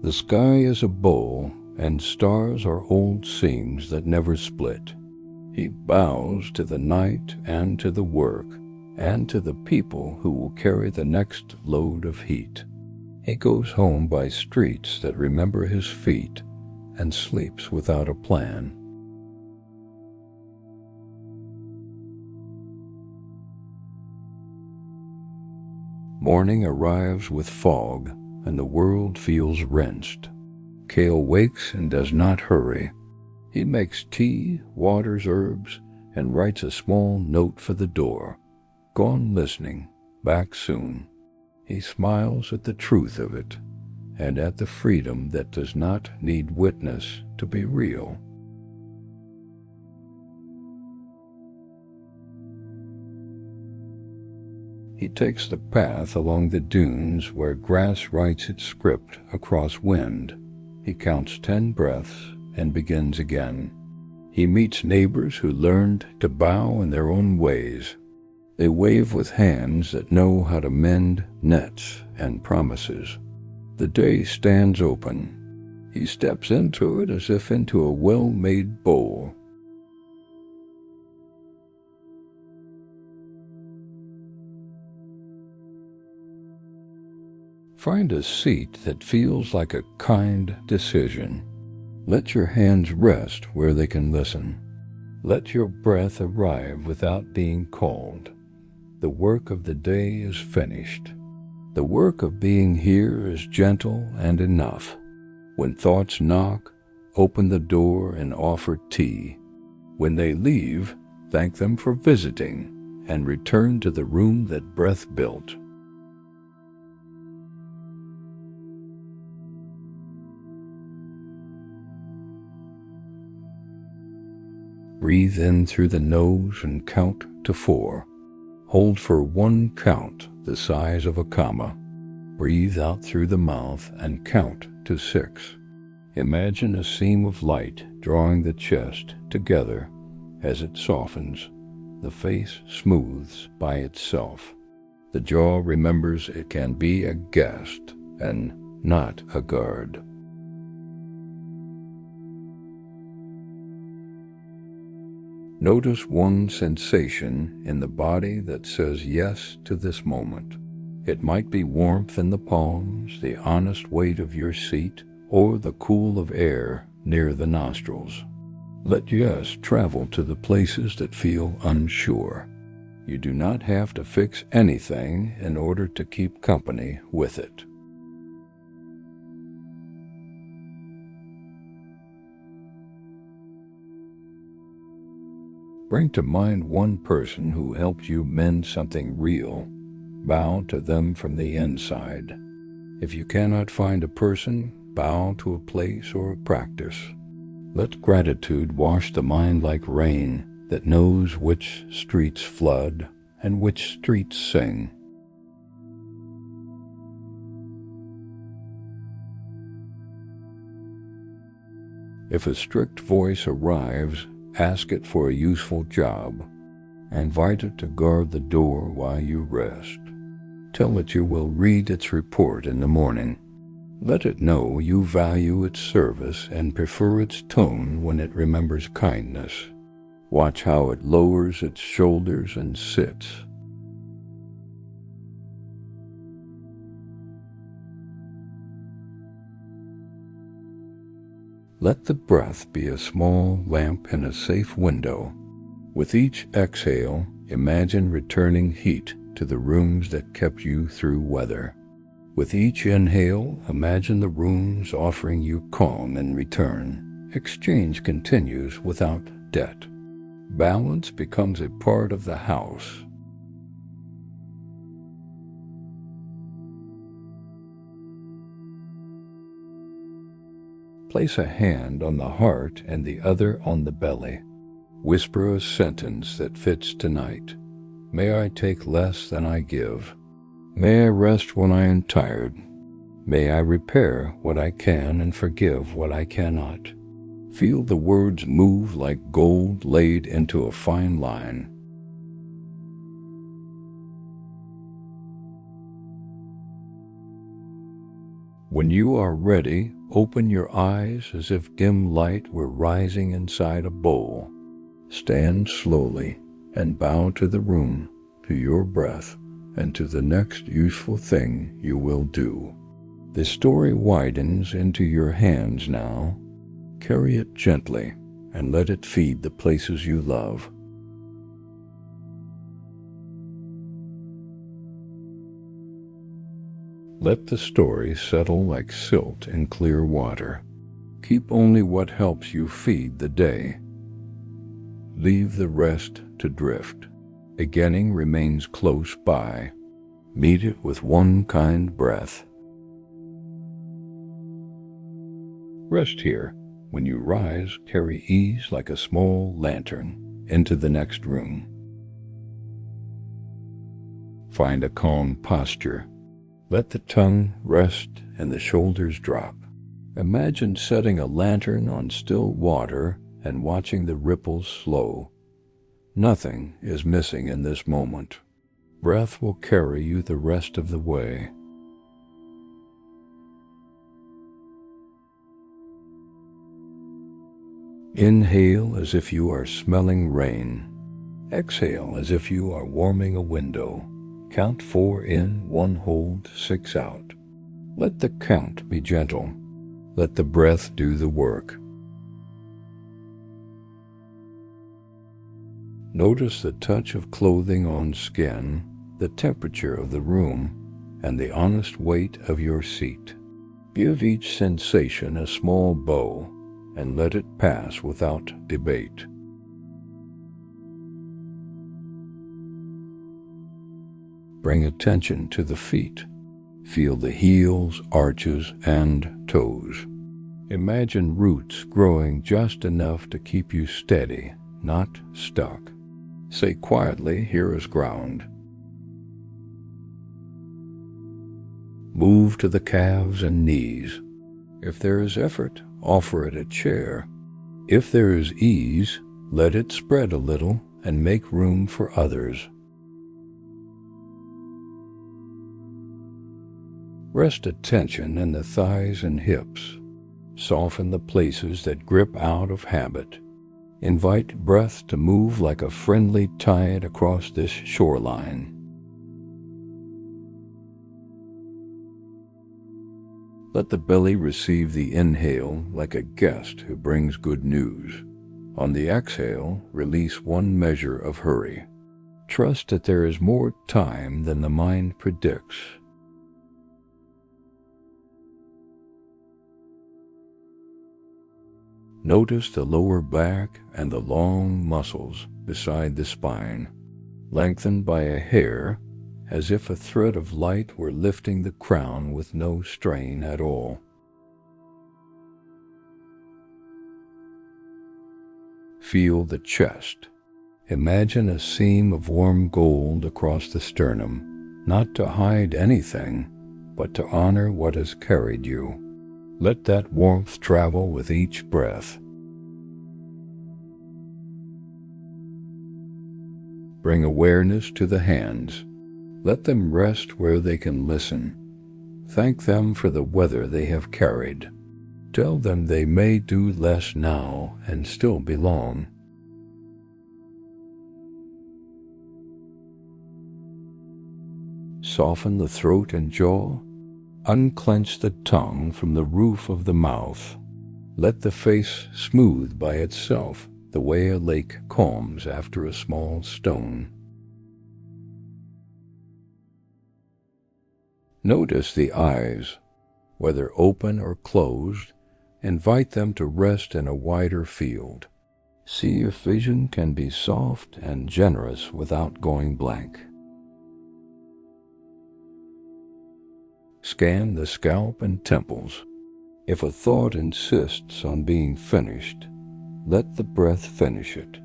The sky is a bowl, and stars are old seams that never split. He bows to the night and to the work, and to the people who will carry the next load of heat. He goes home by streets that remember his feet, and sleeps without a plan. Morning arrives with fog, and the world feels wrenched. Kale wakes and does not hurry. He makes tea, waters herbs, and writes a small note for the door. "Gone listening, back soon." He smiles at the truth of it, and at the freedom that does not need witness to be real. He takes the path along the dunes where grass writes its script across wind. He counts 10 breaths and begins again. He meets neighbors who learned to bow in their own ways. They wave with hands that know how to mend nets and promises. The day stands open. He steps into it as if into a well-made bowl. Find a seat that feels like a kind decision. Let your hands rest where they can listen. Let your breath arrive without being called. The work of the day is finished. The work of being here is gentle and enough. When thoughts knock, open the door and offer tea. When they leave, thank them for visiting and return to the room that breath built. Breathe in through the nose and count to 4. Hold for 1 count the size of a comma. Breathe out through the mouth and count to 6. Imagine a seam of light drawing the chest together as it softens. The face smooths by itself. The jaw remembers it can be a guest and not a guard. Notice one sensation in the body that says yes to this moment. It might be warmth in the palms, the honest weight of your seat, or the cool of air near the nostrils. Let yes travel to the places that feel unsure. You do not have to fix anything in order to keep company with it. Bring to mind one person who helped you mend something real. Bow to them from the inside. If you cannot find a person, bow to a place or a practice. Let gratitude wash the mind like rain that knows which streets flood and which streets sing. If a strict voice arrives, ask it for a useful job. Invite it to guard the door while you rest. Tell it you will read its report in the morning. Let it know you value its service and prefer its tone when it remembers kindness. Watch how it lowers its shoulders and sits. Let the breath be a small lamp in a safe window. With each exhale, imagine returning heat to the rooms that kept you through weather. With each inhale, imagine the rooms offering you calm in return. Exchange continues without debt. Balance becomes a part of the house. Place a hand on the heart and the other on the belly. Whisper a sentence that fits tonight. May I take less than I give. May I rest when I am tired. May I repair what I can and forgive what I cannot. Feel the words move like gold laid into a fine line. When you are ready, open your eyes as if dim light were rising inside a bowl. Stand slowly and bow to the room, to your breath, and to the next useful thing you will do. The story widens into your hands now. Carry it gently and let it feed the places you love. Let the story settle like silt in clear water. Keep only what helps you feed the day. Leave the rest to drift. Beginning remains close by. Meet it with one kind breath. Rest here. When you rise, carry ease like a small lantern into the next room. Find a calm posture. Let the tongue rest and the shoulders drop. Imagine setting a lantern on still water and watching the ripples slow. Nothing is missing in this moment. Breath will carry you the rest of the way. Inhale as if you are smelling rain. Exhale as if you are warming a window. Count 4 in, 1 hold, 6 out. Let the count be gentle. Let the breath do the work. Notice the touch of clothing on skin, the temperature of the room, and the honest weight of your seat. Give each sensation a small bow and let it pass without debate. Bring attention to the feet. Feel the heels, arches, and toes. Imagine roots growing just enough to keep you steady, not stuck. Say quietly, here is ground. Move to the calves and knees. If there is effort, offer it a chair. If there is ease, let it spread a little and make room for others. Rest attention in the thighs and hips. Soften the places that grip out of habit. Invite breath to move like a friendly tide across this shoreline. Let the belly receive the inhale like a guest who brings good news. On the exhale, release 1 measure of hurry. Trust that there is more time than the mind predicts. Notice the lower back and the long muscles beside the spine, lengthened by a hair, as if a thread of light were lifting the crown with no strain at all. Feel the chest. Imagine a seam of warm gold across the sternum, not to hide anything, but to honor what has carried you. Let that warmth travel with each breath. Bring awareness to the hands. Let them rest where they can listen. Thank them for the weather they have carried. Tell them they may do less now and still belong. Soften the throat and jaw. Unclench the tongue from the roof of the mouth. Let the face smooth by itself, the way a lake calms after a small stone. Notice the eyes. Whether open or closed, invite them to rest in a wider field. See if vision can be soft and generous without going blank. Scan the scalp and temples. If a thought insists on being finished, let the breath finish it.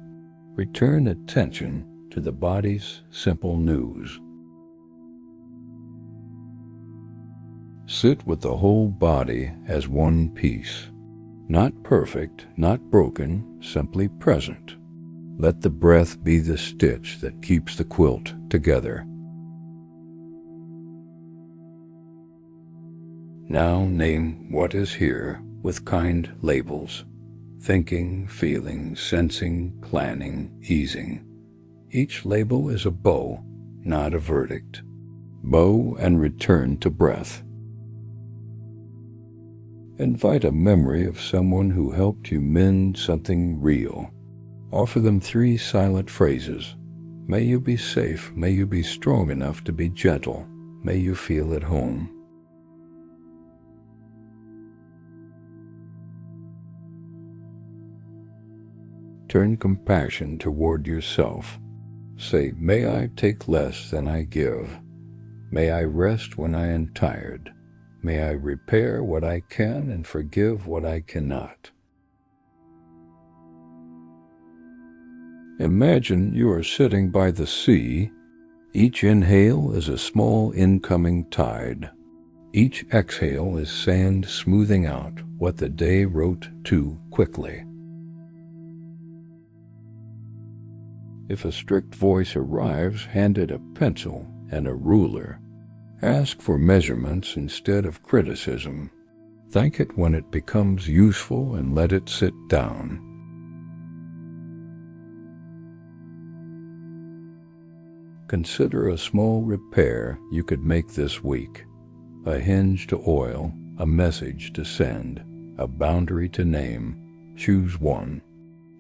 Return attention to the body's simple news. Sit with the whole body as one piece. Not perfect, not broken, simply present. Let the breath be the stitch that keeps the quilt together. Now name what is here with kind labels. Thinking, feeling, sensing, planning, easing. Each label is a bow, not a verdict. Bow and return to breath. Invite a memory of someone who helped you mend something real. Offer them 3 silent phrases. May you be safe. May you be strong enough to be gentle. May you feel at home. Turn compassion toward yourself. Say, may I take less than I give. May I rest when I am tired. May I repair what I can and forgive what I cannot. Imagine you are sitting by the sea. Each inhale is a small incoming tide. Each exhale is sand smoothing out what the day wrote too quickly. If a strict voice arrives, hand it a pencil and a ruler. Ask for measurements instead of criticism. Thank it when it becomes useful and let it sit down. Consider a small repair you could make this week. A hinge to oil, a message to send, a boundary to name. Choose one.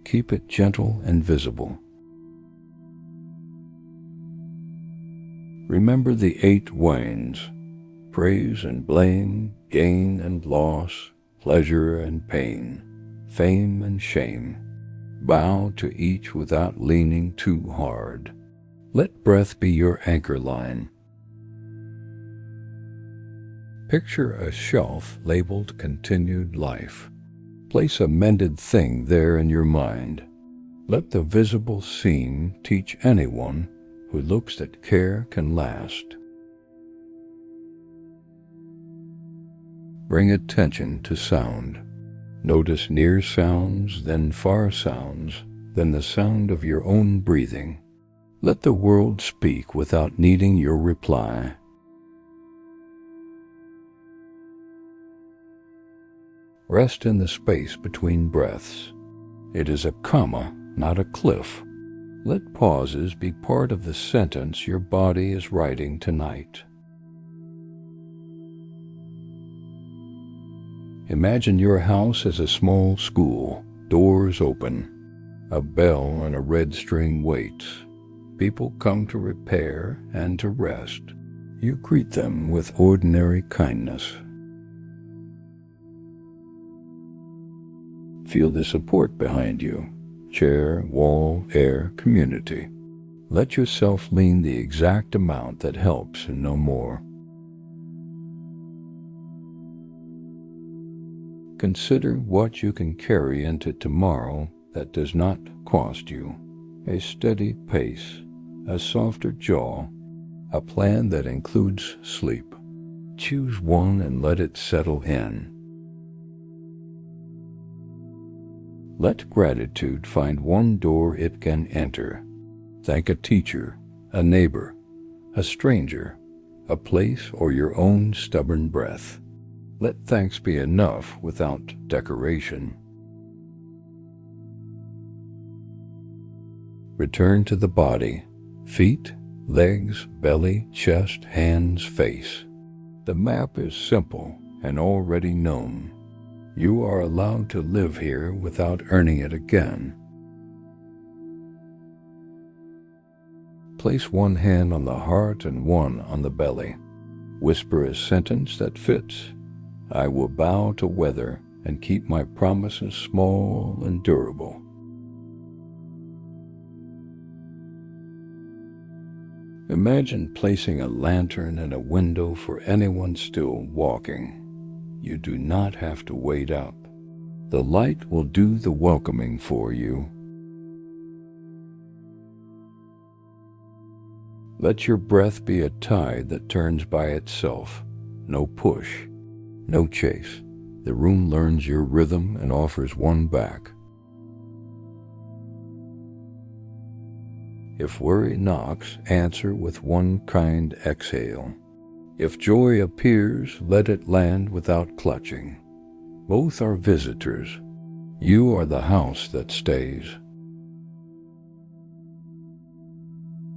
Keep it gentle and visible. Remember the 8 ways: praise and blame, gain and loss, pleasure and pain, fame and shame. Bow to each without leaning too hard. Let breath be your anchor line. Picture a shelf labeled Continued Life. Place a mended thing there in your mind. Let the visible scene teach anyone who looks that care can last. Bring attention to sound. Notice near sounds, then far sounds, then the sound of your own breathing. Let the world speak without needing your reply. Rest in the space between breaths. It is a comma, not a cliff. Let pauses be part of the sentence your body is writing tonight. Imagine your house as a small school, doors open. A bell and a red string waits. People come to repair and to rest. You greet them with ordinary kindness. Feel the support behind you. Chair, wall, air, community. Let yourself lean the exact amount that helps and no more. Consider what you can carry into tomorrow that does not cost you. A steady pace, a softer jaw, a plan that includes sleep. Choose one and let it settle in. Let gratitude find one door it can enter. Thank a teacher, a neighbor, a stranger, a place, or your own stubborn breath. Let thanks be enough without decoration. Return to the body. Feet, legs, belly, chest, hands, face. The map is simple and already known. You are allowed to live here without earning it again. Place one hand on the heart and one on the belly. Whisper a sentence that fits. I will bow to weather and keep my promises small and durable. Imagine placing a lantern in a window for anyone still walking. You do not have to wait up. The light will do the welcoming for you. Let your breath be a tide that turns by itself. No push, no chase. The room learns your rhythm and offers one back. If worry knocks, answer with one kind exhale. If joy appears, let it land without clutching. Both are visitors. You are the house that stays.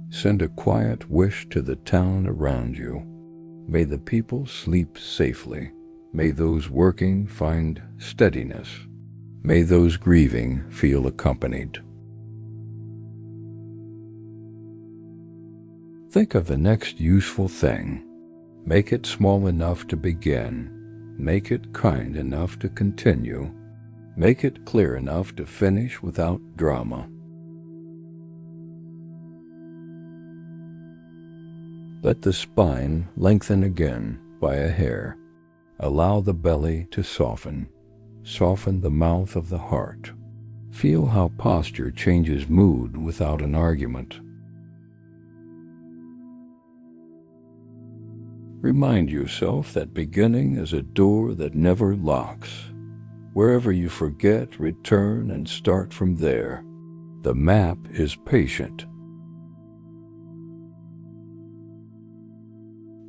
Send a quiet wish to the town around you. May the people sleep safely. May those working find steadiness. May those grieving feel accompanied. Think of the next useful thing. Make it small enough to begin. Make it kind enough to continue. Make it clear enough to finish without drama. Let the spine lengthen again by a hair. Allow the belly to soften. Soften the mouth of the heart. Feel how posture changes mood without an argument. Remind yourself that beginning is a door that never locks. Wherever you forget, return and start from there. The map is patient.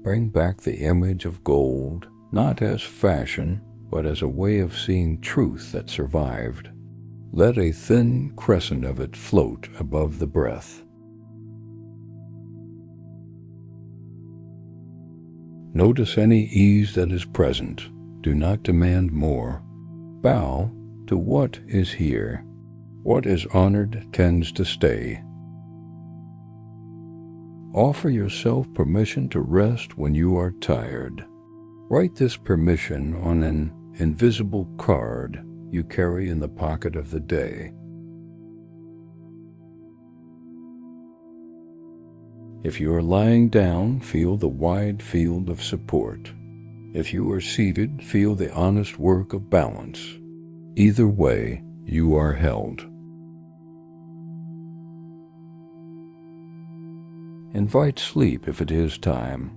Bring back the image of gold, not as fashion, but as a way of seeing truth that survived. Let a thin crescent of it float above the breath. Notice any ease that is present. Do not demand more. Bow to what is here. What is honored tends to stay. Offer yourself permission to rest when you are tired. Write this permission on an invisible card you carry in the pocket of the day. If you are lying down, feel the wide field of support. If you are seated, feel the honest work of balance. Either way, you are held. Invite sleep if it is time.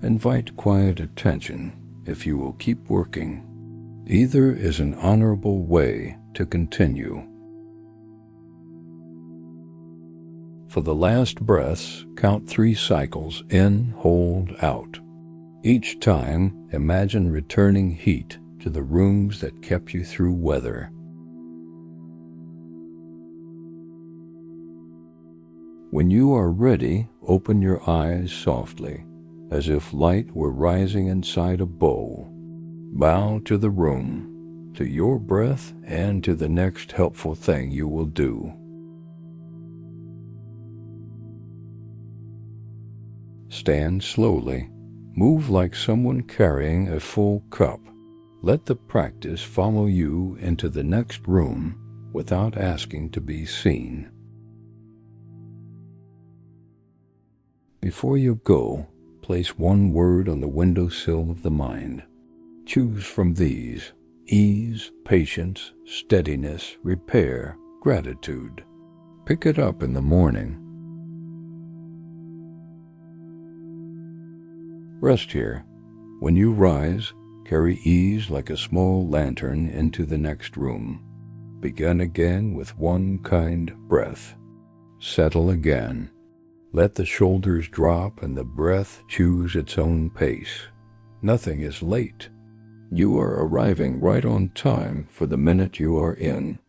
Invite quiet attention if you will keep working. Either is an honorable way to continue. For the last breaths, count 3 cycles in, hold, out. Each time, imagine returning heat to the rooms that kept you through weather. When you are ready, open your eyes softly, as if light were rising inside a bowl. Bow to the room, to your breath, and to the next helpful thing you will do. Stand slowly. Move like someone carrying a full cup. Let the practice follow you into the next room without asking to be seen. Before you go, place one word on the windowsill of the mind. Choose from these: ease, patience, steadiness, repair, gratitude. Pick it up in the morning. Rest here. When you rise, carry ease like a small lantern into the next room. Begin again with one kind breath. Settle again. Let the shoulders drop and the breath choose its own pace. Nothing is late. You are arriving right on time for the minute you are in.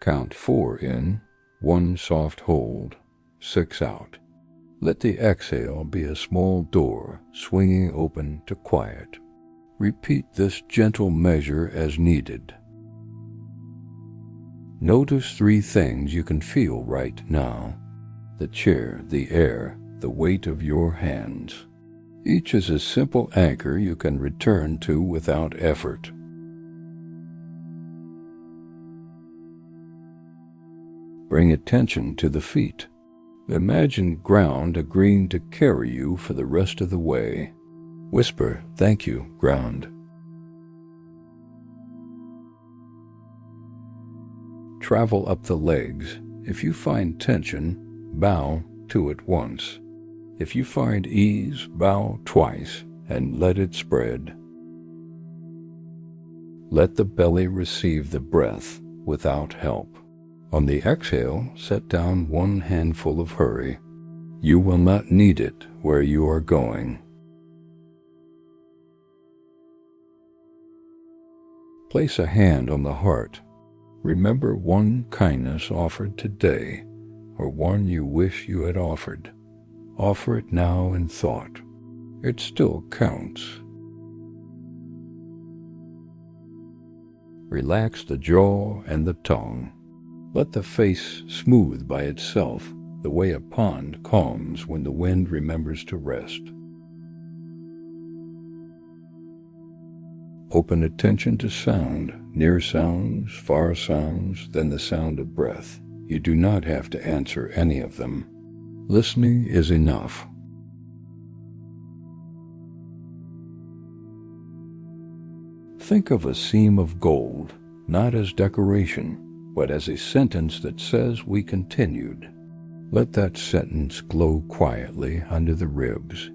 Count 4 in, 1 soft hold, 6 out. Let the exhale be a small door swinging open to quiet. Repeat this gentle measure as needed. Notice 3 things you can feel right now: the chair, the air, the weight of your hands. Each is a simple anchor you can return to without effort. Bring attention to the feet. Imagine ground agreeing to carry you for the rest of the way. Whisper, "Thank you, ground." Travel up the legs. If you find tension, bow to it once. If you find ease, bow twice and let it spread. Let the belly receive the breath without help. On the exhale, set down 1 handful of hurry. You will not need it where you are going. Place a hand on the heart. Remember one kindness offered today, or one you wish you had offered. Offer it now in thought. It still counts. Relax the jaw and the tongue. Let the face smooth by itself, the way a pond calms when the wind remembers to rest. Open attention to sound, near sounds, far sounds, then the sound of breath. You do not have to answer any of them. Listening is enough. Think of a seam of gold, not as decoration, but as a sentence that says we continued. Let that sentence glow quietly under the ribs.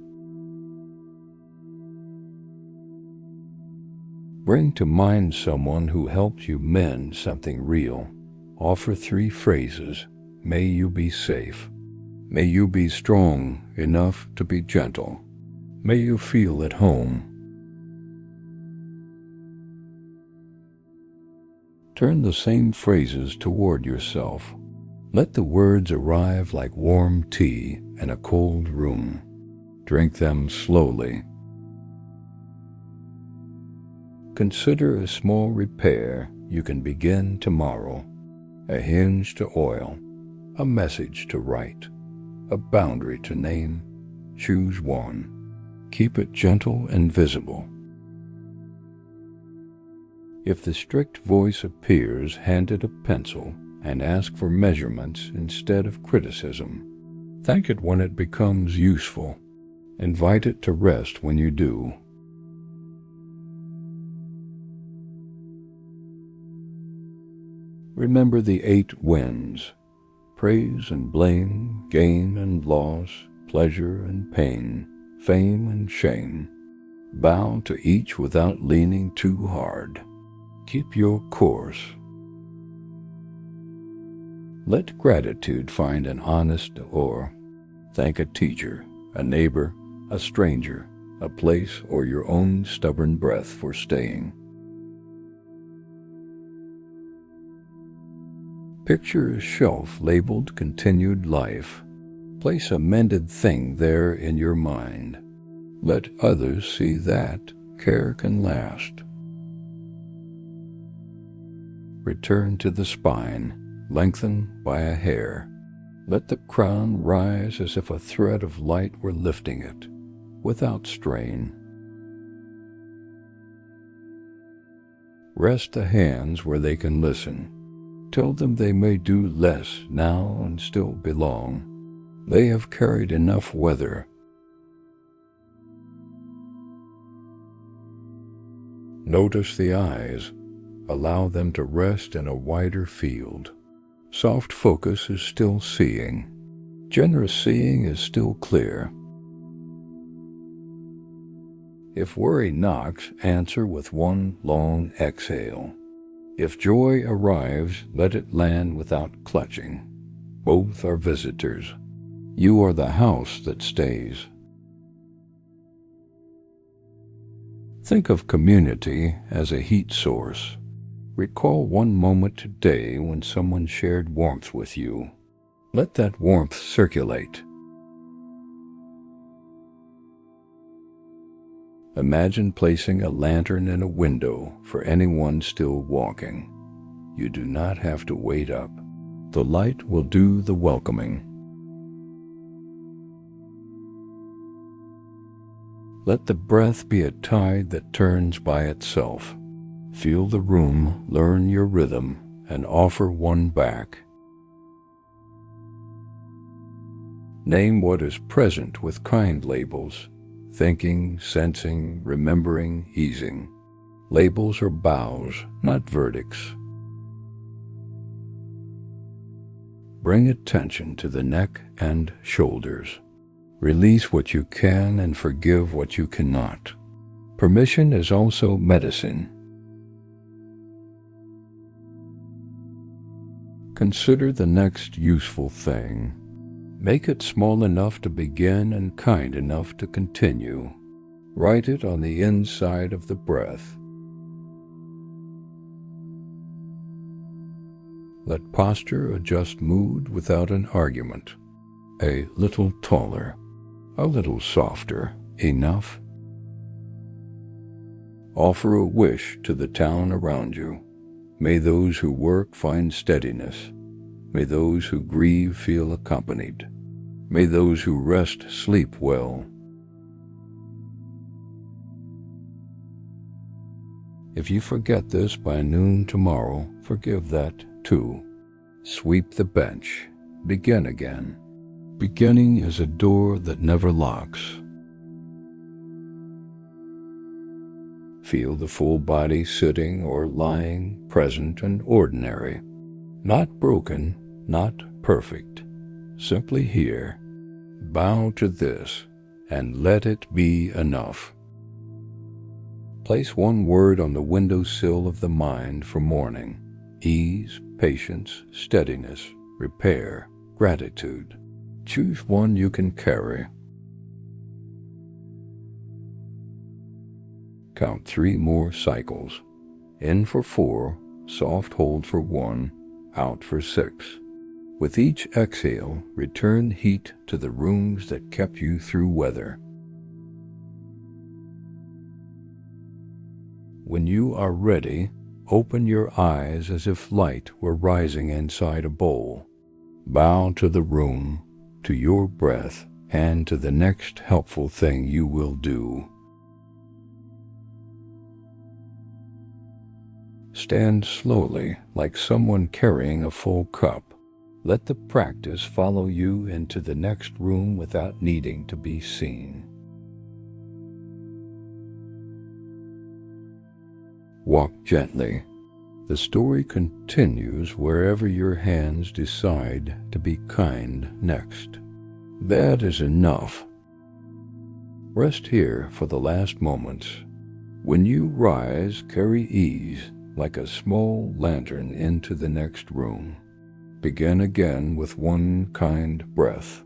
Bring to mind someone who helped you mend something real. Offer 3 phrases. May you be safe. May you be strong enough to be gentle. May you feel at home. Turn the same phrases toward yourself. Let the words arrive like warm tea in a cold room. Drink them slowly. Consider a small repair you can begin tomorrow. A hinge to oil, a message to write, a boundary to name. Choose one. Keep it gentle and visible. If the strict voice appears, hand it a pencil and ask for measurements instead of criticism. Thank it when it becomes useful. Invite it to rest when you do. Remember the 8 winds: praise and blame, gain and loss, pleasure and pain, fame and shame. Bow to each without leaning too hard. Keep your course. Let gratitude find an honest door. Thank a teacher, a neighbor, a stranger, a place, or your own stubborn breath for staying. Picture a shelf labeled Continued Life. Place a mended thing there in your mind. Let others see that care can last. Return to the spine, lengthen by a hair. Let the crown rise as if a thread of light were lifting it, without strain. Rest the hands where they can listen. Tell them they may do less now and still belong. They have carried enough weather. Notice the eyes. Allow them to rest in a wider field. Soft focus is still seeing. Generous seeing is still clear. If worry knocks, answer with one long exhale. If joy arrives, let it land without clutching. Both are visitors. You are the house that stays. Think of community as a heat source. Recall one moment today when someone shared warmth with you. Let that warmth circulate. Imagine placing a lantern in a window for anyone still walking. You do not have to wait up. The light will do the welcoming. Let the breath be a tide that turns by itself. Feel the room, learn your rhythm, and offer one back. Name what is present with kind labels. Thinking, sensing, remembering, easing. Labels are bows, not verdicts. Bring attention to the neck and shoulders. Release what you can and forgive what you cannot. Permission is also medicine. Consider the next useful thing. Make it small enough to begin and kind enough to continue. Write it on the inside of the breath. Let posture adjust mood without an argument. A little taller, a little softer, enough. Offer a wish to the town around you. May those who work find steadiness. May those who grieve feel accompanied. May those who rest sleep well. If you forget this by noon tomorrow, forgive that too. Sweep the bench. Begin again. Beginning is a door that never locks. Feel the full body sitting or lying, present and ordinary. Not broken, not perfect. Simply here. Bow to this and let it be enough. Place one word on the windowsill of the mind for morning: ease, patience, steadiness, repair, gratitude. Choose one you can carry. Count 3 more cycles. In for 4, soft hold for 1, out for 6. With each exhale, return heat to the rooms that kept you through weather. When you are ready, open your eyes as if light were rising inside a bowl. Bow to the room, to your breath, and to the next helpful thing you will do. Stand slowly, like someone carrying a full cup. Let the practice follow you into the next room without needing to be seen. Walk gently. The story continues wherever your hands decide to be kind next. That is enough. Rest here for the last moments. When you rise, carry ease like a small lantern into the next room. Begin again with one kind breath.